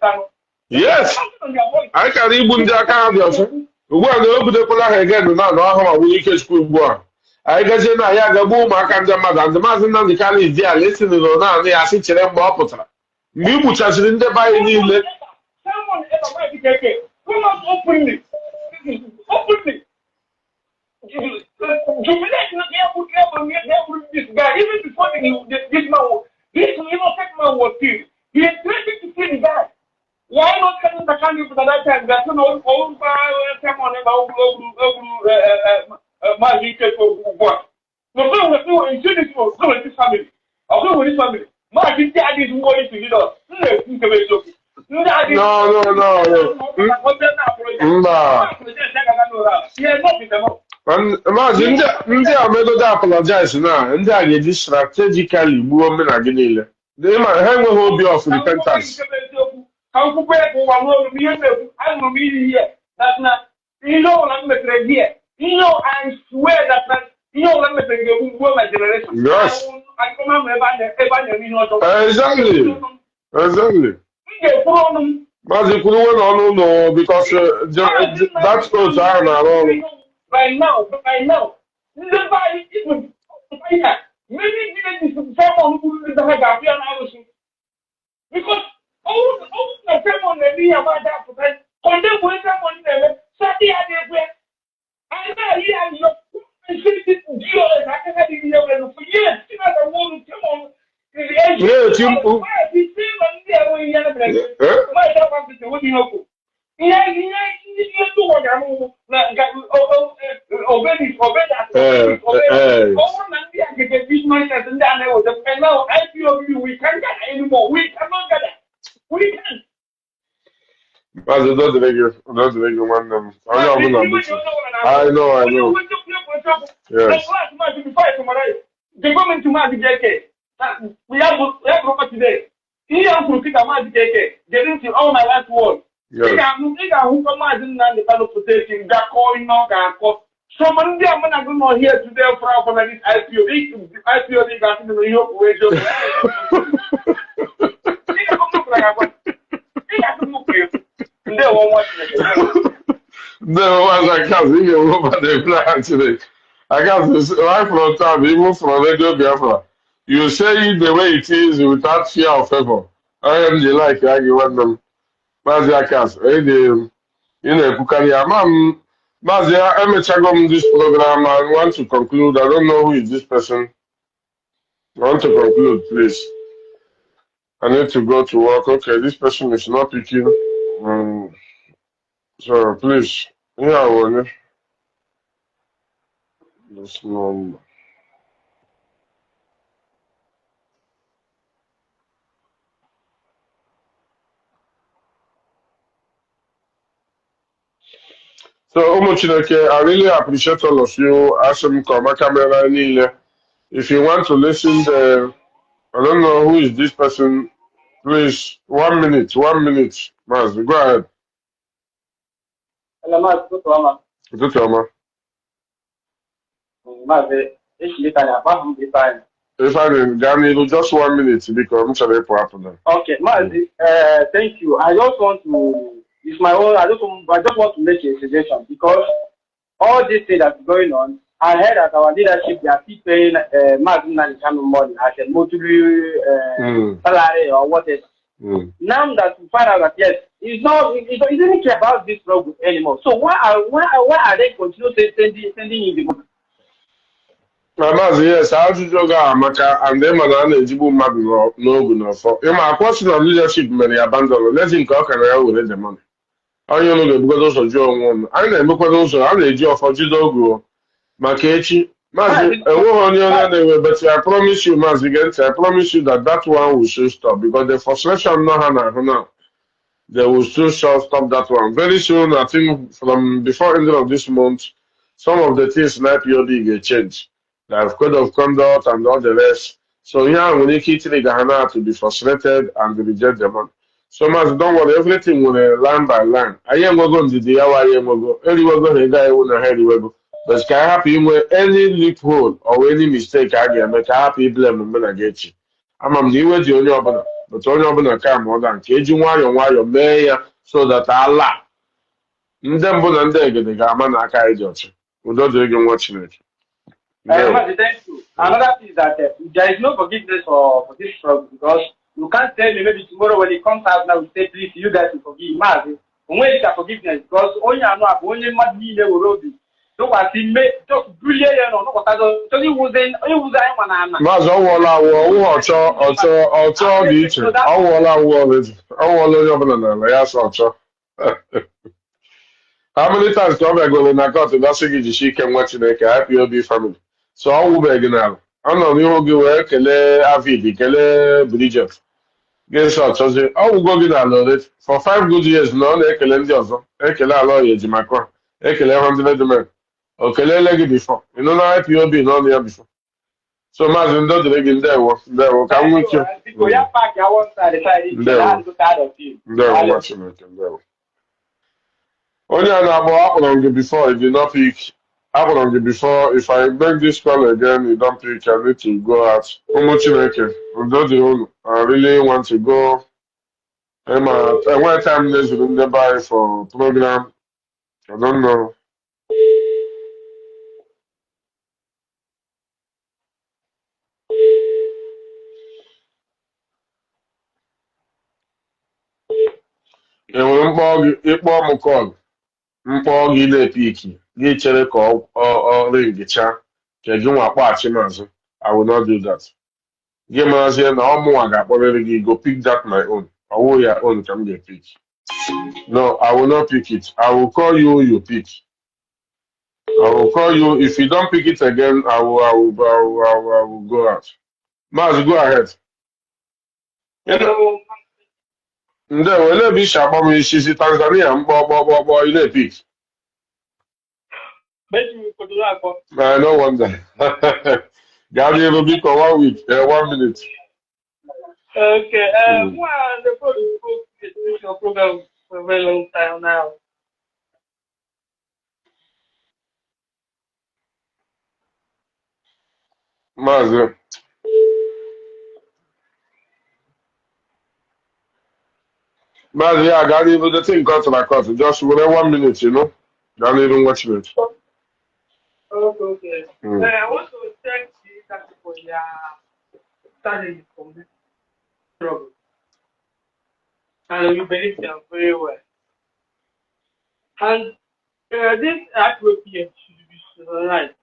Kanu. Yes, I can even do that. Ugbu a na o butekwala ha again na ọhụrụ ọbụla Ikechukwu ugbu a anyị gazie na ya gagbu ụmụaka ndị mmadụ ndị maazị Nnamdi Kanu iji ala esinụrụ naanị ya sị chere mgbe ọ pụtara mgbe i gbuchasịrị ndị be anyị niile why not telling the country for that time that no own someone about Mazi KEKE work? No, so we in this for this family. I'll go with this family. Mazi KEKE is going to lead us. Maazị ndị a megodo apologize na ndị a ga-eji strategically gbuo omenala niile ha enweghị obi of repentance. How to pay for one of me and me here. That's not, you know, I'm making here. You know, I swear that, you know, I'm making my generation. Yes. I come on, exactly. Mazi Kuru no, because that's what's wrong. Right now. Nobody even, maybe someone who is the because all the people that we have that for that, condemn with someone there, Saturday I know you and see this deal as I can have it for years. You know, the one come on. I know. Yes. The government to Mazi KEKE. We have property today. He has to pick a Mazi KEKE. They didn't see all my last word. They can who come out in the kind of protection that calling out and call. So many I'm not going to hear today from this IPO. IPO they got in the New York radio. They won't watch it. No, I can't think of what they plan today. I can't right from time, even from Radio Biafra. You say it the way it is without fear of favor. I am the like you want them. Mazi Akas, you know, Kukaria, Mam, Mazi, I'm a chagom this program. I want to conclude. I don't know who is this person. I want to conclude, please. I need to go to work. Okay, this person is not picking. So please, yeah, I want this number. So, Chineke, I really appreciate all of you. Asem Koma Camera Nile. If you want to listen, I don't know who is this person. Please, 1 minute, Maz, go ahead. Hello, Maz, Good Maz. If I didn't, Gani, just 1 minute because I'm sorry for happening. Okay, Maz, thank you. I just want to. It's my own. I just want to make a suggestion because all this thing that's going on, I heard that our leadership they are still paying Mazi Nnamdi money as a monthly salary or whatever. Now that we find out that yes, it doesn't care about this struggle anymore. So why are they continue sending in the money? Mazi, yes, how to jog Amaka and them and eligible Mabi no good for. In my question of leadership, many abandon. Let's think how can I will the money. I don't know because those one. I never because those are the job for Jidogo. Makechi, Mazi, but I promise you, Mazi, I promise you that one will still stop because the frustration now. They will still stop that one. Very soon, I think from before end of this month, some of the things in IPOD get changed. Like code of conduct and all the rest. So yeah, we need Ghana to be frustrated and reject the money. So much don't worry, everything will line by line. I am going to the hour, I am going to guy when I head go. But can I happy with any loophole or any mistake I get, make happy blame when I get you. I'm new with the only opener, but only opener come more than caging why your mayor. so that Allah ndị mbụ na ndị egede ga-ama na aka anyị dị ọcha. Udo dịrị gị nwa Chineke. Mazi, thank you. Another thing is that there is no forgiveness for this struggle, because you can't tell me maybe tomorrow when it comes out now we say please you guys will forgive Mazi. Only the forgiveness, because only I know only Mazi will robi. So what he made just brilliant or no so he was one Mazi ọwụọla ọchọ dị iche. Ọwụọla already. Ọwụọla onye ọbụla n'ala ya sọ ọchọ. How many times ka ọ bịagoro na court gasị gị jishi ike nwa Chineke IPOB family? So ọ wụbeghị n'ala. Ọ nọ n'ihu gị wee kelee Avid, kelee Bridget. Gịnị ọchọzi? Ọ wụgo gị n'ala already. For 5 good years na ọ na-ekele ndị ọzọ. Ekele ala ọya ejimakọ. Ekele 100 men. O kelele gị before. Ị nọ na IPOB na ọnụ ya before. So Mazi ndo dịrị gị ndewo ka m nwee ike. Ndewo nwa Chineke, ndewo. Only an apple before, if you not pick, apple before. If I make this call again, you don't pick, I need to go out. How much you make it? I really want to go. And one time there's a buy for program. I don't know. And when call. Mkpọ gị na-epiki gị chere ka ọ ringicha ka gị nwa kpọghachi mazụ. I will not do that. Gị marazie na ọmụnwa ga-akpọrịrị gị go pick that my own. Ọwụ ya own ka m ga-epick. No, I will not pick it. I will call you, you pick. I will call you. If you don't pick it again, I will go out. Mazi, go ahead. Ndị wele ebe isi agba m isi si Tanzania mkpọ ị na-epik. No wonder. Gaa n'ihu biko 1 week, 1 minute. Okay, the program for a very long time now. Mazi. Mazi, yeah, gaa n'ihu the thing cut to my cut. Just within 1 minute, you know. Gaa n'ihu watch it. Okay. I want to thank you for your study from this struggle. And you believe them very well. And this appropriate should be right.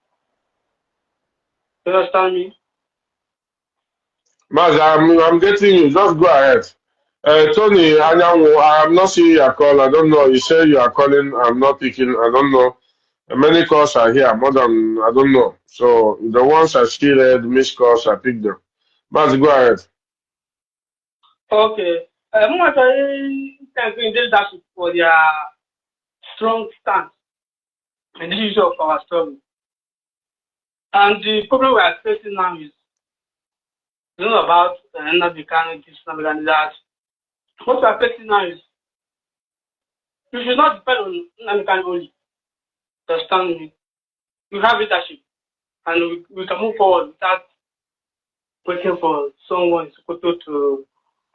You understand me? Mazi, I'm getting you. Just go ahead. Tony, Anyanwu, I am not seeing your call. I don't know. You say you are calling. I'm not picking. I don't know. Many calls are here. More than, I don't know. So the ones I see read, missed calls, I pick them. Mazi, go ahead. Okay. I'm going to thank you for their strong stance in the issue of our struggle. And the problem we are facing now is not about Nnamdi Kanu, this, Nnamdi, that. What we are facing now is you should not depend on Nnamdi Kanu only. Understand me? We have leadership, and we can move forward without waiting for someone to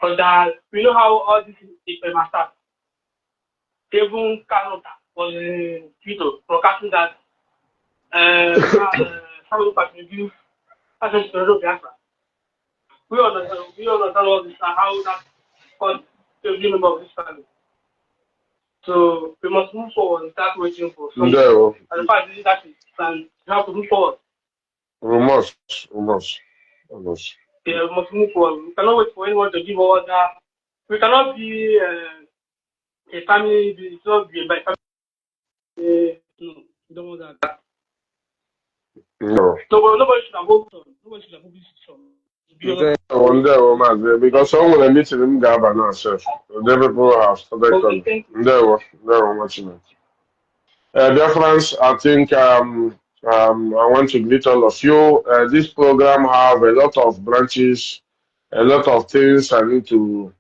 order. We know how all this is must start. Even Kanu was in Twitter broadcasting that how can give access to Biafra. We understand all this and how that caused every member of this family. So we must move forward and start waiting for something. And the fact is that we have to move forward. We must. Yeah, we must move forward. We cannot wait for anyone to give order. We cannot be a family. It's not be by family. No, we don't want that. No. Nobody should have moved on. Nobody should have moved this on. Because someone will meet him Gaba now, sir. The people have started. There were watching it. Biafrans, I think I want to greet all of you. This program have a lot of branches, a lot of things I need to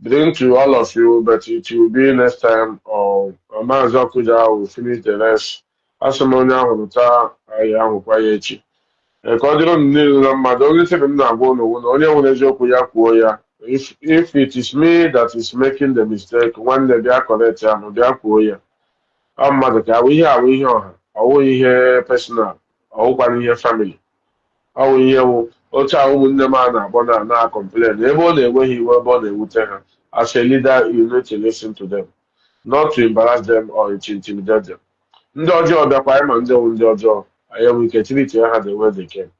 bring to all of you, but it will be next time. Or Mazi Kuja will finish the rest. Asamonia Hunuta, I am Kwayechi. Ka ọ dịrị unu niile na mmadụ onye sịrị m na-agwa unu na onye nwere eziokwu ya kwuo ya If it is me that is making the mistake, one day they are correct, and they are cool. I'm mother, we here, personal, or here family. Our year, Ocha woman na complain. Even they when he were born, they would tell her. As a leader, you need to listen to them, not to embarrass them or to intimidate them. Ndị ọjọọ bịakwa ịma ndị ọwụ ndị ọjọọ, anyị enwe ike treat ha the way they can.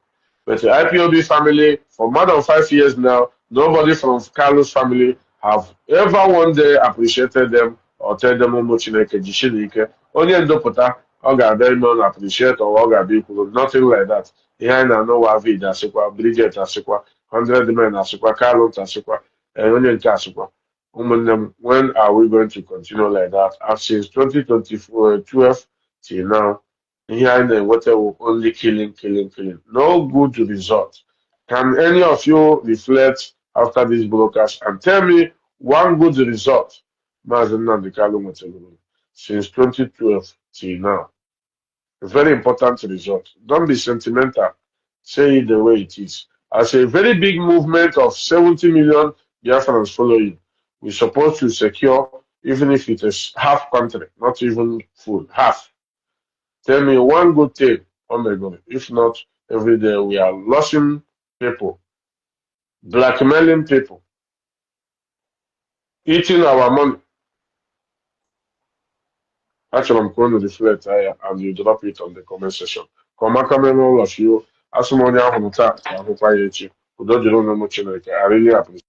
But the IPOB family, for more than 5 years now, nobody from Carlos family have ever one day appreciated them or tell them ụmụ Chineke jishinike. Onye ndopụta, ọ ga-abịa ime ọ appreciate or ọ ga-abịa ikwuru. Nothing like that. Ihe anyị na-anụ Wavid asịkwa, Bridget asịkwa, 100 men asịkwa, Carlos asịkwa, onye nke asịkwa. Ụmụnne m, when are we going to continue like that? And since 2012 till now, here in the water will only killing. No good result. Can any of you reflect after these broadcasts and tell me one good result Mazi Nnamdi Kanu Motelulu since 2012 till now? A very important result. Don't be sentimental. Say it the way it is. As a very big movement of 70 million Biafrans following, we're supposed to secure, even if it is half country, not even full, half. Tell me one good thing, oh my God. If not, every day we are losing people, blackmailing people, eating our money. Actually, I'm going to reflect and you drop it on the comment section. Come all of you. As someone I really appreciate